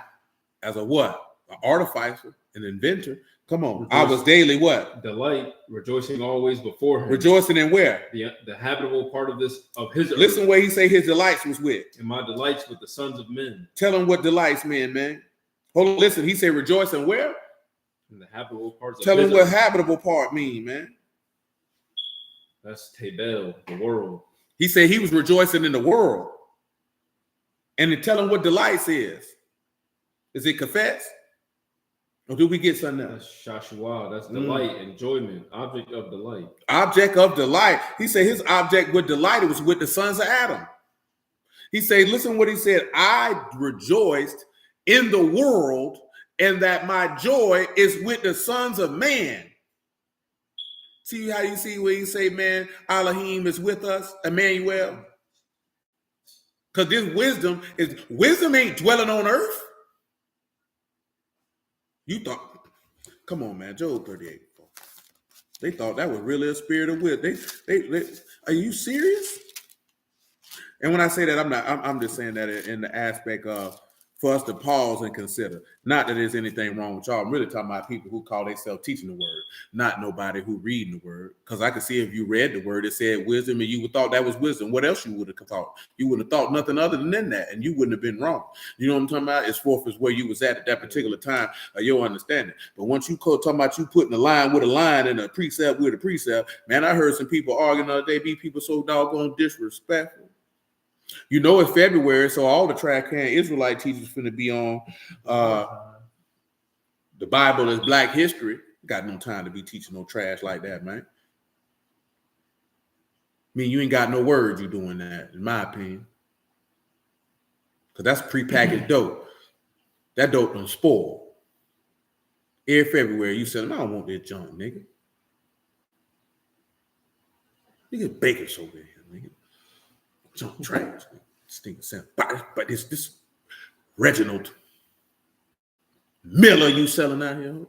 as a what? An artificer, an inventor. Come on. I was daily what? Delight, rejoicing always before him. Rejoicing in where? The habitable part of his Listen earth. Where he say his delights was with. And my delights with the sons of men. Tell him what delights men, man. Hold on, listen. He said rejoicing where? In the habitable parts. Tell him what habitable part mean, man. That's Tabel, the world. He said he was rejoicing in the world. And then tell him what delights is. Is it confess? Or do we get something else? That's Shashua. That's delight, enjoyment, object of delight. Object of delight. He said his object with delight was with the sons of Adam. He said, listen what he said. I rejoiced in the world, and that my joy is with the sons of man. See how you see where you say, man, Alahym is with us, Emmanuel? Because this wisdom ain't dwelling on earth. You thought, come on, man, Job 38. They thought that was really a spirit of wisdom. They are you serious? And when I say that, I'm just saying that in the aspect of for us to pause and consider. Not that there's anything wrong with y'all. I'm really talking about people who call themselves teaching the word, not nobody who reading the word. Because I could see if you read the word, it said wisdom, and you would thought that was wisdom. What else you would have thought? You would have thought nothing other than that, and you wouldn't have been wrong. You know what I'm talking about? It's forth is where you was at that particular time of your understanding. But once you talking about you putting a line with a line and a precept with a precept, man, I heard some people arguing the other day, be people so doggone disrespectful. You know it's February, so all the track can Israelite teachers finna be on the Bible is Black history. Got no time to be teaching no trash like that, man. mean, you ain't got no words you doing that, in my opinion. Because that's prepackaged dope. That dope done spoil. Everywhere you said, I don't want this junk, nigga. Nigga, bacon over here, nigga. Junk trash, nigga. Stinking sound. But this Reginald Miller you selling out here.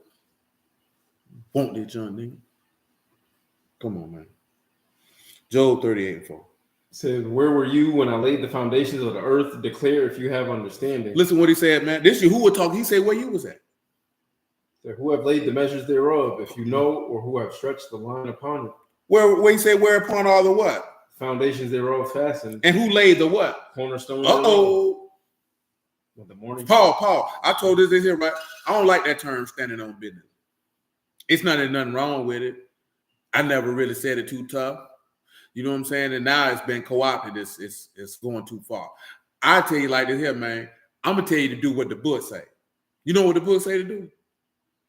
Want this junk, nigga. Come on, man. Job 38:4. Said, where were you when I laid the foundations of the earth? Declare if you have understanding. Listen what he said, man. This is who would talk. He said where you was at. Said, who have laid the measures thereof, if you know, or who have stretched the line upon it. Where he said, whereupon all the what? Foundations thereof fastened. And who laid the what? Cornerstone. Uh-oh. With the morning. Paul. I told this here, right? I don't like that term, standing on business. It's nothing wrong with it. I never really said it too tough. You know what I'm saying? And now it's been co-opted. It's going too far. I tell you like this here, man. I'm gonna tell you to do what the book say. You know what the book say to do?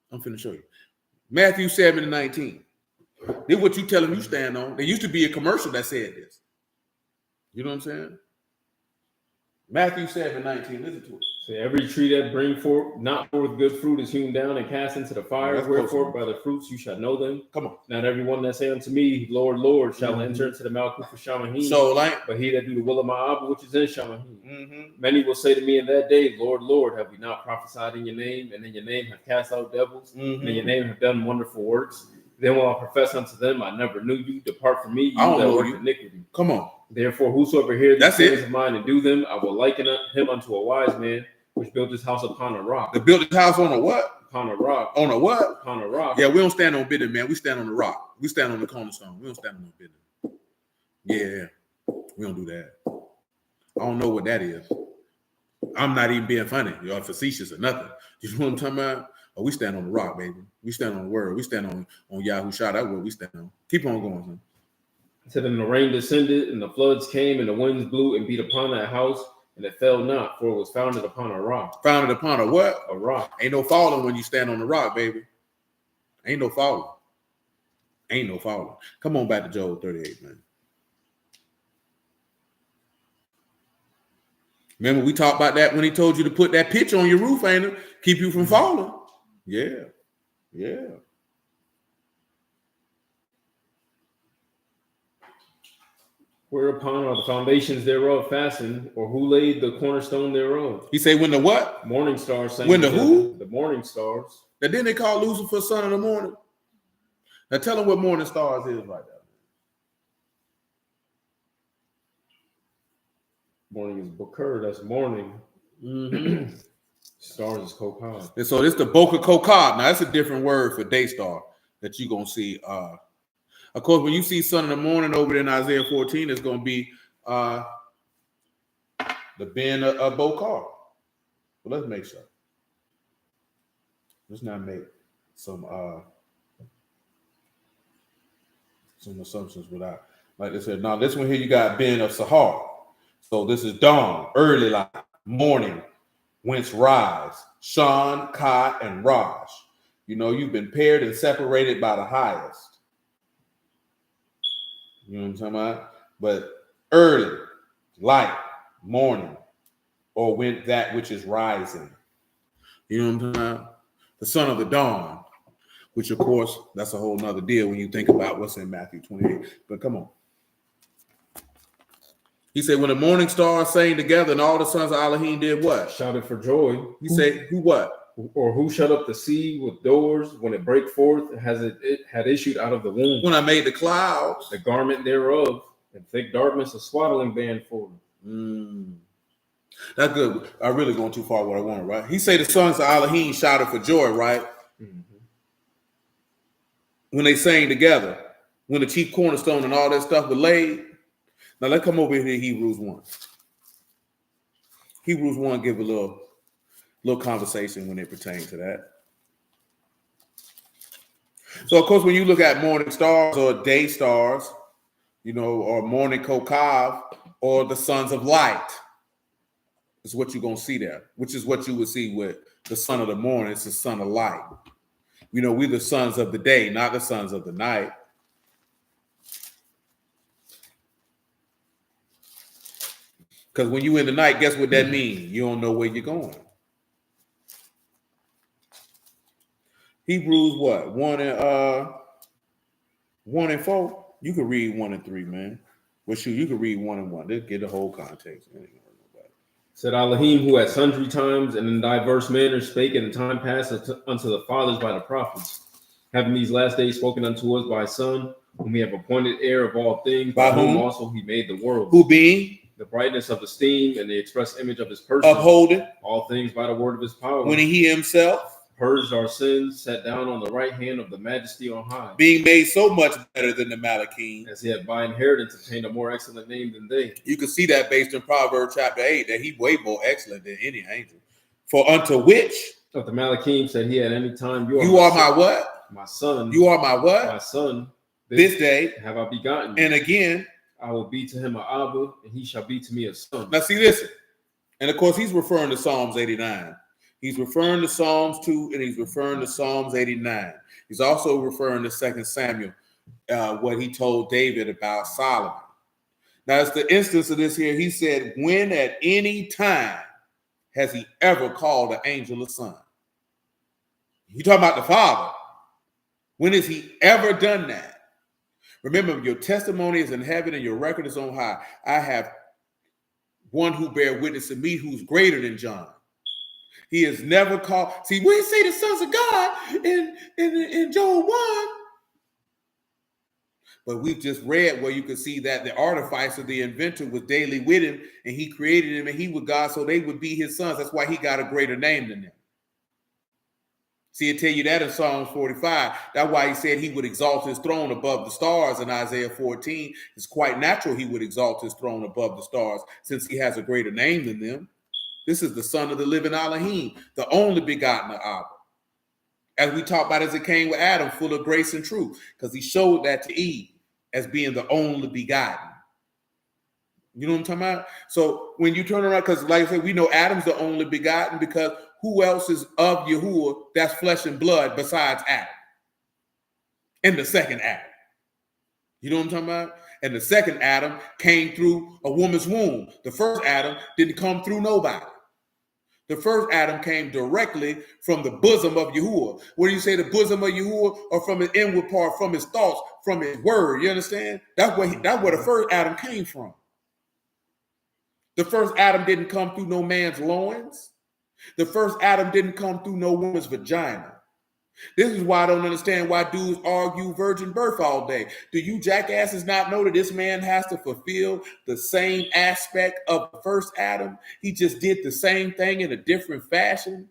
I'm finna show you. Matthew 7:19. This is what you tell them you stand on. There used to be a commercial that said this. You know what I'm saying? Matthew 7:19. Listen to it. So every tree that bring forth not forth good fruit is hewn down and cast into the fire. Wherefore by the fruits you shall know them. Come on. Not everyone that say unto me, Lord, Lord, shall enter into the Malkuth of Shamahim. So like, but he that do the will of my Abba, which is in Shamahim. Many will say to me in that day, Lord, Lord, have we not prophesied in your name, and in your name have cast out devils, and in your name have done wonderful works? Then will I profess unto them, I never knew you. Depart from me, you that work iniquity. Come on. Therefore, whosoever hears these things of mine and do them, I will liken him unto a wise man, which built his house upon a rock. They built his house on a what? Upon a rock. On a what? Upon a rock. Yeah, we don't stand on business, man. We stand on the rock. We stand on the cornerstone. We don't stand on no business. Yeah, we don't do that. I don't know what that is. I'm not even being funny or facetious or nothing. You know what I'm talking about? Oh, we stand on the rock, baby. We stand on the word. We stand on Yahushua. That's what we stand on. Keep on going, son. It said, and the rain descended, and the floods came, and the winds blew and beat upon that house, and it fell not, for it was founded upon a rock. Founded upon a what? A rock. Ain't no falling when you stand on the rock, baby. Ain't no falling. Ain't no falling. Come on back to Job 38, man. Remember, we talked about that when he told you to put that pitch on your roof, ain't it? Keep you from falling. Yeah. Yeah. Whereupon are the foundations thereof fastened, or who laid the cornerstone thereof? He said, when the what? Morning stars sang. When the who? The morning stars. Now, didn't they call Lucifer son of the morning? Now tell them what morning stars is right now. Morning is Booker, that's morning. Stars is Kokab. And so this the Boca Kokab. Now that's a different word for day star that you're gonna see. Of course, when you see sun in the morning over there in Isaiah 14, it's gonna be the Ben of Bokar. But let's make sure. Let's not make some assumptions without, like they said. Now this one here, you got Ben of Sahar. So this is dawn, early light, morning, whence rise, Shan, Ka, and Raj. You know, you've been paired and separated by the highest. You know what I'm talking about? But early, light, morning, or when that which is rising. You know what I'm talking about? The son of the dawn, which of course, that's a whole nother deal when you think about what's in Matthew 28. But come on. He said, when the morning stars sang together and all the sons of Alahym did what? Shouted for joy. He said, who what? Or who shut up the sea with doors when it break forth, as it had issued out of the womb? When I made the clouds. The garment thereof, and thick darkness, a swaddling band for them. That's good. I'm really going too far what I wanted, right? He said the sons of Alahym shouted for joy, right? When they sang together, when the chief cornerstone and all that stuff was laid. Now let's come over here to Hebrews 1. Hebrews 1 give a little conversation when it pertains to that. So of course, when you look at morning stars or day stars, you know, or morning kokav or the sons of light, is what you're gonna see there, which is what you would see with the son of the morning. It's the son of light. You know, we're the sons of the day, not the sons of the night. Because when you in the night, guess what that means? You don't know where you're going. Hebrews what? 1 and 4. You can read 1 and 3, man. Well, shoot, you can read 1 and 1. Let's get the whole context. Said Alahym, who at sundry times and in diverse manners spake in the time past unto the fathers by the prophets, having these last days spoken unto us by his Son, whom he have appointed heir of all things, by whom also he made the world. Who being the brightness of the steam and the express image of his person, upholding all things by the word of his power, when he himself purged our sins, sat down on the right hand of the majesty on high, being made so much better than the Malachim, as he had by inheritance obtained a more excellent name than they. You can see that based in Proverbs chapter 8, that he way more excellent than any angel. For unto which of the Malachim said he at any time, you are my what? My son. You are my what? My son. This day have I begotten. And again, I will be to him an Abba, and he shall be to me a son. Now see, listen. And of course, he's referring to Psalms 89. He's referring to Psalms 2, and he's referring to Psalms 89. He's also referring to 2 Samuel, what he told David about Solomon. Now, it's the instance of this here. He said, when at any time has he ever called an angel a son? You talking about the Father. When has he ever done that? Remember, your testimony is in heaven and your record is on high. I have one who bear witness to me who's greater than John. He has never called. See, we say the sons of God in Job 1. But we've just read where you can see that the artificer, the inventor, was daily with him, and he created him, and he was God, so they would be his sons. That's why he got a greater name than them. See, it tell you that in Psalms 45. That's why he said he would exalt his throne above the stars in Isaiah 14. It's quite natural he would exalt his throne above the stars since he has a greater name than them. This is the son of the living Alahym, the only begotten of Abba. As we talked about as it came with Adam, full of grace and truth, because he showed that to Eve as being the only begotten. You know what I'm talking about? So when you turn around, because like I said, we know Adam's the only begotten because who else is of Yahuwah that's flesh and blood besides Adam? And the second Adam. You know what I'm talking about? And the second Adam came through a woman's womb. The first Adam didn't come through nobody. The first Adam came directly from the bosom of Yahuwah. What do you say, the bosom of Yahuwah, or from his inward part, from his thoughts, from his word? You understand? That's where the first Adam came from. The first Adam didn't come through no man's loins. The first Adam didn't come through no woman's vagina. This is why I don't understand why dudes argue virgin birth all day. Do you jackasses not know that this man has to fulfill the same aspect of the first Adam? He just did the same thing in a different fashion.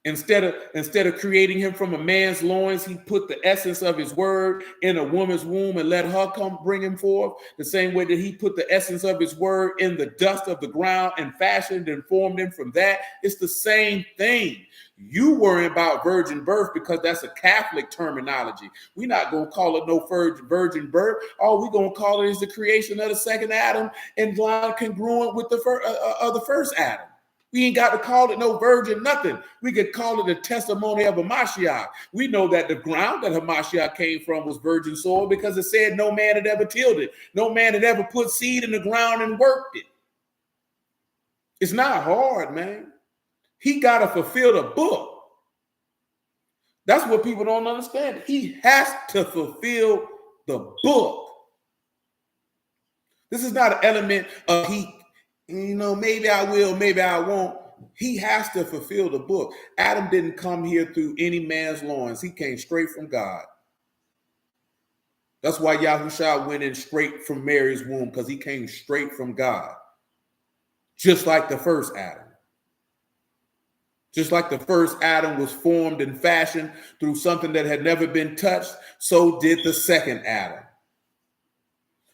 Instead of creating him from a man's loins, he put the essence of his word in a woman's womb and let her come bring him forth. The same way that he put the essence of his word in the dust of the ground and fashioned and formed him from that. It's the same thing. You worry about virgin birth because that's a Catholic terminology. We're not going to call it no virgin birth. All we're going to call it is the creation of the second Adam in line congruent with the first Adam. We ain't got to call it no virgin nothing. We could call it a testimony of a Mashiach. We know that the ground that Hamashiach came from was virgin soil because it said no man had ever tilled it. No man had ever put seed in the ground and worked it. It's not hard, man. He got to fulfill the book. That's what people don't understand. He has to fulfill the book. This is not an element of maybe I will, maybe I won't. He has to fulfill the book. Adam didn't come here through any man's loins. He came straight from God. That's why Yahushua went in straight from Mary's womb, because he came straight from God. Just like the first Adam. Just like the first Adam was formed and fashioned through something that had never been touched, so did the second Adam.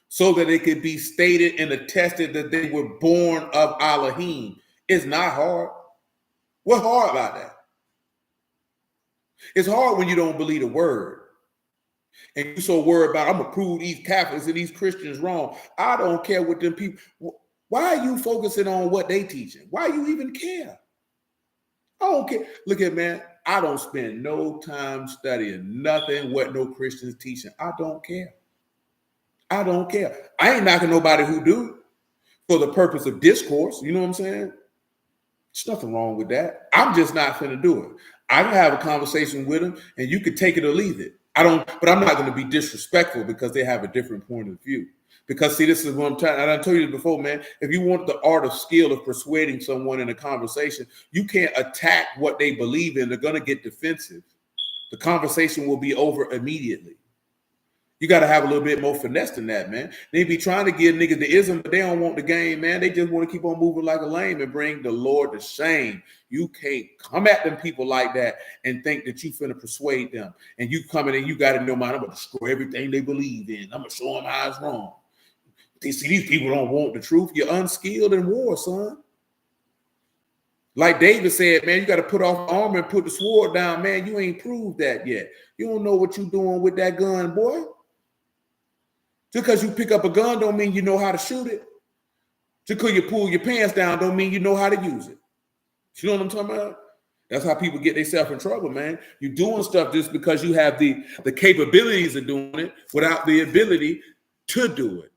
So that it could be stated and attested that they were born of Alahym. It's not hard. What's hard about that? It's hard when you don't believe the word. And you're so worried about, I'm going to prove these Catholics and these Christians wrong. I don't care what them people. Why are you focusing on what they teaching? Why you even care? I don't care. Look at, man, I don't spend no time studying nothing what no Christians teaching. I don't care. I don't care. I ain't knocking nobody who do. for the purpose of discourse. You know what I'm saying? There's nothing wrong with that. I'm just not finna do it. I can have a conversation with them, and you can take it or leave it. But I'm not going to be disrespectful because they have a different point of view. Because see, this is what I'm trying. And I told you this before, man. If you want the art of skill of persuading someone in a conversation, you can't attack what they believe in. They're going to get defensive. The conversation will be over immediately. You got to have a little bit more finesse than that, man. They be trying to give niggas the ism, but they don't want the game, man. They just want to keep on moving like a lame and bring the Lord to shame. You can't come at them people like that and think that you finna persuade them. And you come in and you got in your mind, I'm going to destroy everything they believe in. I'm going to show them how it's wrong. See, these people don't want the truth. You're unskilled in war, son. Like David said, man, you got to put off armor and put the sword down, man. You ain't proved that yet. You don't know what you're doing with that gun, boy. Just because you pick up a gun don't mean you know how to shoot it. Just because you pull your pants down don't mean you know how to use it. You know what I'm talking about? That's how people get themselves in trouble, man. You're doing stuff just because you have the capabilities of doing it without the ability to do it.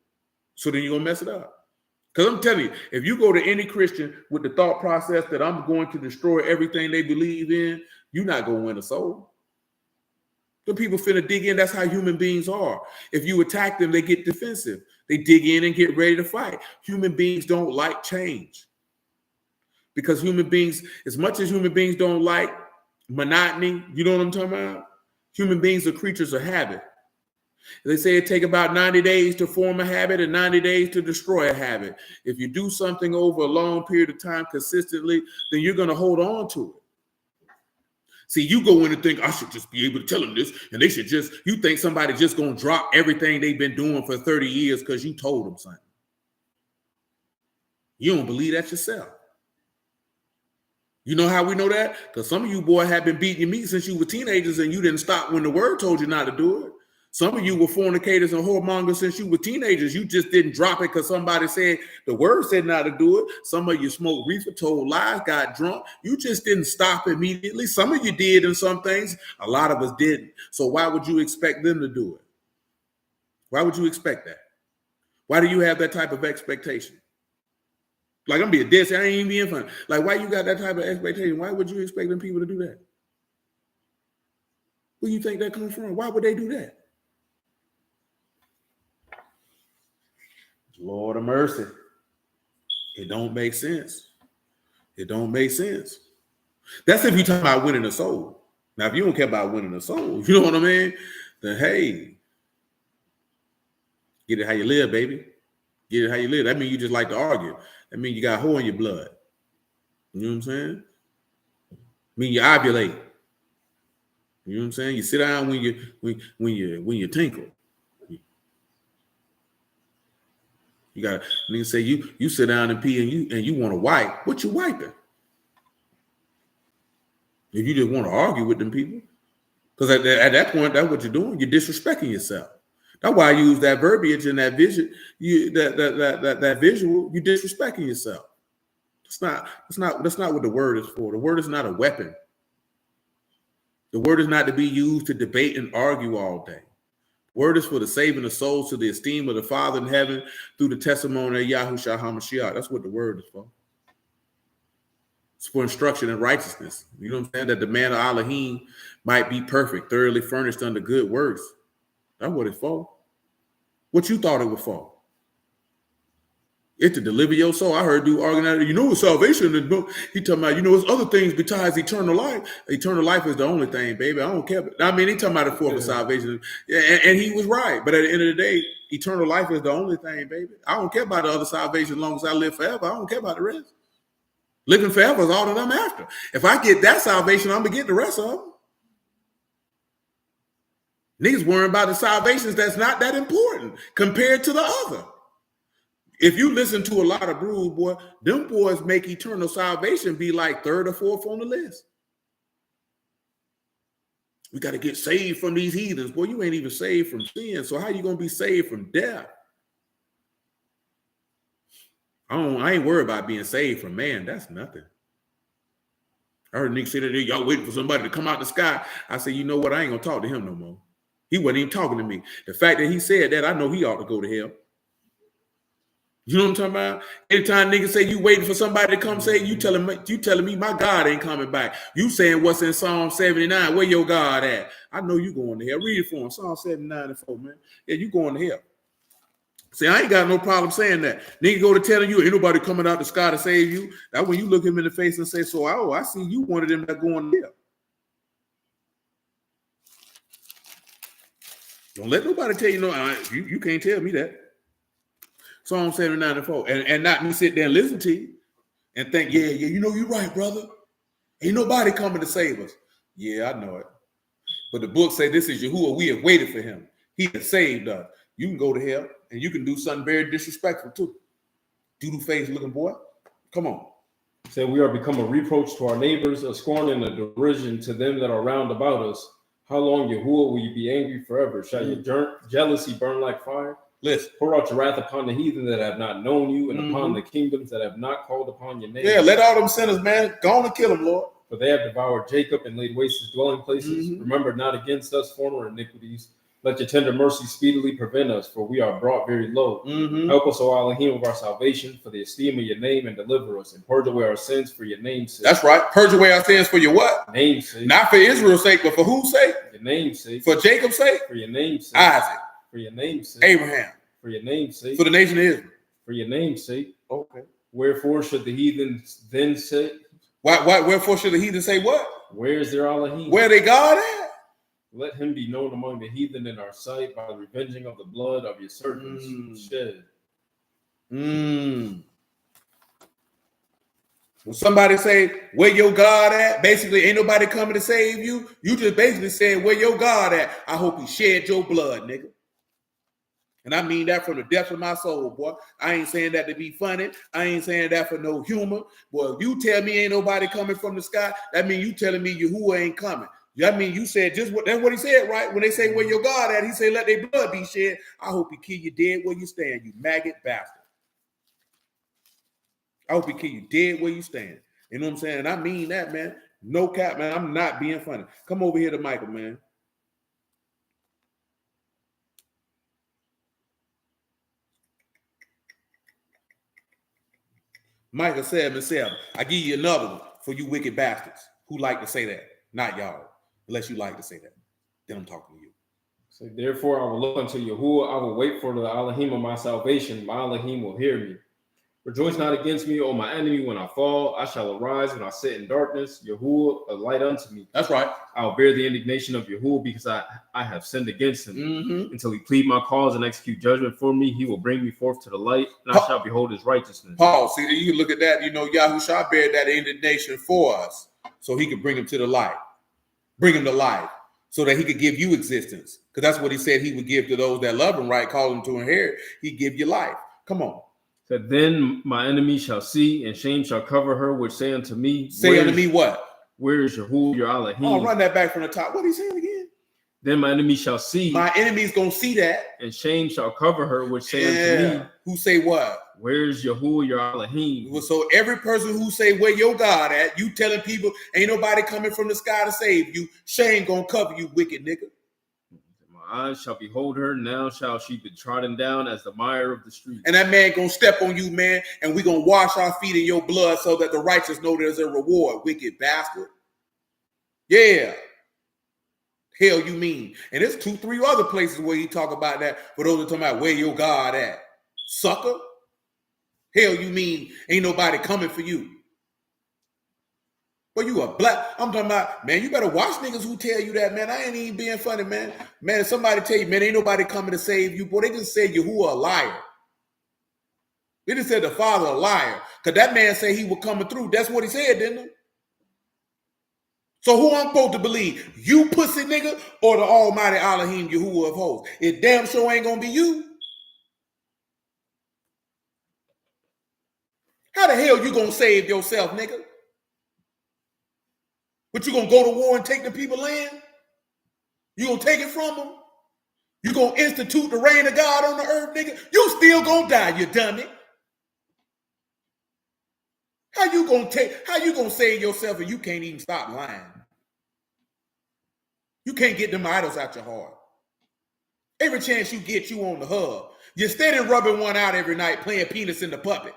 So then you're going to mess it up. Because I'm telling you, if you go to any Christian with the thought process that I'm going to destroy everything they believe in, you're not going to win a soul. The people finna dig in. That's how human beings are. If you attack them, they get defensive. They dig in and get ready to fight. Human beings don't like change. Because human beings, as much as human beings don't like monotony, you know what I'm talking about? Human beings are creatures of habit. They say it take about 90 days to form a habit and 90 days to destroy a habit. If you do something over a long period of time consistently, then you're going to hold on to it. See, you go in and think, I should just be able to tell them this, and they should just, you think somebody just going to drop everything they've been doing for 30 years because you told them something. You don't believe that yourself. You know how we know that? Because some of you boys have been beating your meat since you were teenagers and you didn't stop when the word told you not to do it. Some of you were fornicators and whoremongers since you were teenagers. You just didn't drop it because somebody said the word said not to do it. Some of you smoked reefer, told lies, got drunk. You just didn't stop immediately. Some of you did in some things. A lot of us didn't. So why would you expect them to do it? Why would you expect that? Why do you have that type of expectation? Like, I'm being dead. I ain't even being funny. Like, why you got that type of expectation? Why would you expect them people to do that? Where do you think that comes from? Why would they do that? Lord of mercy. It don't make sense. It don't make sense. That's if you're talking about winning a soul. Now, if you don't care about winning a soul, you know what I mean? Then, hey, get it how you live, baby. Get it how you live. That means you just like to argue. That means you got whore in your blood. You know what I'm saying? I mean, you ovulate. You know what I'm saying? You sit down when you tinkle. You got niggas say you sit down and pee and you want to wipe. What you wiping? If you just want to argue with them people, because at that point, that's what you're doing. You're disrespecting yourself. That's why I use that verbiage and that vision. That visual. You're disrespecting yourself. That's not what the word is for. The word is not a weapon. The word is not to be used to debate and argue all day. Word is for the saving of souls to the esteem of the Father in heaven through the testimony of Yahushua HaMashiach. That's what the word is for. It's for instruction in righteousness. You know what I'm saying? That the man of Alahym might be perfect, thoroughly furnished unto good works. That's what it's for. What you thought it was for? It's to deliver your soul. I heard dude arguing that, you know what salvation is. He talking about, it's other things besides eternal life. Eternal life is the only thing, baby. I don't care. I mean, he talking about it for salvation. Yeah, and he was right. But at the end of the day, eternal life is the only thing, baby. I don't care about the other salvation as long as I live forever. I don't care about the rest. Living forever is all that I'm after. If I get that salvation, I'm going to get the rest of them. Niggas worrying about the salvations that's not that important compared to the other. If you listen to a lot of brews, boy, them boys make eternal salvation be like third or fourth on the list. We got to get saved from these heathens. Boy, you ain't even saved from sin. So how you going to be saved from death? I ain't worried about being saved from man. That's nothing. I heard niggas say that y'all waiting for somebody to come out the sky. I said, you know what? I ain't going to talk to him no more. He wasn't even talking to me. The fact that he said that, I know he ought to go to hell. You know what I'm talking about? Anytime niggas say you waiting for somebody to come say, you telling me my God ain't coming back. You saying what's in Psalm 79? Where your God at? I know you going to hell. Read it for him. Psalm 79 and 4, man. Yeah, you going to hell. See, I ain't got no problem saying that. Nigga go to telling you, ain't nobody coming out the sky to save you. That when you look him in the face and say, so, oh, I see you one of them that going to hell. Don't let nobody tell you, no, you can't tell me that. Psalm 79 and 4. And not me sit there and listen to you and think, yeah, you know you're right, brother. Ain't nobody coming to save us. Yeah, I know it. But the book say this is Yahuwah. We have waited for him. He has saved us. You can go to hell and you can do something very disrespectful too. Doodle face looking boy. Come on. Say we are become a reproach to our neighbors, a scorn and a derision to them that are round about us. How long, Yahuwah, will you be angry forever? Shall your jealousy burn like fire? Listen. Pour out your wrath upon the heathen that have not known you, and upon the kingdoms that have not called upon your name. Yeah, let all them sinners, man, go on and kill them, Lord. For they have devoured Jacob and laid waste his dwelling places. Remember not against us former iniquities. Let your tender mercy speedily prevent us, for we are brought very low. Help us, O Alahym, of our salvation, for the esteem of your name, and deliver us, and purge away our sins for your name's sake. That's right. Purge away our sins for your what? Name's sake. Not for Israel's sake, but for whose sake? Your name's sake. For Jacob's sake? For your name's sake. Isaac. For your name's sake. Abraham. For your name's sake. For the nation of Israel. For your name's sake. Okay. Wherefore should the heathen then say? Wherefore should the heathen say what? Where is their Alahym? Where they God at? Let him be known among the heathen in our sight by the revenging of the blood of your servants shed. When somebody say, where your God at? Basically, ain't nobody coming to save you. You just basically saying, where your God at? I hope he shed your blood, nigga. And I mean that from the depths of my soul, boy. I ain't saying that to be funny. I ain't saying that for no humor. Boy, if you tell me ain't nobody coming from the sky, that means you telling me Yahuwah ain't coming. That means you said just what that's what he said, right? When they say where your God at, he say let their blood be shed. I hope he kill you dead where you stand, you maggot bastard. I hope he kill you dead where you stand. You know what I'm saying? And I mean that, man. No cap, man. I'm not being funny. Come over here to Michael, man. Michael 7:7. I give you another one for you wicked bastards who like to say that. Not y'all, unless you like to say that. Then I'm talking to you. So therefore I will look unto Yahuwah. I will wait for the Alahym of my salvation. My Alahym will hear me. Rejoice not against me, O my enemy, when I fall. I shall arise when I sit in darkness. Yahuwah, a light unto me. That's right. I will bear the indignation of Yahuwah because I have sinned against him. Until he plead my cause and execute judgment for me, he will bring me forth to the light, and I shall behold his righteousness. Paul, see, you can look at that. You know, Yahushua bear that indignation for us so he could bring him to the light. Bring him to life so that he could give you existence. Because that's what he said he would give to those that love him, right? Call them to inherit. He give you life. Come on. That then my enemy shall see, and shame shall cover her, which say unto me, say unto me what? Where is Yahuwah, your Alahym? Oh, run that back from the top. What are you saying again? Then my enemy shall see. My enemy's gonna see that. And shame shall cover her, which say unto me, who say what? Where is Yahuwah, your Alahym? Well, so every person who say where your God at, you telling people ain't nobody coming from the sky to save you. Shame gonna cover you, wicked nigga. My eyes shall behold her, now shall she be trodden down as the mire of the street. And that man gonna step on you, man, and we gonna wash our feet in your blood so that the righteous know there's a reward, wicked bastard. Yeah. Hell you mean. And there's 2-3 other places where he talk about that for those that talking about where your God at. Sucker. Hell you mean ain't nobody coming for you. But you a black, I'm talking about, man, you better watch niggas who tell you that, man. I ain't even being funny, man. Man, if somebody tell you, man, ain't nobody coming to save you, boy, they just said Yahuwah a liar. They just said the Father a liar. Because that man said he was coming through. That's what he said, didn't he? So who I'm supposed to believe? You pussy nigga or the almighty Alahym Yahuwah of hosts? It damn sure ain't gonna be you. How the hell you gonna save yourself, nigga? But you gonna go to war and take the people land? You gonna take it from them? You gonna institute the reign of God on the earth, nigga? You still gonna die, you dummy. How you gonna save yourself and you can't even stop lying? You can't get them idols out your heart. Every chance you get, you on the hub. You're steady rubbing one out every night, playing penis in the puppet.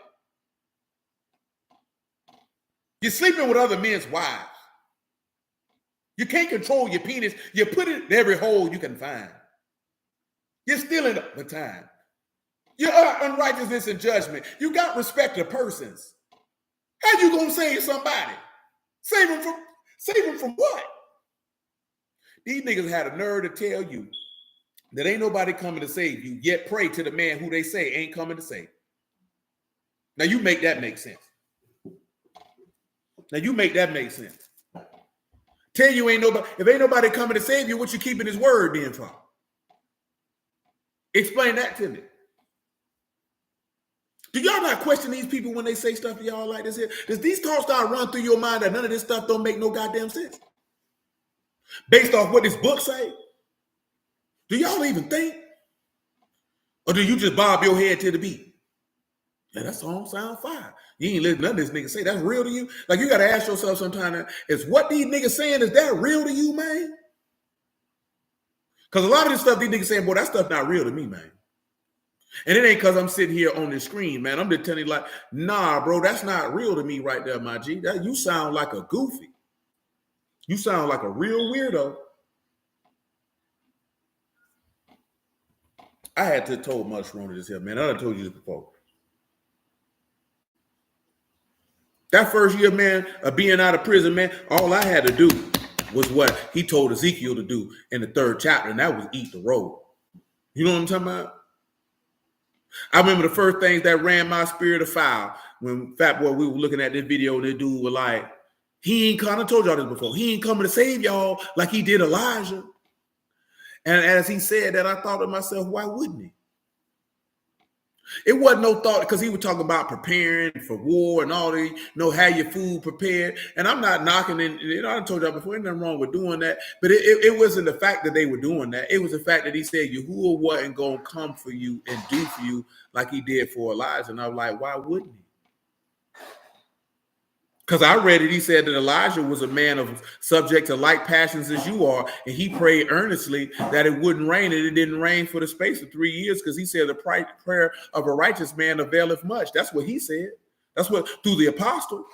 You're sleeping with other men's wives. You can't control your penis. You put it in every hole you can find. You're stealing the time. You're unrighteousness and judgment. You got respect to persons. How you gonna save somebody? Save them from what? These niggas had a nerve to tell you that ain't nobody coming to save you, yet pray to the man who they say ain't coming to save. Now you make that make sense. Now you make that make sense. Tell you ain't nobody, if ain't nobody coming to save you, what you keeping his word being for? Explain that to me. Do y'all not question these people when they say stuff to y'all like this here? Does these thoughts start run through your mind that none of this stuff don't make no goddamn sense? Based off what this book say? Do y'all even think? Or do you just bob your head to the beat? Yeah, that song sound fire. You ain't listening to none of this nigga say that's real to you. Like you gotta ask yourself sometime, is what these niggas saying, is that real to you, man? Because a lot of this stuff these niggas saying, boy, that stuff not real to me, man. And it ain't because I'm sitting here on the screen, man. I'm just telling you, like, nah, bro, that's not real to me right there, my G. That, you sound like a goofy. You sound like a real weirdo. I had to told Mushroom this here, man. I done told you this before. That first year, man, of being out of prison, man, all I had to do was what he told Ezekiel to do in the 3rd chapter, and that was eat the roll. You know what I'm talking about? I remember the first things that ran my spirit afoul when Fat Boy, we were looking at this video and this dude was like, he ain't coming, I told y'all this before, he ain't coming to save y'all like he did Elijah. And as he said that, I thought to myself, why wouldn't he? It wasn't no thought, because he was talking about preparing for war and all the, have your food prepared. And I'm not knocking, and I told y'all before, ain't nothing wrong with doing that. But it wasn't the fact that they were doing that. It was the fact that he said Yahuwah wasn't going to come for you and do for you like he did for Elijah. And I was like, why wouldn't he? Because I read it, he said that Elijah was a man of subject to like passions as you are, and he prayed earnestly that it wouldn't rain, and it didn't rain for the space of 3 years, because he said the prayer of a righteous man availeth much. That's what he said. That's what, through the apostle.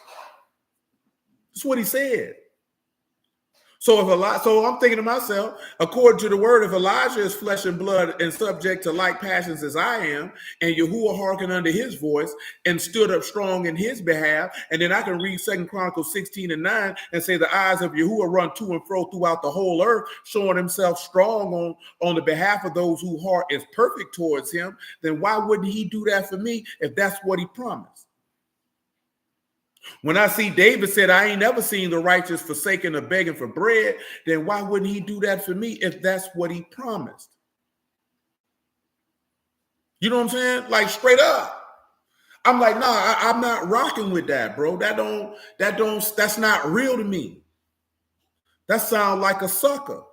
That's what he said. So I'm thinking to myself, according to the word, if Elijah is flesh and blood and subject to like passions as I am, and Yahuwah hearkened unto his voice and stood up strong in his behalf, and then I can read 2 Chronicles 16:9 and say the eyes of Yahuwah run to and fro throughout the whole earth, showing himself strong on the behalf of those whose heart is perfect towards him, then why wouldn't he do that for me if that's what he promised? When I see David said, I ain't never seen the righteous forsaken or begging for bread, then why wouldn't he do that for me if that's what he promised? You know what I'm saying? Like straight up. I'm like, nah, I'm not rocking with that, bro. That's not real to me. That sounds like a sucker.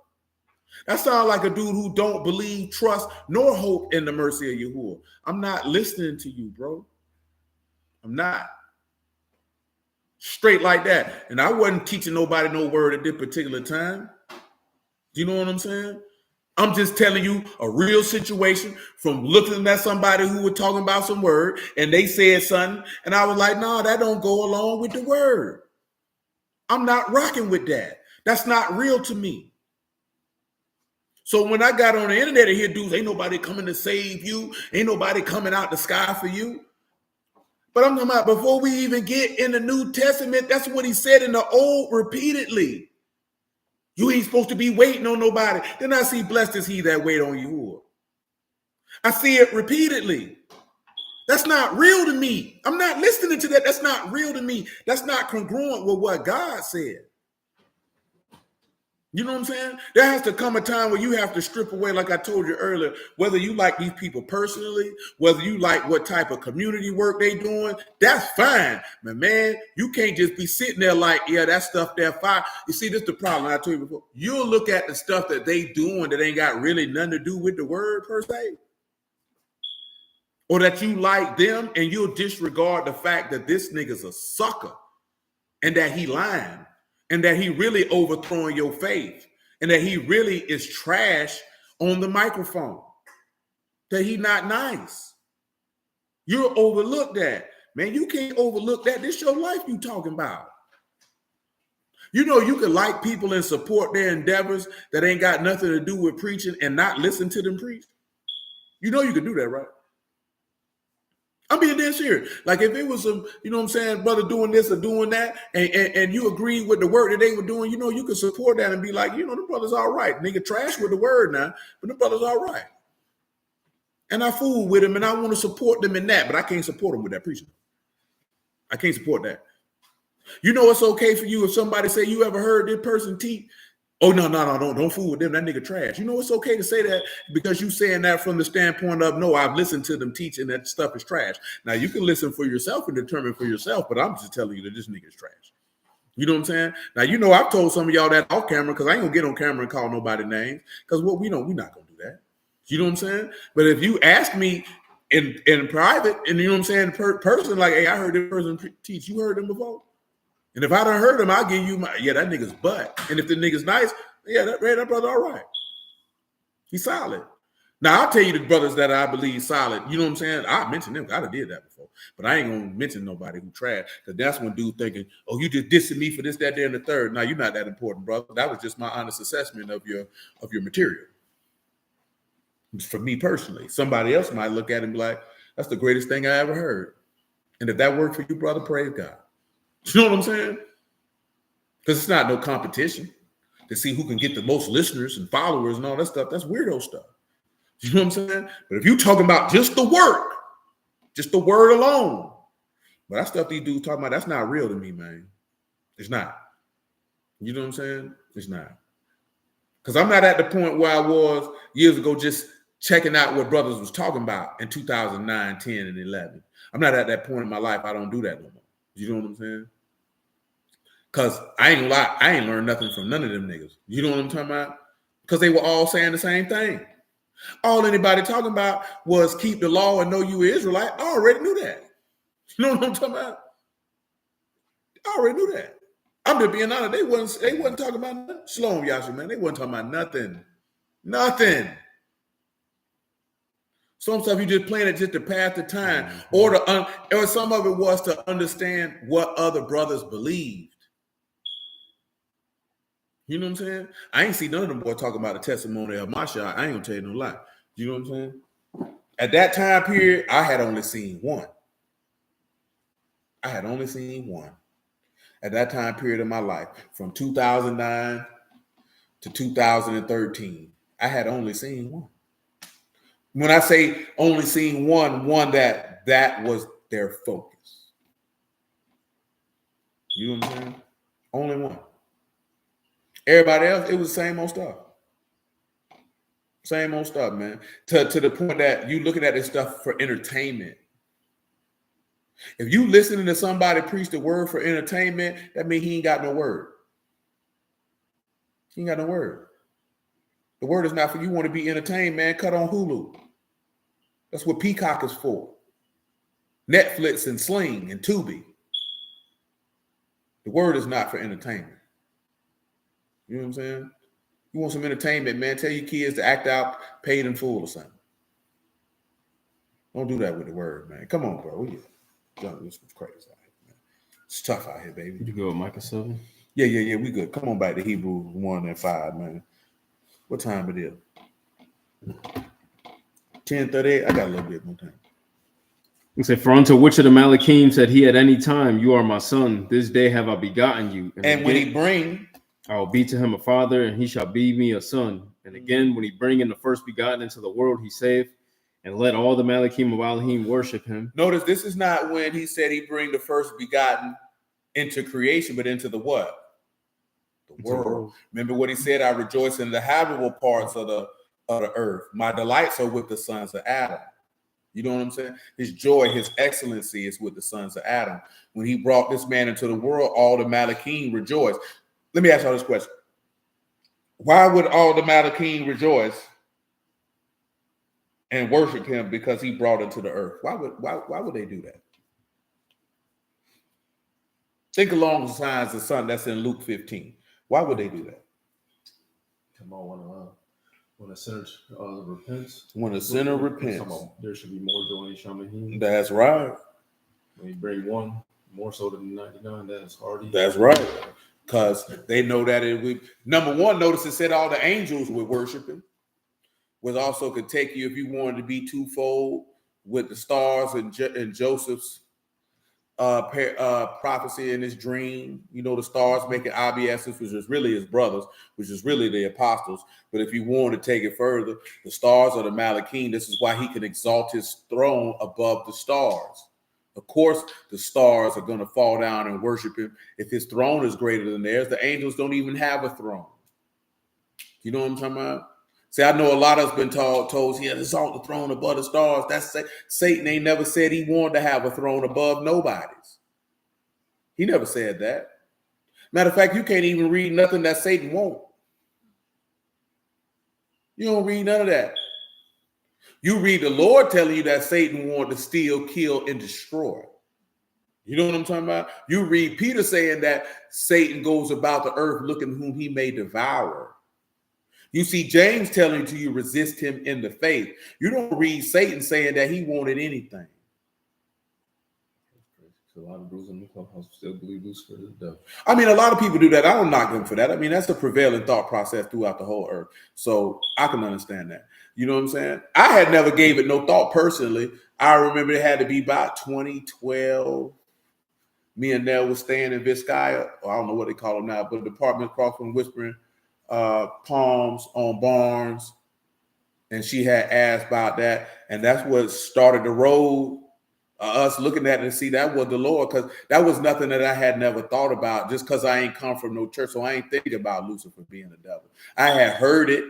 That sounds like a dude who don't believe, trust, nor hope in the mercy of Yahuwah. I'm not listening to you, bro. I'm not. Straight like that. And I wasn't teaching nobody no word at this particular time. You know what I'm saying? I'm just telling you a real situation from looking at somebody who was talking about some word and they said something. And I was like, no, that don't go along with the word. I'm not rocking with that. That's not real to me. So when I got on the internet and hear dudes, ain't nobody coming to save you. Ain't nobody coming out the sky for you. But I'm talking about before we even get in the New Testament, that's what he said in the Old repeatedly. You ain't supposed to be waiting on nobody. Then I see blessed is he that wait on you. I see it repeatedly. That's not real to me. I'm not listening to that. That's not real to me. That's not congruent with what God said. You know what I'm saying? There has to come a time where you have to strip away, like I told you earlier, whether you like these people personally, whether you like what type of community work they doing, that's fine. But man, you can't just be sitting there like, yeah, that stuff there fine. You see, this is the problem I told you before. You'll look at the stuff that they doing that ain't got really nothing to do with the word per se. Or that you like them and you'll disregard the fact that this nigga's a sucker and that he lying. And that he really overthrowing your faith. And that he really is trash on the microphone. that he not nice. You'll overlook that. Man, you can't overlook that. This your life you talking about. You know, you can like people and support their endeavors that ain't got nothing to do with preaching and not listen to them preach. You know you can do that, right? I'm being dead serious. Like if it was some, you know what I'm saying, brother doing this or doing that, and you agree with the work that they were doing, you know, you can support that and be like, you know, the brother's all right. Nigga trash with the word now, but the brother's all right. And I fool with him and I want to support them in that, but I can't support them with that preaching. I can't support that. You know it's okay for you if somebody say you ever heard this person teach. Oh, no, don't fool with them. That nigga trash. You know it's okay to say that because you saying that from the standpoint of, no, I've listened to them teaching that stuff is trash. Now, you can listen for yourself and determine for yourself, but I'm just telling you that this nigga is trash. You know what I'm saying? Now, you know I've told some of y'all that off camera because I ain't going to get on camera and call nobody names because what we know, we're not going to do that. You know what I'm saying? But if you ask me in private and you know what I'm saying, person like, hey, I heard this person teach. You heard them before? And if I done heard him, I'll give you my, yeah, that nigga's butt. And if the nigga's nice, yeah, that brother all right. He's solid. Now, I'll tell you the brothers that I believe solid. You know what I'm saying? I mentioned them. I done did that before. But I ain't going to mention nobody who trash. Because that's when dude thinking, oh, you just dissing me for this, that, there, and the third. Now, you're not that important, brother. That was just my honest assessment of your material. For me personally. Somebody else might look at it and be like, that's the greatest thing I ever heard. And if that worked for you, brother, praise God. You know what I'm saying? Because it's not no competition to see who can get the most listeners and followers and all that stuff. That's weirdo stuff. You know what I'm saying? But if you're talking about just the work, just the word alone, but that stuff these dudes talking about, that's not real to me, man. It's not. You know what I'm saying? It's not. Because I'm not at the point where I was years ago just checking out what brothers was talking about in 2009, 10, and 11. I'm not at that point in my life. I don't do that no more. You know what I'm saying? Because I ain't gonna lie, I ain't learned nothing from none of them niggas. You know what I'm talking about? Because they were all saying the same thing. All anybody talking about was keep the law and know you Israelite. I already knew that. You know what I'm talking about? I already knew that. I'm just being honest. They wasn't talking about nothing. Shalom, Yasha, man. They wasn't talking about nothing. Nothing. Some stuff you just playing it just to pass the time, or some of it was to understand what other brothers believed. You know what I'm saying? I ain't see none of them boys talking about the testimony of my shot. I ain't gonna tell you no lie. You know what I'm saying? At that time period, I had only seen one. At that time period of my life, from 2009 to 2013, I had only seen one. When I say only seen one that was their focus. You know what I'm saying? Only one. Everybody else, it was the same old stuff. Same old stuff, man. To the point that you looking at this stuff for entertainment. If you listening to somebody preach the word for entertainment, that means he ain't got no word. He ain't got no word. The word is not for you want to be entertained, man. Cut on Hulu. That's what Peacock is for. Netflix and Sling and Tubi. The word is not for entertainment. You know what I'm saying? You want some entertainment, man. Tell your kids to act out paid in full or something. Don't do that with the word, man. Come on, bro. This is crazy out here, man. It's tough out here, baby. You go with Micah 7? Yeah. We good. Come on back to Hebrews 1 and 5, man. What time it is? 10:38. I got a little bit more time. He said, for unto which of the Malachim said he at any time, you are my son. This day have I begotten you. And when he bring, I will be to him a father, and he shall be me a son. And again, when he bring in the first begotten into the world, he saith, and let all the Malachim of Alahym worship him. Notice this is not when he said he bring the first begotten into creation, but into the what? The world. Remember what he said, I rejoice in the habitable parts of the earth. My delights are with the sons of Adam. You know what I'm saying? His joy, his excellency is with the sons of Adam. When he brought this man into the world, all the Malachim rejoiced. Let me ask y'all this question. Why would all the Malachim rejoice and worship him because he brought into the earth? Why would they do that? Think along the lines of something that's in Luke 15. Why would they do that? Come on, When a sinner repents. When a sinner repents. There should be more joy in Shamahim. That's right. When you bring one more so than 99, that's hardy. That's right. Because they know that number one, notice it said all the angels were worshiping. Was also could take you if you wanted to be twofold with the stars and Joseph's prophecy in his dream. You know, the stars making IBSs, which is really his brothers, which is really the apostles. But if you want to take it further, the stars are the Malachim. This is why he can exalt his throne above the stars. Of course, the stars are going to fall down and worship him. If his throne is greater than theirs, the angels don't even have a throne. You know what I'm talking about? See, I know a lot of us been told, yeah, exalt the throne above the stars. That's Satan ain't never said he wanted to have a throne above nobody's. He never said that. Matter of fact, you can't even read nothing that Satan won't. You don't read none of that. You read the Lord telling you that Satan wanted to steal, kill, and destroy. You know what I'm talking about? You read Peter saying that Satan goes about the earth looking whom he may devour. You see James telling you resist him in the faith. You don't read Satan saying that he wanted anything. A lot of dudes in the clubhouse still believe Lucifer is the devil. I mean, a lot of people do that. I don't knock them for that. I mean, that's the prevailing thought process throughout the whole earth. So I can understand that. You know what I'm saying? I had never gave it no thought personally. I remember it had to be about 2012. Me and Nell was staying in Vizcaya, or I don't know what they call them now, but the apartment across from Whispering Palms on Barnes. And she had asked about that. And that's what started the road. Us looking at it and see that was the Lord, because that was nothing that I had never thought about, just because I ain't come from no church. So I ain't thinking about Lucifer being the devil. I had heard it,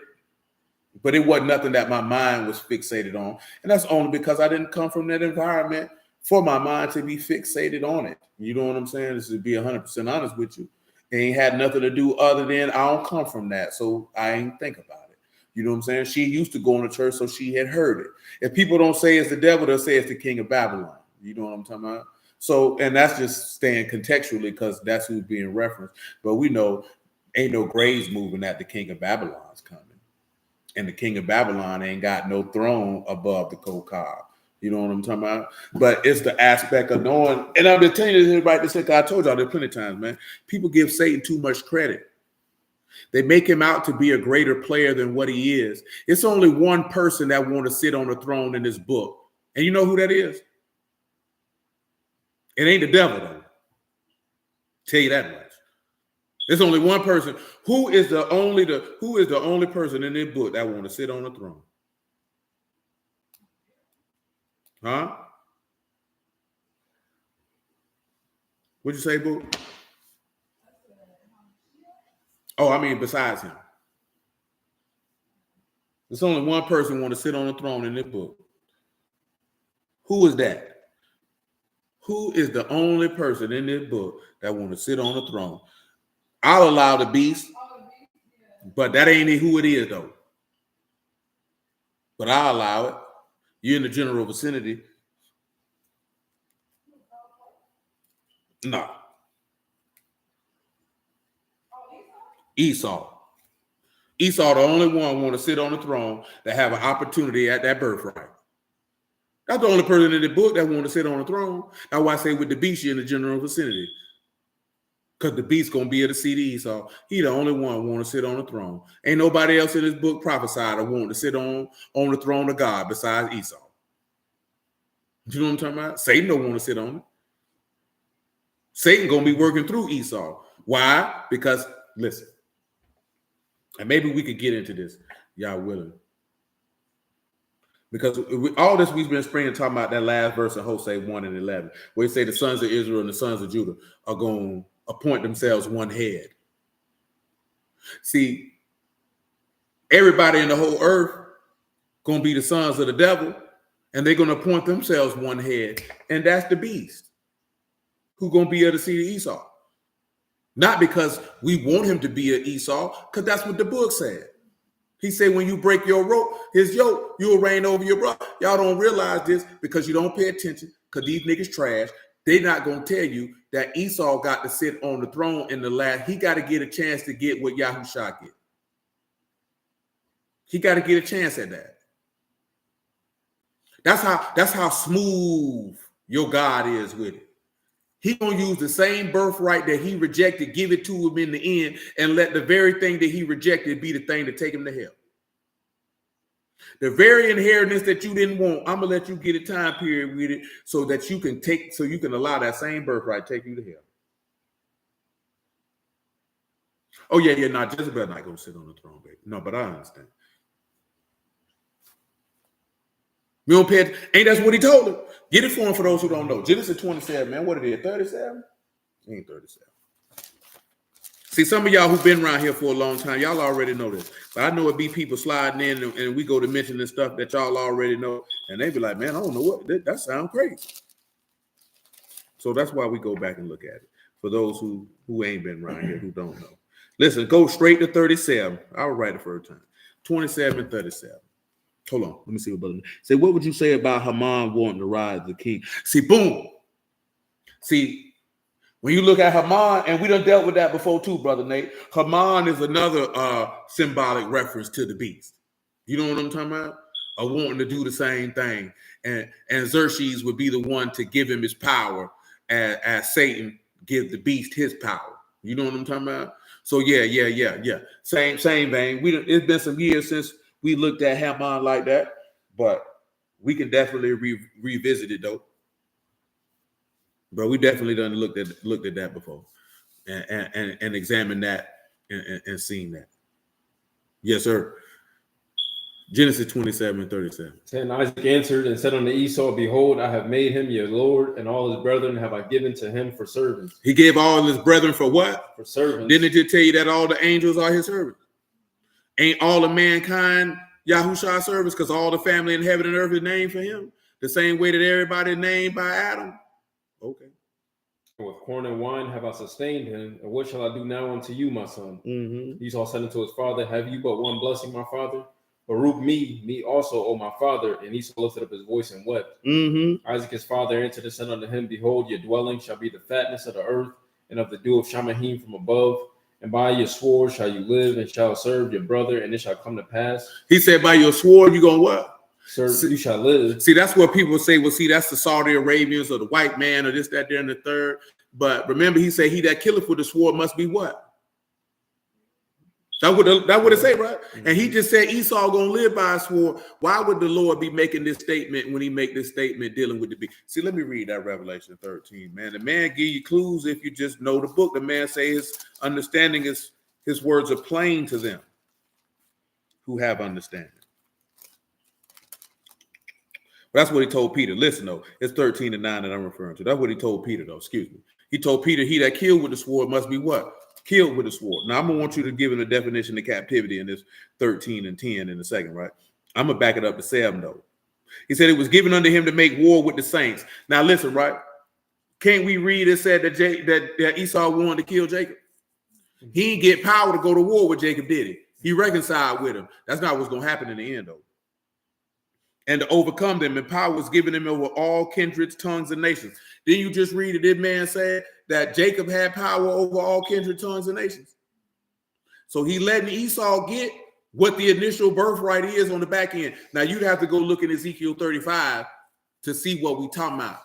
but it wasn't nothing that my mind was fixated on. And that's only because I didn't come from that environment for my mind to be fixated on it. You know what I'm saying? This is to be 100% honest with you. It ain't had nothing to do other than I don't come from that. So I ain't think about it. You know what I'm saying? She used to go to church, so she had heard it. If people don't say it's the devil, they'll say it's the king of Babylon. You know what I'm talking about? So, and that's just staying contextually because that's who's being referenced. But we know ain't no graves moving at the king of Babylon's coming. And the king of Babylon ain't got no throne above the Kokab. You know what I'm talking about? But it's the aspect of knowing. And I'm just telling you this right this second. I told y'all this plenty of times, man. People give Satan too much credit. They make him out to be a greater player than what he is. It's only one person that want to sit on the throne in this book. And you know who that is? It ain't the devil, though. Tell you that much. There's only one person. Who is the only person in this book that want to sit on the throne? Huh? What'd you say, boo? Oh, I mean, besides him. There's only one person want to sit on the throne in this book. Who is that? Who is the only person in this book that want to sit on the throne? I'll allow the beast, but that ain't who it is, though. But I'll allow it. You're in the general vicinity. No. Esau. Esau, the only one want to sit on the throne that have an opportunity at that birthright. That's the only person in the book that want to sit on the throne. That's why I say with the beast, you're in the general vicinity. Because the beast going to be able to see the Esau. He the only one want to sit on the throne. Ain't nobody else in this book prophesied or want to sit on the throne of God besides Esau. You know what I'm talking about? Satan don't want to sit on it. Satan going to be working through Esau. Why? Because, listen, and maybe we could get into this, y'all willing. Because all this we've been springing talking about that last verse of Hosea 1 and 11, where he say the sons of Israel and the sons of Judah are going to appoint themselves one head. See, everybody in the whole earth going to be the sons of the devil, and they're going to appoint themselves one head, and that's the beast who's going to be able to see the Esau. Not because we want him to be an Esau, because that's what the book said. He said, when you break his yoke, you'll reign over your brother. Y'all don't realize this because you don't pay attention, because these niggas trash. They're not going to tell you that Esau got to sit on the throne in the last. He got to get a chance to get what Yahushua get. He got to get a chance at that. That's how smooth your God is with it. He gonna use the same birthright that he rejected, give it to him in the end, and let the very thing that he rejected be the thing to take him to hell. The very inheritance that you didn't want, I'm gonna let you get a time period with it so that you can allow that same birthright to take you to hell. Oh yeah, Jezebel not gonna sit on the throne, baby. No, but I understand. We don't pay. Ain't that's what he told him? Get it for him for those who don't know. Genesis 27, man. What it is? 37? Ain't 37. See, some of y'all who've been around here for a long time, y'all already know this. But I know it be people sliding in and we go to mentioning stuff that y'all already know, and they be like, man, I don't know what that sounds crazy. So that's why we go back and look at it. For those who ain't been around here, who don't know. Listen, go straight to 37. I'll write it for a time. 27 and 37. Hold on. Let me see what brother say. What would you say about Haman wanting to rise the king? See, boom. See, when you look at Haman, and we done dealt with that before too, brother Nate. Haman is another symbolic reference to the beast. You know what I'm talking about? Wanting to do the same thing. And Xerxes would be the one to give him his power as Satan give the beast his power. You know what I'm talking about? So yeah. Same vein. It's been some years since we looked at Haman like that, but we can definitely revisit it though. But we definitely done looked at that before, and examined that and seen that. Yes, sir. Genesis 27 and 37. And Isaac answered and said unto Esau, behold, I have made him your Lord, and all his brethren have I given to him for servants. He gave all his brethren for what? For servants. Didn't it just tell you that all the angels are his servants? Ain't all of mankind Yahushua's servants, because all the family in heaven and earth is named for him? The same way that everybody is named by Adam? Okay. With corn and wine have I sustained him, and what shall I do now unto you, my son? Mm-hmm. Esau said unto his father, have you but one blessing, my father? Baruch me also, O my father. And Esau lifted up his voice and wept. Mm-hmm. Isaac his father answered and said unto him, behold, your dwelling shall be the fatness of the earth, and of the dew of Shamahim from above. And by your sword shall you live, and shall serve your brother, and it shall come to pass. He said, by your sword, you gonna what? Serve, you shall live. See, that's what people say. Well, see, that's the Saudi Arabians or the white man or this, that, there, and the third. But remember, he said, he that killeth with the sword must be what? That would it say, right? Mm-hmm. And he just said Esau gonna live by a sword. Why would the Lord be making this statement when he make this statement dealing with the beast? See, let me read that Revelation 13, man. The man give you clues if you just know the book. The man say his understanding is, his words are plain to them who have understanding. But that's what he told Peter. Listen, though, it's 13 and 9 that I'm referring to. That's what he told Peter, though. Excuse me. He told Peter, he that killed with the sword must be what? Killed with a sword. Now, I'm going to want you to give him a definition of captivity in this 13 and 10 in a second, right? I'm going to back it up to 7, though. He said it was given unto him to make war with the saints. Now, listen, right? Can't we read it said that Esau wanted to kill Jacob? He didn't get power to go to war with Jacob, did he? He reconciled with him. That's not what's going to happen in the end, though. And to overcome them, and power was given him over all kindreds, tongues, and nations. Didn't you just read it? Did man say that Jacob had power over all kindred, tongues, and nations? So he letting Esau get what the initial birthright is on the back end. Now you'd have to go look at Ezekiel 35 to see what we talking about.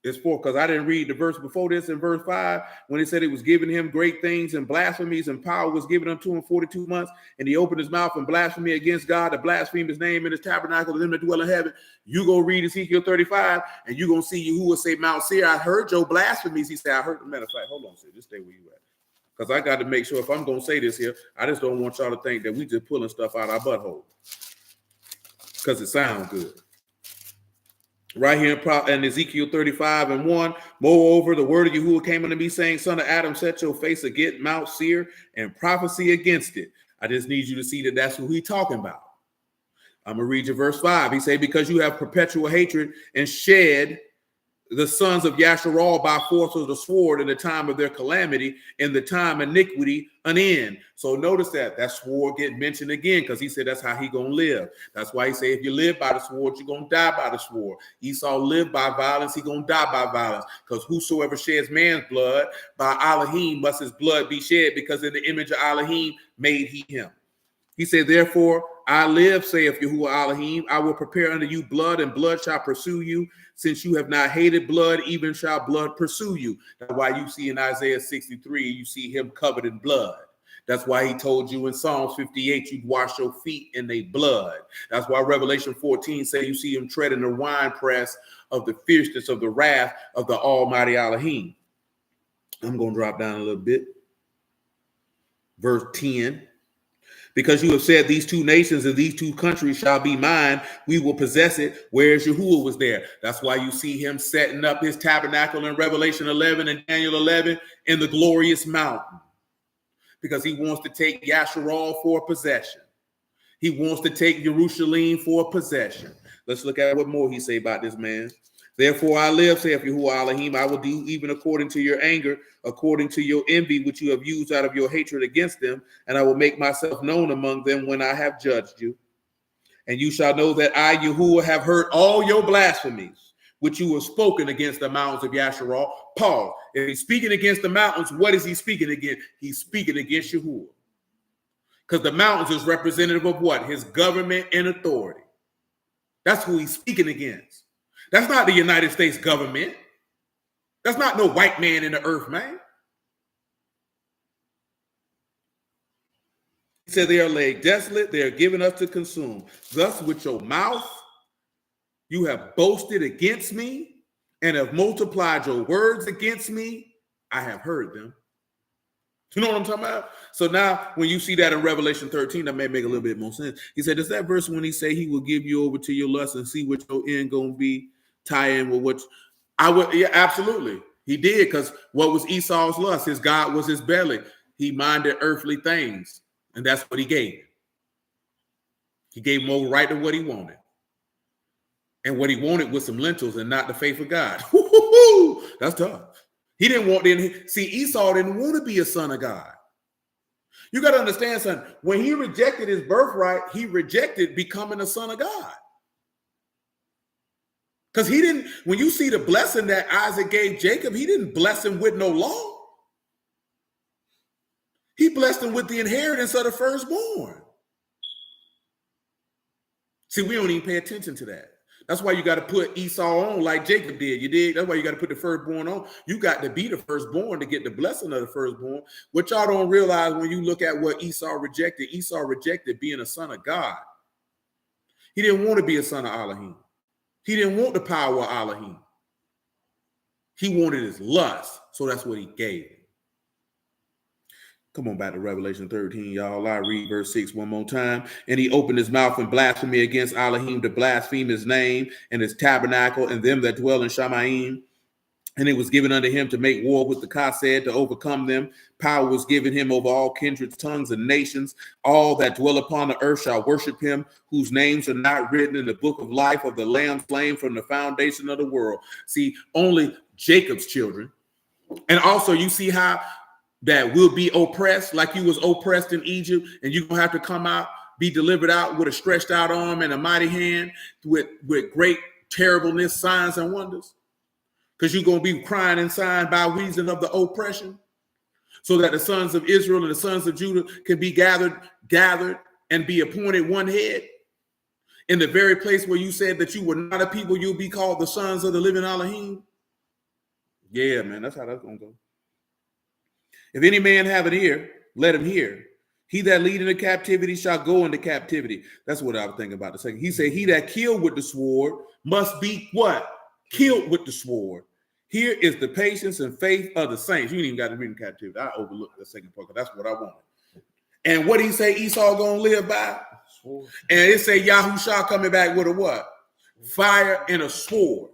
It's for, because I didn't read the verse before this in verse 5 when it said it was giving him great things and blasphemies, and power was given unto him 42 months, and he opened his mouth in blasphemy against God to blaspheme his name in his tabernacle to them that dwell in heaven. You go read Ezekiel 35 and you're going to see you who will say, Mount Seir, I heard your blasphemies. He said, I heard. Matter of fact, hold on, sir, just stay where you at. Because I got to make sure if I'm going to say this here, I just don't want y'all to think that we just pulling stuff out our butthole because it sounds good. Right here in Ezekiel 35 and 1, moreover, the word of Yahuwah came unto me, saying, Son of Adam, set your face against Mount Seir and prophecy against it. I just need you to see that that's who he's talking about. I'm going to read you verse 5. He said, because you have perpetual hatred and shed the sons of Yasharal by force of the sword in the time of their calamity, in the time iniquity an end. So notice that sword get mentioned again, because he said that's how he gonna live. That's why he said if you live by the sword, you're gonna die by the sword. Esau lived by violence, he gonna die by violence, because whosoever sheds man's blood, by Alahym must his blood be shed, because in the image of Alahym made he him. He said, therefore, I live, saith Yahuwah Alahym, I will prepare unto you blood, and blood shall pursue you. Since you have not hated blood, even shall blood pursue you. That's why you see in Isaiah 63, you see him covered in blood. That's why he told you in Psalms 58, you'd wash your feet in their blood. That's why Revelation 14 say you see him treading the winepress of the fierceness of the wrath of the Almighty Alahym. I'm going to drop down a little bit. Verse 10. Because you have said these two nations and these two countries shall be mine, we will possess it. Whereas Yahuwah was there. That's why you see him setting up his tabernacle in Revelation 11 and Daniel 11 in the glorious mountain. Because he wants to take Yasharal for possession. He wants to take Jerusalem for possession. Let's look at what more he say about this man. Therefore I live, saith Yahuwah Alahym, I will do even according to your anger, according to your envy, which you have used out of your hatred against them, and I will make myself known among them when I have judged you. And you shall know that I, Yahuwah, have heard all your blasphemies, which you have spoken against the mountains of Yasharal. Paul, if he's speaking against the mountains, what is he speaking against? He's speaking against Yahuwah. Because the mountains is representative of what? His government and authority. That's who he's speaking against. That's not the United States government. That's not no white man in the earth, man. He said they are laid desolate, they are given us to consume. Thus with your mouth you have boasted against me and have multiplied your words against me. I have heard them. You know what I'm talking about? So now when you see that in Revelation 13, that may make a little bit more sense. He said, is that verse when he say he will give you over to your lust and see what your end gonna be, tie in with what I would, yeah, absolutely. He did, because what was Esau's lust? His God was his belly. He minded earthly things, and that's what he gave him. He gave him over right to what he wanted. And what he wanted was some lentils and not the faith of God. That's tough. He didn't want to see. Esau didn't want to be a son of God. You got to understand something. When he rejected his birthright, he rejected becoming a son of God. Because he didn't, when you see the blessing that Isaac gave Jacob, he didn't bless him with no law. He blessed him with the inheritance of the firstborn. See, we don't even pay attention to that. That's why you got to put Esau on like Jacob did. You did. That's why you got to put the firstborn on. You got to be the firstborn to get the blessing of the firstborn. What y'all don't realize when you look at what Esau rejected being a son of God. He didn't want to be a son of Alahym. He didn't want the power of Alahym. He wanted his lust. So that's what he gave him. Come on back to Revelation 13, y'all. I read verse 6 one more time. And he opened his mouth in blasphemy against Alahym to blaspheme his name and his tabernacle and them that dwell in Shamayim. And it was given unto him to make war with the Chesed to overcome them. Power was given him over all kindreds, tongues, and nations. All that dwell upon the earth shall worship him, whose names are not written in the book of life of the Lamb slain from the foundation of the world. See, only Jacob's children. And also you see how that will be oppressed like you was oppressed in Egypt, and you're going to have to come out, be delivered out with a stretched out arm and a mighty hand with great terribleness, signs, and wonders. Because you're going to be crying and sighing by reason of the oppression, so that the sons of Israel and the sons of Judah can be gathered and be appointed one head. In the very place where you said that you were not a people, you'll be called the sons of the living Alahym. Yeah, man, that's how that's going to go. If any man have an ear, let him hear. He that lead into captivity shall go into captivity. That's what I was thinking about the second. He said, he that killed with the sword must be what? Killed with the sword. Here is the patience and faith of the saints. You ain't even got to read in captivity. I overlooked the second part because that's what I wanted. And what did he say Esau gonna live by? Sword. And it say Yahushua coming back with a what? Fire and a sword.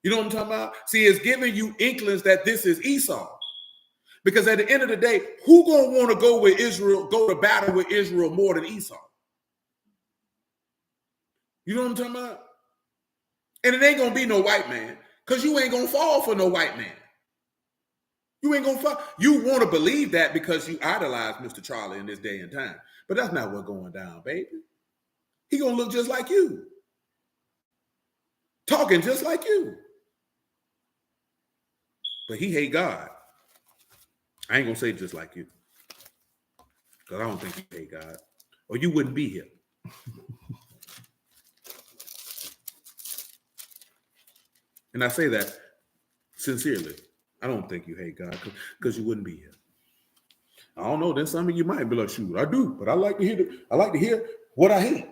You know what I'm talking about? See, it's giving you inklings that this is Esau. Because at the end of the day, who gonna want to go with Israel, go to battle with Israel more than Esau? You know what I'm talking about? And it ain't gonna be no white man, because you ain't gonna fall for no white man. You ain't gonna fall. You want to believe that because you idolize Mr. Charlie in this day and time. But that's not what's going down, baby. He gonna look just like you. Talking just like you. But he hate God. I ain't gonna say just like you, because I don't think you hate God, or you wouldn't be here. And I say that sincerely. I don't think you hate God because you wouldn't be here. I don't know. Then some of you might be like, shoot, I do, but I like to hear what I hate.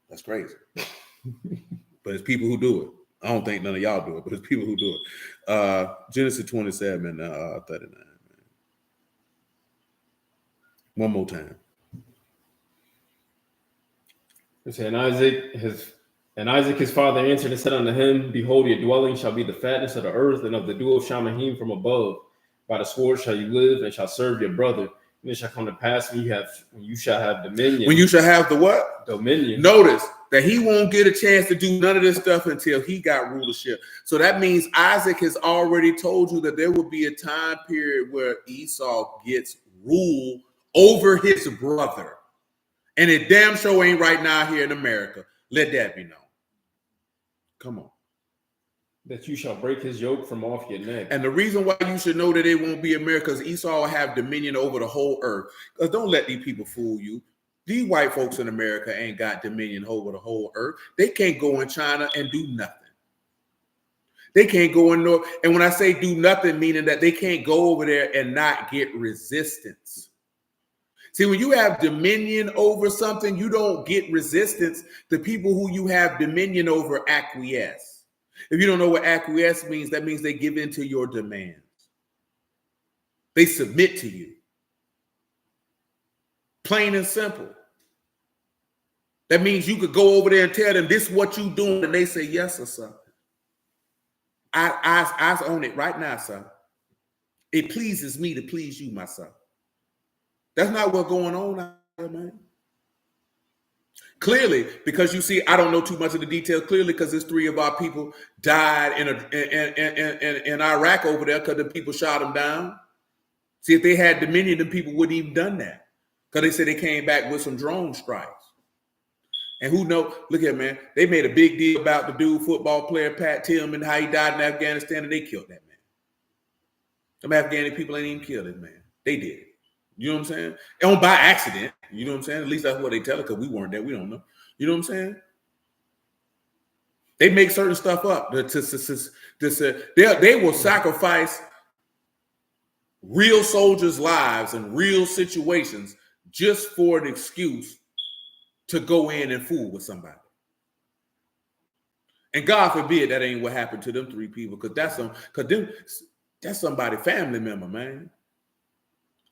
That's crazy. But it's people who do it. I don't think none of y'all do it, but it's people who do it. Genesis 27 and 39. One more time. And Isaac his father answered and said unto him, Behold, your dwelling shall be the fatness of the earth, and of the dew of Shamahim from above. By the sword shall you live, and shall serve your brother. And it shall come to pass when you shall have dominion. When you shall have the what? Dominion. Notice that he won't get a chance to do none of this stuff until he got rulership. So that means Isaac has already told you that there will be a time period where Esau gets rule over his brother. And it damn sure ain't right now here in America. Let that be known. Come on. That you shall break his yoke from off your neck. And the reason why you should know that it won't be America is Esau will have dominion over the whole earth. Because don't let these people fool you. These white folks in America ain't got dominion over the whole earth. They can't go in China and do nothing. They can't go in North. And when I say do nothing, meaning that they can't go over there and not get resistance. See, when you have dominion over something, you don't get resistance. The people who you have dominion over acquiesce. If you don't know what acquiesce means, that means they give in to your demands. They submit to you. Plain and simple. That means you could go over there and tell them this is what you doing, and they say, yes, sir. I own it right now, sir. It pleases me to please you, my son. That's not what's going on out there, man. Clearly, because you see, I don't know too much of the details. Clearly, because there's 3 of our people died in Iraq over there because the people shot them down. See, if they had dominion, the people wouldn't even done that. Because they said they came back with some drone strikes. And who knows? Look here, man. They made a big deal about the dude, football player Pat Tillman, how he died in Afghanistan, and they killed that man. Some Afghani people ain't even killed him, man. They did it. You know what I'm saying? And by accident. You know what I'm saying? At least that's what they tell us, because we weren't there. We don't know. You know what I'm saying? They make certain stuff up. They will sacrifice real soldiers' lives and real situations just for an excuse to go in and fool with somebody. And God forbid that ain't what happened to them 3 people, because that's somebody's family member, man.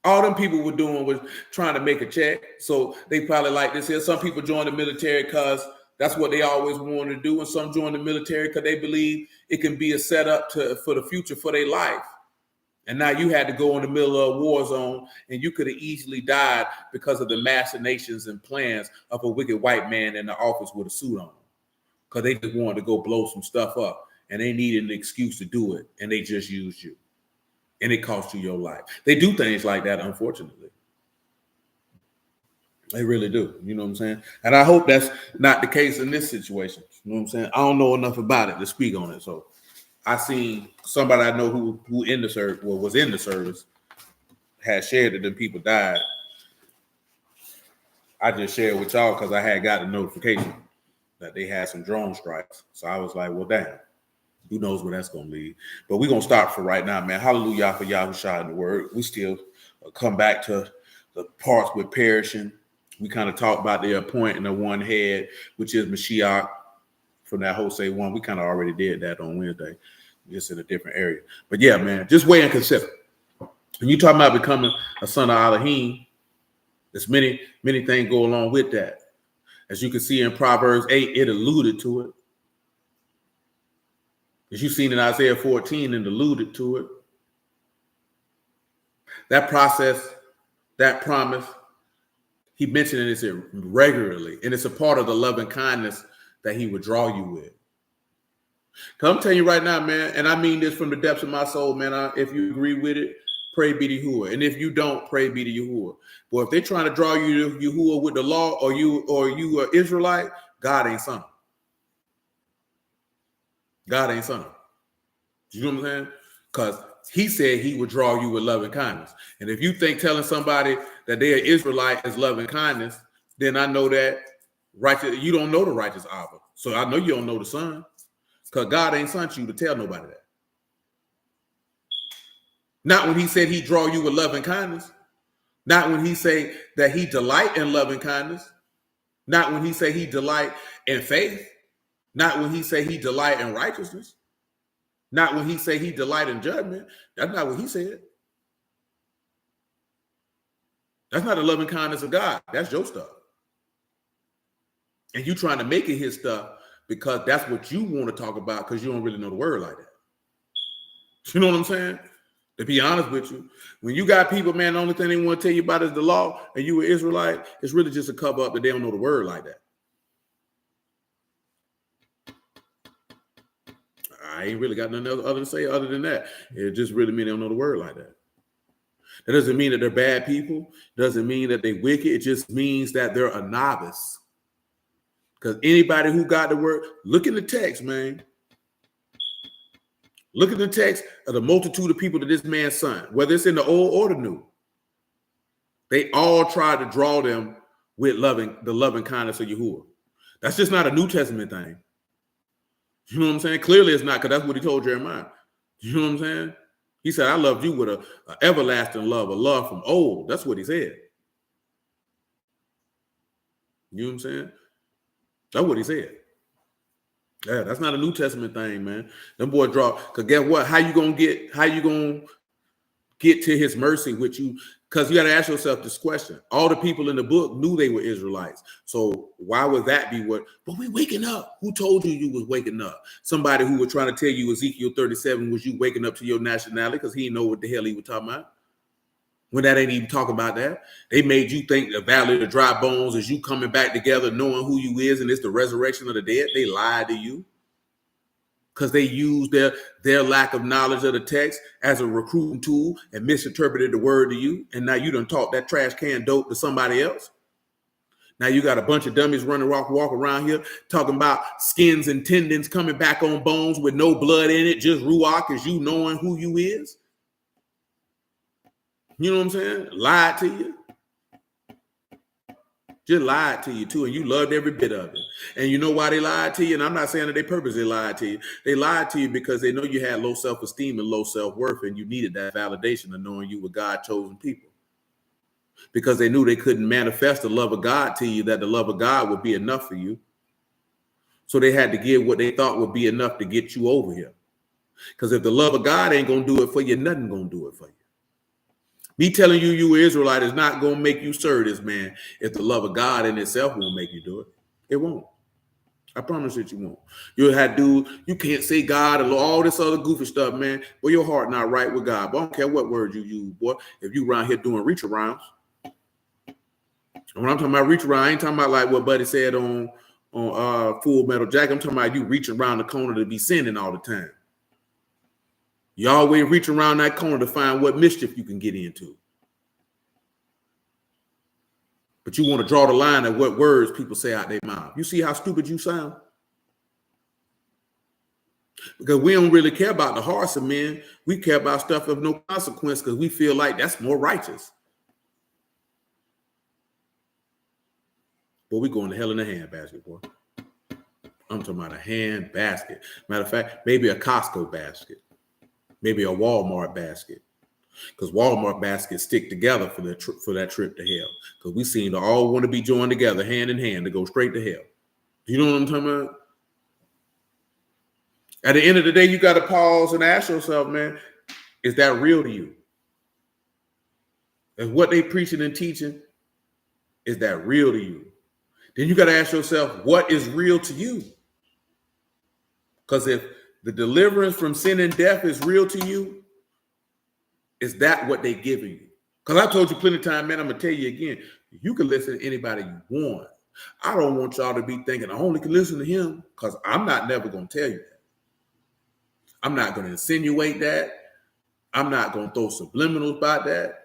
All them people were doing was trying to make a check. So they probably like this here. Some people join the military because that's what they always wanted to do. And some join the military because they believe it can be a setup for the future for their life. And now you had to go in the middle of a war zone, and you could have easily died because of the machinations and plans of a wicked white man in the office with a suit on. Because they just wanted to go blow some stuff up, and they needed an excuse to do it, and they just used you. And it cost you your life. They do things like that, unfortunately. They really do. You know what I'm saying? And I hope that's not the case in this situation. You know what I'm saying? I don't know enough about it to speak on it. So I seen somebody I know who was in the service had shared that them people died. I just shared with y'all because I had got a notification that they had some drone strikes. So I was like, well, damn. Who knows where that's going to lead? But we're going to stop for right now, man. Hallelujah for Yahushua in the word. We still come back to the parts with perishing. We kind of talked about the appointing of one head, which is Mashiach from that Hosea 1. We kind of already did that on Wednesday, just in a different area. But yeah, man, just weigh and consider. When you talking about becoming a son of Alahym, there's many things go along with that. As you can see in Proverbs 8, it alluded to it. As you've seen in Isaiah 14 and alluded to it. That process, that promise, he mentioned it regularly. And it's a part of the love and kindness that he would draw you with. Because I'm telling you right now, man, and I mean this from the depths of my soul, man, if you agree with it, pray be to Yahuwah. And if you don't, pray be to Yahuwah. But if they're trying to draw you to Yahuwah with the law, or you are Israelite, God ain't son. God ain't son. You know what I'm saying? Because he said he would draw you with love and kindness. And if you think telling somebody that they are Israelite is love and kindness, then I know that Righteous, you don't know the righteous Abba. So I know you don't know the Son. Because God ain't sent you to tell nobody that. Not when he said he draw you with loving kindness. Not when he say that he delight in loving kindness. Not when he say he delight in faith. Not when he say he delight in righteousness. Not when he say he delight in judgment. That's not what he said. That's not the loving kindness of God. That's your stuff. And you trying to make it his stuff because that's what you want to talk about because you don't really know the word like that. You know what I'm saying? To be honest with you, when you got people, man, the only thing they want to tell you about is the law and you were Israelite, it's really just a cover up that they don't know the word like that. I ain't really got nothing else other to say other than that. It just really mean they don't know the word like that. That doesn't mean that they're bad people. Doesn't mean that they're wicked. It just means that they're a novice. Because anybody who got the word, look in the text, man. Look at the text of the multitude of people that this man sent, whether it's in the old or the new. They all tried to draw them with the loving kindness of Yahuwah. That's just not a New Testament thing. You know what I'm saying? Clearly it's not, because that's what he told Jeremiah. You know what I'm saying? He said, I loved you with an everlasting love, a love from old. That's what he said. You know what I'm saying? That's what he said. Yeah, that's not a New Testament thing, man. Them boy draw, because guess what? How you gonna get to his mercy with you? Because you got to ask yourself this question. All the people in the book knew they were Israelites. So why would that be what? But we waking up. Who told you you was waking up? Somebody who was trying to tell you Ezekiel 37 was you waking up to your nationality because he didn't know what the hell he was talking about. When that ain't even talking about that. They made you think the valley of the dry bones is you coming back together, knowing who you is, and it's the resurrection of the dead. They lied to you because they used their lack of knowledge of the text as a recruiting tool and misinterpreted the word to you. And now you done taught that trash can dope to somebody else. Now you got a bunch of dummies running walk around here talking about skins and tendons coming back on bones with no blood in it, just ruach as you knowing who you is. You know what I'm saying? Lied to you. Just lied to you too, and you loved every bit of it. And you know why they lied to you? And I'm not saying that they purposely lied to you. They lied to you because they know you had low self-esteem and low self-worth, and you needed that validation of knowing you were God-chosen people. Because they knew they couldn't manifest the love of God to you, that the love of God would be enough for you. So they had to give what they thought would be enough to get you over here. Because if the love of God ain't going to do it for you, nothing going to do it for you. Me telling you you Israelite is not going to make you serve this man if the love of God in itself won't make you do it. It won't. I promise that you won't. You'll have to do, you can't say God and all this other goofy stuff, man. But your heart not right with God. But I don't care what word you use, boy. If you around here doing reach arounds. When I'm talking about reach around, I ain't talking about like what Buddy said on Full Metal Jacket. I'm talking about you reaching around the corner to be sinning all the time. You always reach around that corner to find what mischief you can get into. But you want to draw the line at what words people say out their mouth. You see how stupid you sound? Because we don't really care about the hearts of men. We care about stuff of no consequence because we feel like that's more righteous. Boy, we going to hell in a hand basket, boy. I'm talking about a hand basket. Matter of fact, maybe a Costco basket. Maybe a Walmart basket, because Walmart baskets stick together for that trip to hell. Because we seem to all want to be joined together, hand in hand, to go straight to hell. You know what I'm talking about? At the end of the day, you got to pause and ask yourself, man, is that real to you? Is what they preaching and teaching, is that real to you? Then you got to ask yourself, what is real to you? Because if the deliverance from sin and death is real to you, is that what they giving you? Because I told you plenty of time, man, I'm going to tell you again, you can listen to anybody you want. I don't want y'all to be thinking I only can listen to him, because I'm not never going to tell you that. I'm not going to insinuate that. I'm not going to throw subliminals about that.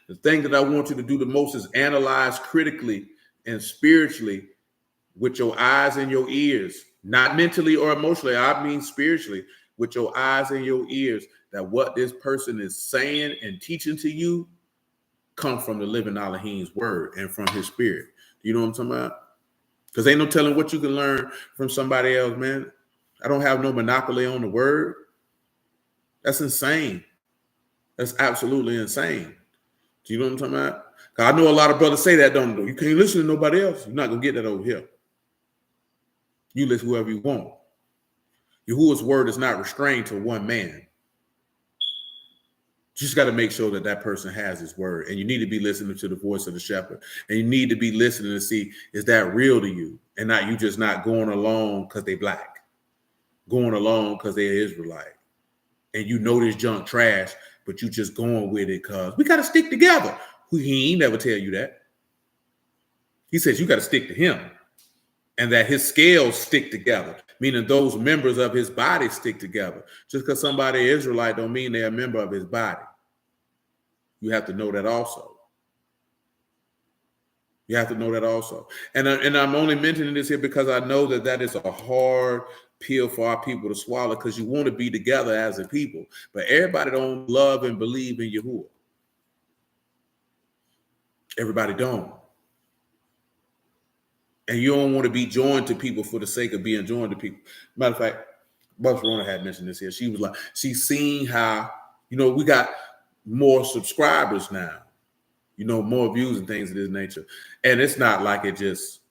The thing that I want you to do the most is analyze critically and spiritually with your eyes and your ears, not mentally or emotionally. I mean spiritually, with your eyes and your ears, that what this person is saying and teaching to you come from the living Alahym's word and from his spirit. You know what I'm talking about? Because ain't no telling what you can learn from somebody else, man. I don't have no monopoly on the word. That's insane. That's absolutely insane. Do you know what I'm talking about? I know a lot of brothers say that, don't they? You can't listen to nobody else. You're not going to get that over here. You listen to whoever you want. Yahuwah's word is not restrained to one man. You just got to make sure that that person has his word. And you need to be listening to the voice of the shepherd. And you need to be listening to see, is that real to you? And not you just not going along because they black. Going along because they're Israelite. And you know this junk trash, but you just going with it because we got to stick together. He ain't never tell you that. He says you got to stick to him. And that his scales stick together, meaning those members of his body stick together. Just because somebody is Israelite don't mean they're a member of his body. You have to know that also. You have to know that also. And I'm only mentioning this here because I know that that is a hard pill for our people to swallow because you want to be together as a people. But everybody don't love and believe in Yahuwah. Everybody don't. And you don't want to be joined to people for the sake of being joined to people. Matter of fact, Barcelona had mentioned this here. She was like, she's seen how, we got more subscribers now, more views and things of this nature. And it's not like we just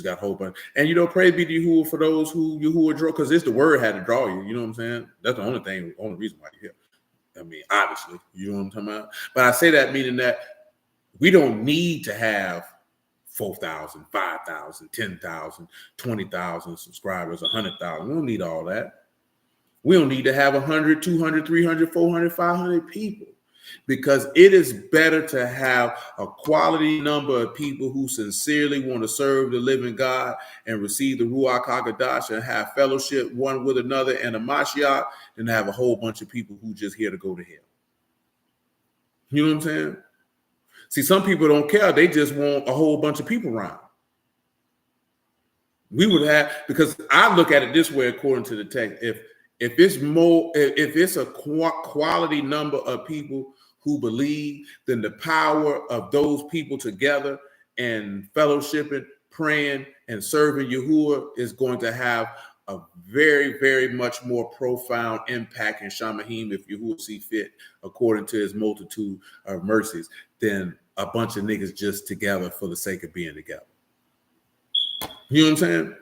got a whole bunch. And, praise be to Yahuwah for those who Yahuwah draw, because it's the word had to draw you. You know what I'm saying? That's the only reason why you're here. I mean, obviously, you know what I'm talking about? But I say that meaning that we don't need to have 4,000, 5,000, 10,000, 20,000 subscribers, 100,000. We don't need all that. We don't need to have 100, 200, 300, 400, 500 people, because it is better to have a quality number of people who sincerely want to serve the living God and receive the Ruach HaKodesh and have fellowship one with another and a Mashiach than to have a whole bunch of people who just here to go to hell. You know what I'm saying? See, some people don't care. They just want a whole bunch of people around. We would have, because I look at it this way, according to the text, if it's a quality number of people who believe, then the power of those people together and fellowshipping, praying, and serving Yahuwah is going to have a very, very much more profound impact in Shamahim, if Yahuwah see fit, according to his multitude of mercies, than a bunch of niggas just together for the sake of being together. You know what I'm saying?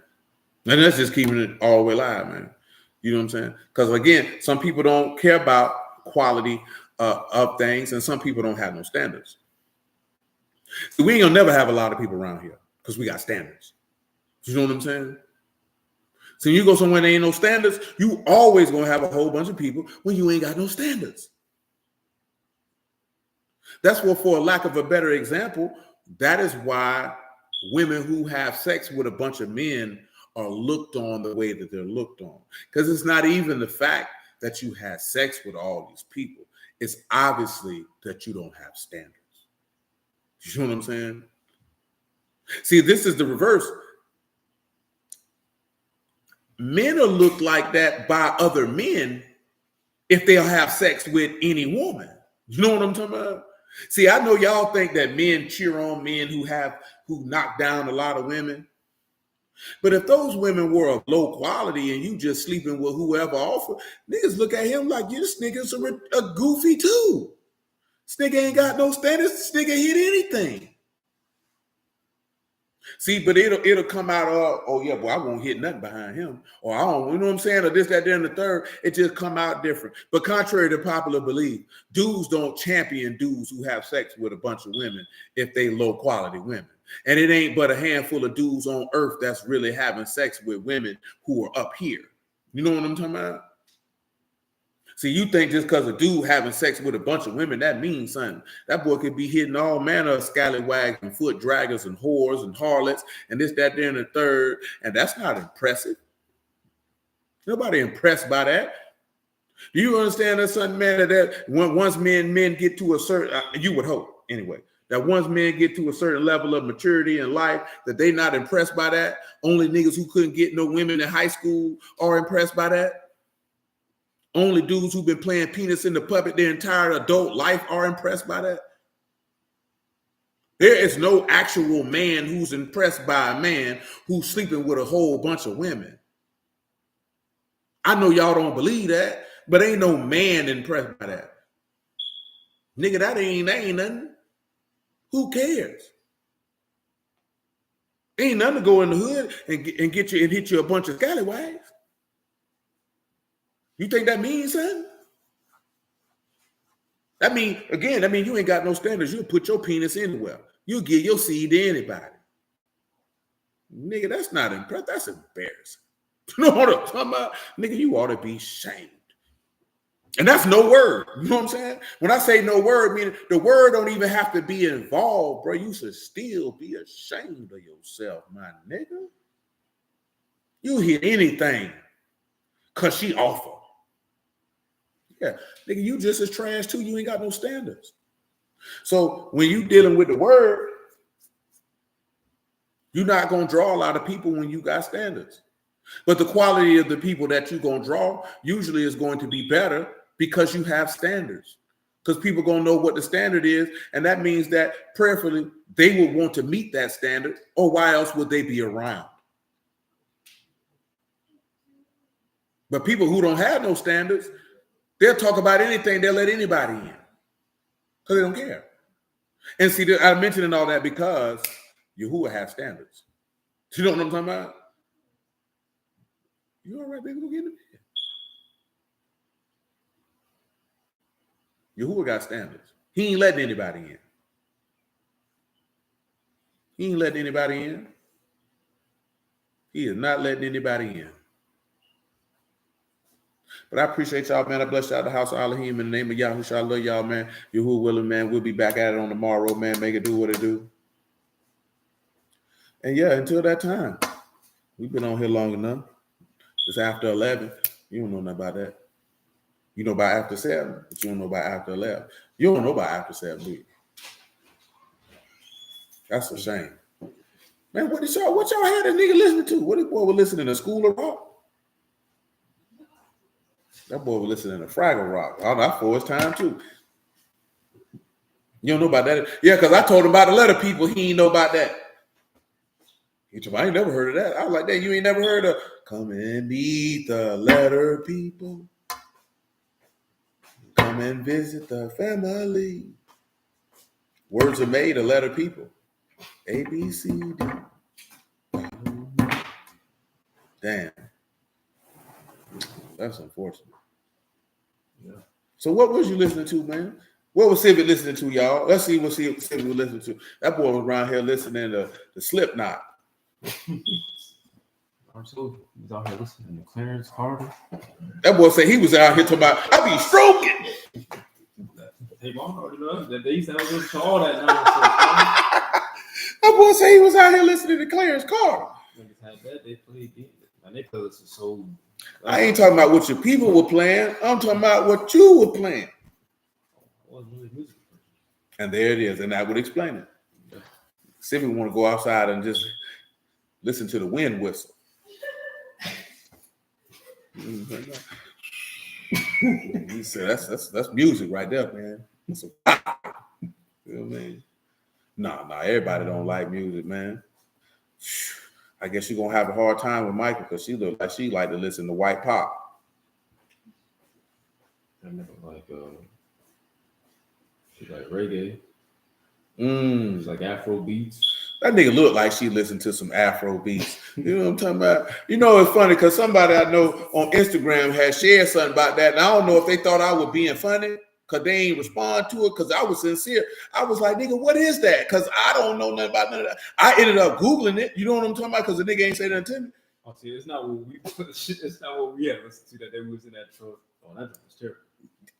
And that's just keeping it all the way alive, man. You know what I'm saying? Because again, some people don't care about quality of things, and some people don't have no standards. So we ain't gonna never have a lot of people around here because we got standards. You know what I'm saying? So you go somewhere there ain't no standards, you always gonna have a whole bunch of people when you ain't got no standards. That's what, for a lack of a better example, that is why women who have sex with a bunch of men are looked on the way that they're looked on. Because it's not even the fact that you had sex with all these people. It's obviously that you don't have standards. You know what I'm saying? See, this is the reverse. Men are looked like that by other men if they'll have sex with any woman. You know what I'm talking about? See, I know y'all think that men cheer on men who knock down a lot of women. But if those women were of low quality and you just sleeping with whoever offer, niggas look at him like, this nigga's a goofy too. This nigga ain't got no standards. This nigga hit anything. See, but it'll come out of, oh yeah, well, I won't hit nothing behind him. Or I don't, you know what I'm saying? Or this, that, there, and the third. It just come out different. But contrary to popular belief, dudes don't champion dudes who have sex with a bunch of women if they low quality women. And it ain't but a handful of dudes on earth that's really having sex with women who are up here. You know what I'm talking about? See, you think just because a dude having sex with a bunch of women, that means something. That boy could be hitting all manner of scallywags and foot draggers and whores and harlots and this, that, there, and the third. And that's not impressive. Nobody impressed by that. Do you understand that something, man, that once men get to a certain, you would hope anyway, that once men get to a certain level of maturity in life, that they not impressed by that. Only niggas who couldn't get no women in high school are impressed by that. Only dudes who've been playing penis in the puppet their entire adult life are impressed by that. There is no actual man who's impressed by a man who's sleeping with a whole bunch of women. I know y'all don't believe that, but ain't no man impressed by that. Nigga, that ain't nothing. Who cares? Ain't nothing to go in the hood and get you and hit you a bunch of scallywags. You think that means something? That mean you ain't got no standards. You'll put your penis anywhere. You'll give your seed to anybody. Nigga, that's not impressive. That's embarrassing. You know what I'm talking about? Nigga, you ought to be shamed. And that's no word. You know what I'm saying? When I say no word, meaning the word don't even have to be involved, bro. You should still be ashamed of yourself, my nigga. You hit anything because she awful. Yeah, nigga, you just as trash too. You ain't got no standards. So when you dealing with the word, you're not going to draw a lot of people when you got standards. But the quality of the people that you're going to draw usually is going to be better because you have standards. Because people going to know what the standard is. And that means that prayerfully, they will want to meet that standard, or why else would they be around? But people who don't have no standards, they'll talk about anything. They'll let anybody in because they don't care. And see, I'm mentioning all that because Yahuwah has standards. You know what I'm talking about? You all right, baby? Go get in the bed. Yahuwah got standards. He ain't letting anybody in. He ain't letting anybody in. He is not letting anybody in. But I appreciate y'all, man. I bless y'all, the house of Alahym, in the name of Yahushua. I love y'all, man. Yahuwah willing, man. We'll be back at it on tomorrow, man. Make it do what it do. And yeah, until that time, we've been on here long enough. It's after 11. You don't know nothing about that. You know about after 7, but you don't know about after 11. You don't know about after 7, do you? That's a shame. Man, what y'all had a nigga listening to? What this boy was listening to School of Rock? That boy was listening to Fraggle Rock. Oh, that's for his time too. You don't know about that? Yeah, because I told him about the letter people. He ain't know about that. He told me, I ain't never heard of that. I was like, that you ain't never heard of come and meet the letter people. Come and visit the family. Words are made of letter people. A, B, C, D. Damn. That's unfortunate. Yeah. So what was you listening to, man? What was Civic listening to, y'all? Let's see what Civic was listening to. That boy was around here listening to Slipknot. So he was out here listening to Clarence Carter. That boy said he was out here talking about, I be stroking. Hey, mom already knows that they used to have to all that nonsense. That boy said he was out here listening to Clarence Carter. Niggas had that, they played it. And they played us so. I ain't talking about what your people were playing. I'm talking about what you were playing. Wasn't really music. And there it is, and that would explain it. Yeah. Civic want to go outside and just listen to the wind whistle. He said, "That's music right there, man." That's a, you know what I mean? Nah, everybody don't like music, man. I guess you're gonna have a hard time with Michael because she look like she like to listen to white pop. I never like she like reggae. She's like Afro beats. That nigga look like she listened to some Afro beats. You know what I'm talking about? You know, it's funny because somebody I know on Instagram had shared something about that. And I don't know if they thought I was being funny because they ain't respond to it because I was sincere. I was like, nigga, what is that? Because I don't know nothing about none of that. I ended up Googling it. You know what I'm talking about? Because the nigga ain't say nothing to me. Oh, see, it's not what we it's not what we had listened to that they was in that truck. Oh, that was terrible.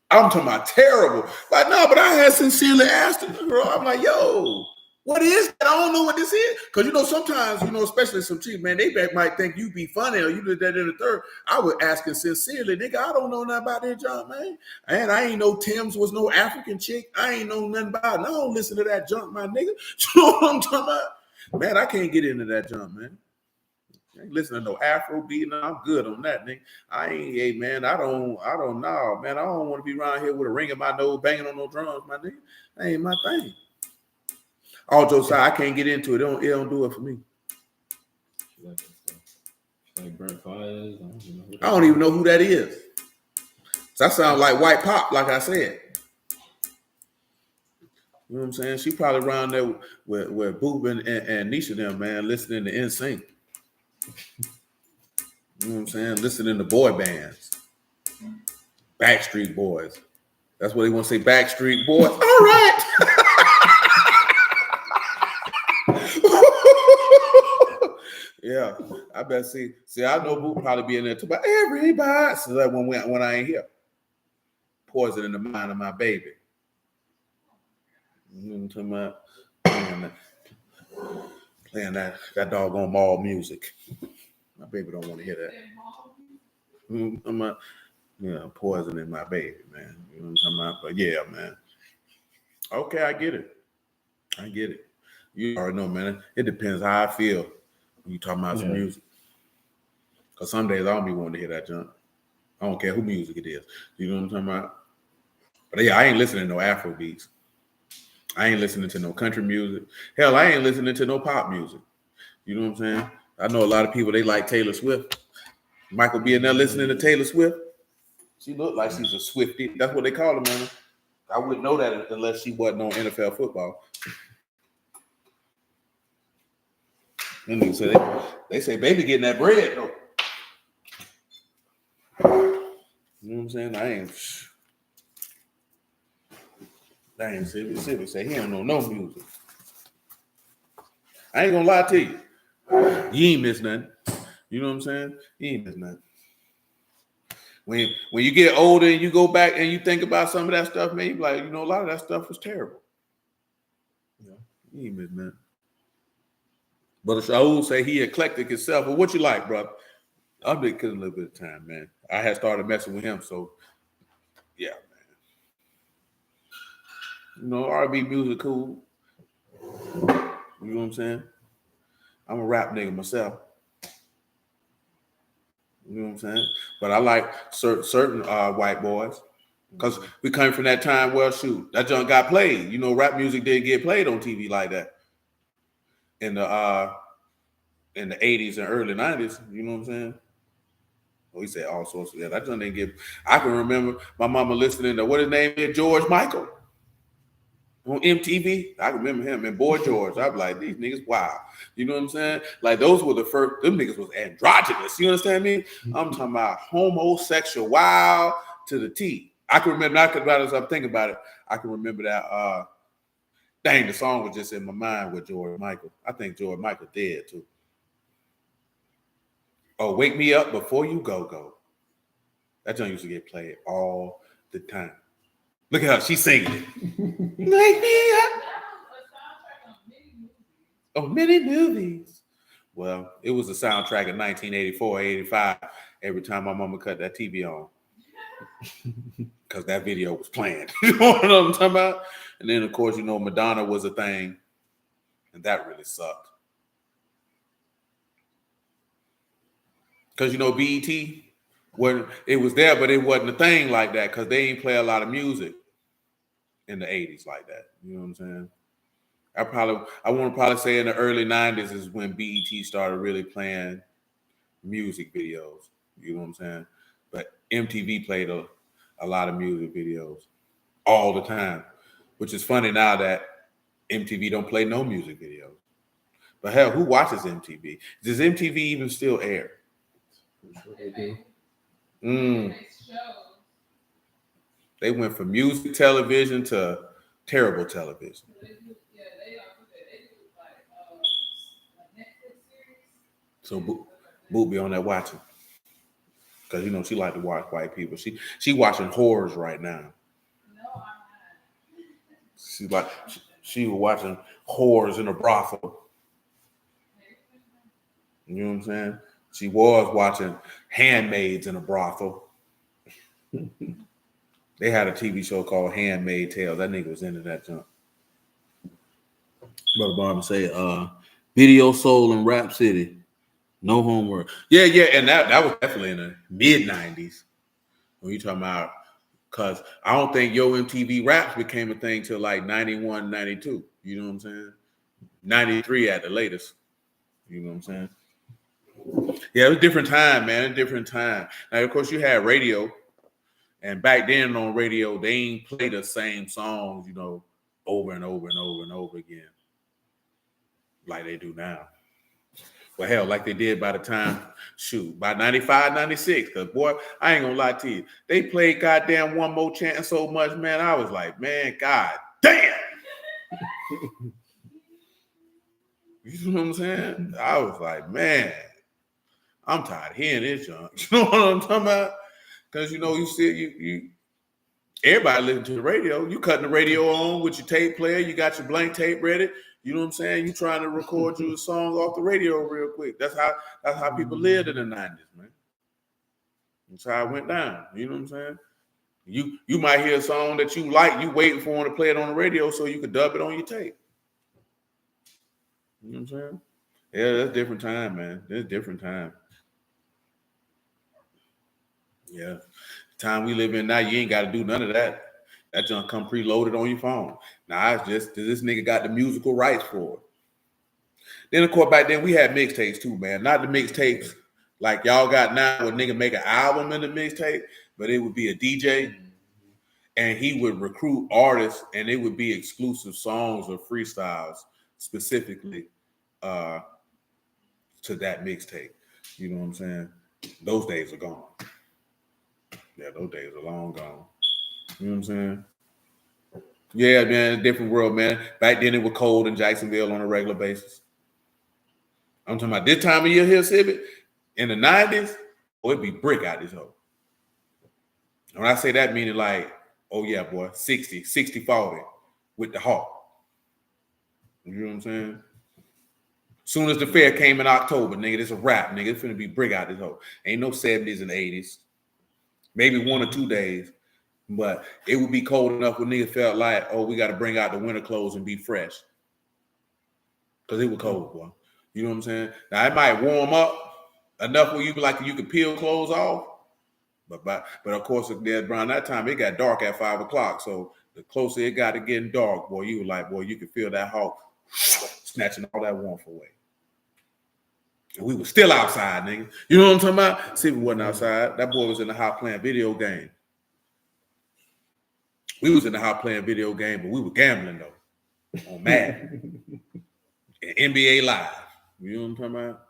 I'm talking about terrible. Like, no, but I had sincerely asked the girl. I'm like, yo, what is that? I don't know what this is. Because, you know, sometimes, you know, especially some chicks, man, they might think you be funny or you did that in the third. I was asking sincerely, nigga, I don't know nothing about that junk, man. And I ain't know Tim's was no African chick. I ain't know nothing about it. And I don't listen to that junk, my nigga. You know what I'm talking about? Man, I can't get into that junk, man. I ain't listening to no Afro beat. No, I'm good on that, nigga. I ain't, man. I don't know, man. I don't want to be around here with a ring in my nose, banging on no drums, my nigga. That ain't my thing. All jokes aside, I can't get into it. It don't do it for me. Like Brent Fires. I don't even know who that is. So that sounds like White Pop, like I said. You know what I'm saying? She probably around there with Boob and Nisha them, man, listening to NSYNC. You know what I'm saying? Listening to boy bands. Backstreet Boys. That's what they want to say, Backstreet Boys. All right. Yeah, I bet. See, I know Boo probably be in there too, but everybody. So that when I ain't here, poison in the mind of my baby. You know what I'm talking about? Playing that doggone mall music. My baby don't want to hear that. I'm not, poison in my baby, man. You know what I'm talking about? But yeah, man. Okay, I get it. You already know, man. It depends how I feel when you talking about some music. Because some days I don't be wanting to hear that junk. I don't care who music it is. You know what I'm talking about? But yeah, I ain't listening to no Afro beats. I ain't listening to no country music. Hell, I ain't listening to no pop music. You know what I'm saying? I know a lot of people, they like Taylor Swift. Michael be in there listening to Taylor Swift. She looked like she's a Swiftie. That's what they call her, man. I wouldn't know that unless she wasn't on NFL football. And they say, baby getting that bread, though. You know what I'm saying? I ain't say he don't know no music. I ain't gonna lie to you. You ain't miss nothing. You know what I'm saying? You ain't miss nothing. When you get older and you go back and you think about some of that stuff, man, you be like, a lot of that stuff was terrible. Yeah, you ain't miss nothing. But Shaul say he eclectic himself. Well, what you like, brother? I've been cutting a little bit of time, man. I had started messing with him, so yeah, man. R&B music cool. You know what I'm saying? I'm a rap nigga myself. You know what I'm saying? But I like certain white boys because we come from that time. Well, shoot, that junk got played. Rap music didn't get played on TV like that in the 80s and early 90s. You know what I'm saying? Oh, he said all sorts of that. That junk didn't get. I can remember my mama listening to what his name is, George Michael on MTV. I can remember him and Boy George. I'd be like, these niggas, wow. You know what I'm saying? Like those were the first. Them niggas was androgynous. You understand me? I'm talking about homosexual, wow to the T. I can remember. As I'm thinking about it, I can remember that. Dang, the song was just in my mind with George Michael. I think George Michael dead too. Oh, Wake Me Up Before You Go. That joint used to get played all the time. Look at her, she's singing it. Wake me up. Oh, many movies. Well, it was a soundtrack of 1984, 85. Every time my mama cut that TV on. Because that video was playing. You know what I'm talking about? And then, of course, Madonna was a thing. And that really sucked. Because, BET, when it was there, but it wasn't a thing like that because they ain't play a lot of music in the 80s like that. You know what I'm saying? I want to probably say in the early 90s is when BET started really playing music videos. You know what I'm saying? But MTV played a lot of music videos all the time, which is funny now that MTV don't play no music videos. But hell, who watches MTV? Does MTV even still air? I'm sure they do. They went from music television to terrible television. So Boo be on there watching. Because she like to watch white people. She watching horrors right now. She was watching horrors in a brothel. You know what I'm saying? She was watching Handmaids in a brothel. They had a TV show called Handmaid's Tale. That nigga was into that junk. Brother Barber say, Video Soul and Rap City. No homework. Yeah, and that was definitely in the mid-90s. When you talking about, because I don't think Yo MTV Raps became a thing till like 91, 92. You know what I'm saying? 93 at the latest. You know what I'm saying? Yeah, it was a different time, man. A different time. Now, of course, you had radio, and back then on radio, they ain't play the same songs, over and over and over and over again, like they do now. Well, hell, like they did by the time, by 95, 96. Because, boy, I ain't going to lie to you. They played goddamn One More Chance so much, man. I was like, man, god damn. You know what I'm saying? I was like, man, I'm tired of hearing this junk. You know what I'm talking about? Because, you see, everybody listen to the radio. You cutting the radio on with your tape player. You got your blank tape ready. You know what I'm saying? You trying to record you songs off the radio real quick. That's how people lived in the 90s, man. That's how it went down. You know what I'm saying? You might hear a song that you like, you waiting for them to play it on the radio so you could dub it on your tape. You know what I'm saying? Yeah, that's a different time, man. That's a different time. Yeah. The time we live in now, you ain't got to do none of that. That junk come preloaded on your phone. Now, it's just this nigga got the musical rights for it. Then, of course, back then we had mixtapes too, man. Not the mixtapes like y'all got now where nigga make an album in the mixtape, but it would be a DJ and he would recruit artists and it would be exclusive songs or freestyles specifically to that mixtape. You know what I'm saying? Those days are gone. Yeah, those days are long gone. You know what I'm saying? Yeah, man, different world, man. Back then it was cold in Jacksonville on a regular basis. I'm talking about this time of year here, Civic, in the 90s, it'd be brick out this hole. When I say that, meaning like, oh yeah, boy, 60, 40 with the hawk. You know what I'm saying? Soon as the fair came in October, nigga, it's a wrap, nigga. It's finna be brick out this hole. Ain't no 70s and 80s. Maybe 1 or 2 days. But it would be cold enough when niggas felt like, oh, we got to bring out the winter clothes and be fresh. Because it was cold, boy. You know what I'm saying? Now, it might warm up enough where you could peel clothes off. But of course, around that time, it got dark at 5 o'clock. So the closer it got to getting dark, boy, you were like, boy, you could feel that hawk snatching all that warmth away. And we were still outside, nigga. You know what I'm talking about? See, we wasn't outside. That boy was in the house playing video game. We was in the house playing video game, but we were gambling though on Madden and NBA Live. You know what I'm talking about?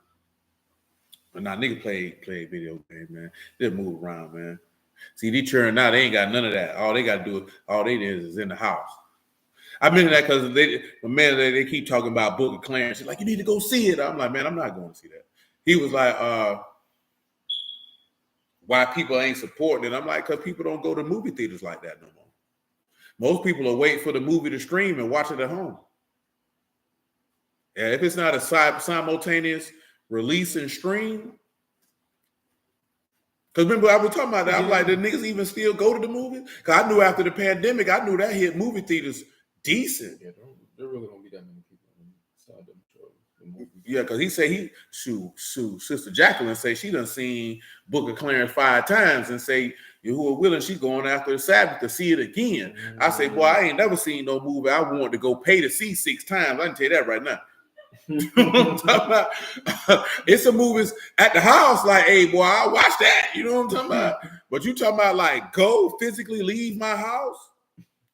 But now nigga play video game, man. Just move around, man. See, they churn now, they ain't got none of that. All they got to do, all they did is in the house. I mention that because they keep talking about Book of Clarence. Like, you need to go see it. I'm like, man, I'm not going to see that. He was like, why people ain't supporting it? I'm like, because people don't go to movie theaters like that no more. Most people are waiting for the movie to stream and watch it at home. Yeah, if it's not a simultaneous release and stream. Because remember, I was talking about that. I'm like, the niggas even still go to the movies? Because I knew after the pandemic, I knew that hit movie theaters decent. Yeah, there really don't be that many people inside the movie. Yeah, because he said Sister Jacqueline say she done seen Book of Clarence 5 times and say, who are willing, she going after the Sabbath to see it again. Mm-hmm. I say, boy, I ain't never seen no movie I wanted to go pay to see 6 times. I can tell you that right now. You know what I'm talking about? It's some movies at the house like, hey, boy, I'll watch that. You know what I'm talking about? But you talking about like go physically leave my house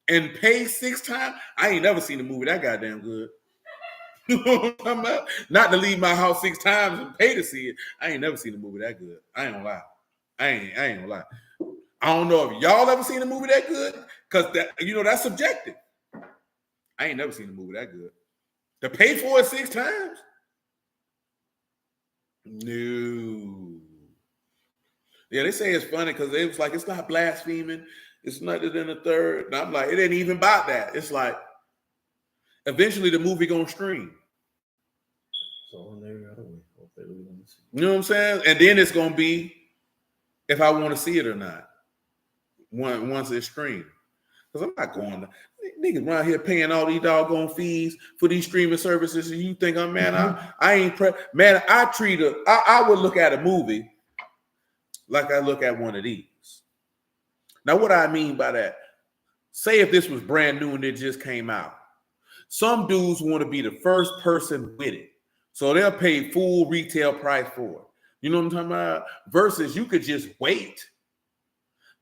and pay 6 times? I ain't never seen a movie that goddamn good. You know what I'm talking about? Not to leave my house 6 times and pay to see it. I ain't never seen a movie that good. I ain't gonna lie. I ain't gonna lie. I don't know if y'all ever seen a movie that good, because that's subjective. I ain't never seen a movie that good. To pay for it 6 times? No. Yeah, they say it's funny because it was like, it's not blaspheming. It's nothing than a third. And I'm like, it ain't even about that. It's like, eventually the movie gonna stream. So there you go. You know what I'm saying? And then it's gonna be if I want to see it or not. Once it's streamed. Because I'm not going to niggas around here paying all these doggone fees for these streaming services, and you think I ain't man, I would look at a movie like I look at one of these. Now, what I mean by that, say if this was brand new and it just came out. Some dudes want to be the first person with it. So they'll pay full retail price for it. You know what I'm talking about? Versus you could just wait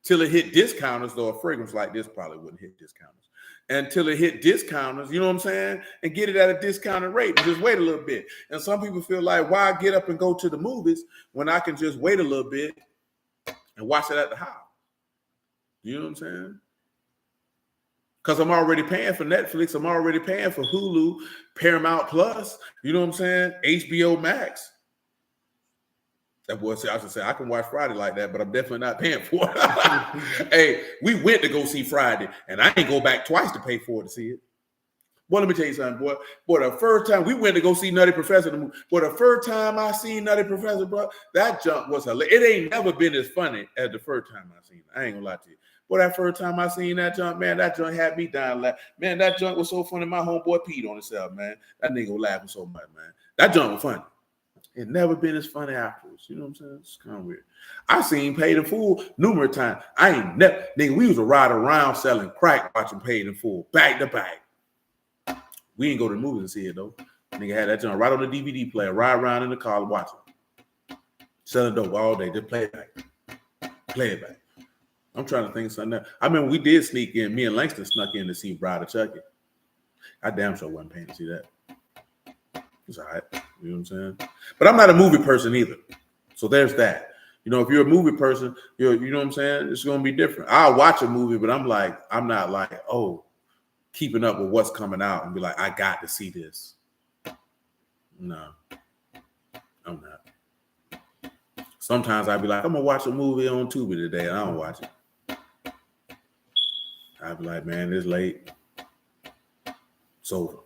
till it hit discounters, though a fragrance like this probably wouldn't hit discounters. Until it hit discounters, you know what I'm saying? And get it at a discounted rate. Just wait a little bit. And some people feel like, why get up and go to the movies when I can just wait a little bit and watch it at the house? You know what I'm saying? Because I'm already paying for Netflix. I'm already paying for Hulu, Paramount Plus. You know what I'm saying? HBO Max. That boy said, I should say, I can watch Friday like that, but I'm definitely not paying for it. Hey, we went to go see Friday, and I ain't go back twice to pay for it to see it. Boy, let me tell you something, boy. Boy, the first time we went to go see Nutty Professor, boy, the first time I seen Nutty Professor, bro, that jump was hilarious. It ain't never been as funny as the first time I seen it. I ain't gonna lie to you. Boy, that first time I seen that junk, man, that junk had me dying. Man, that junk was so funny. My homeboy peed on himself, man. That nigga was laughing so much, man. That junk was funny. It never been as funny afterwards. You know what I'm saying? It's kind of weird. I seen Paid in Full numerous times. I ain't never, nigga, we was a ride around selling crack watching Paid in Full back to back. We didn't go to the movies and see it, though. Nigga had that junk right on the DVD player, ride around in the car watching. Selling dope all day. Just play it back. Play it back. I'm trying to think of something else. I mean, we did sneak in. Me and Langston snuck in to see Bride of Chucky. I damn sure wasn't paying to see that. It's all right. You know what I'm saying? But I'm not a movie person either. So there's that. You know, if you're a movie person, you know what I'm saying? It's going to be different. I'll watch a movie, but I'm not like, oh, keeping up with what's coming out and be like, I got to see this. No, I'm not. Sometimes I'd be like, I'm going to watch a movie on Tubi today, and I don't watch it. I'd be like, man, it's late. It's over.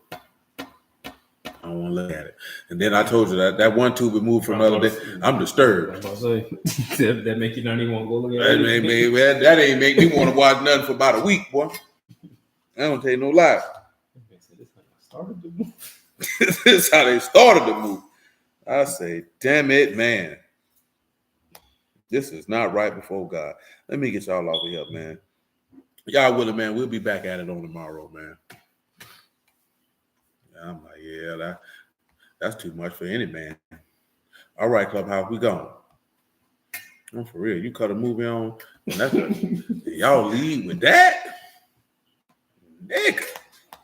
I don't want to look at it. And then I told you that one Tubi movie from the other day, I'm disturbed. That make you not even want to go look at it? That ain't make me want to watch nothing for about a week, boy. I don't tell you no lie. This is how they started the movie. I say, damn it, man. This is not right before God. Let me get y'all off of here, man. Y'all with it, man. We'll be back at it on tomorrow, man. I'm like, yeah, that's too much for any man. All right, Clubhouse, we gone. Oh, for real. You cut a movie on, and y'all lead with that? Nigga.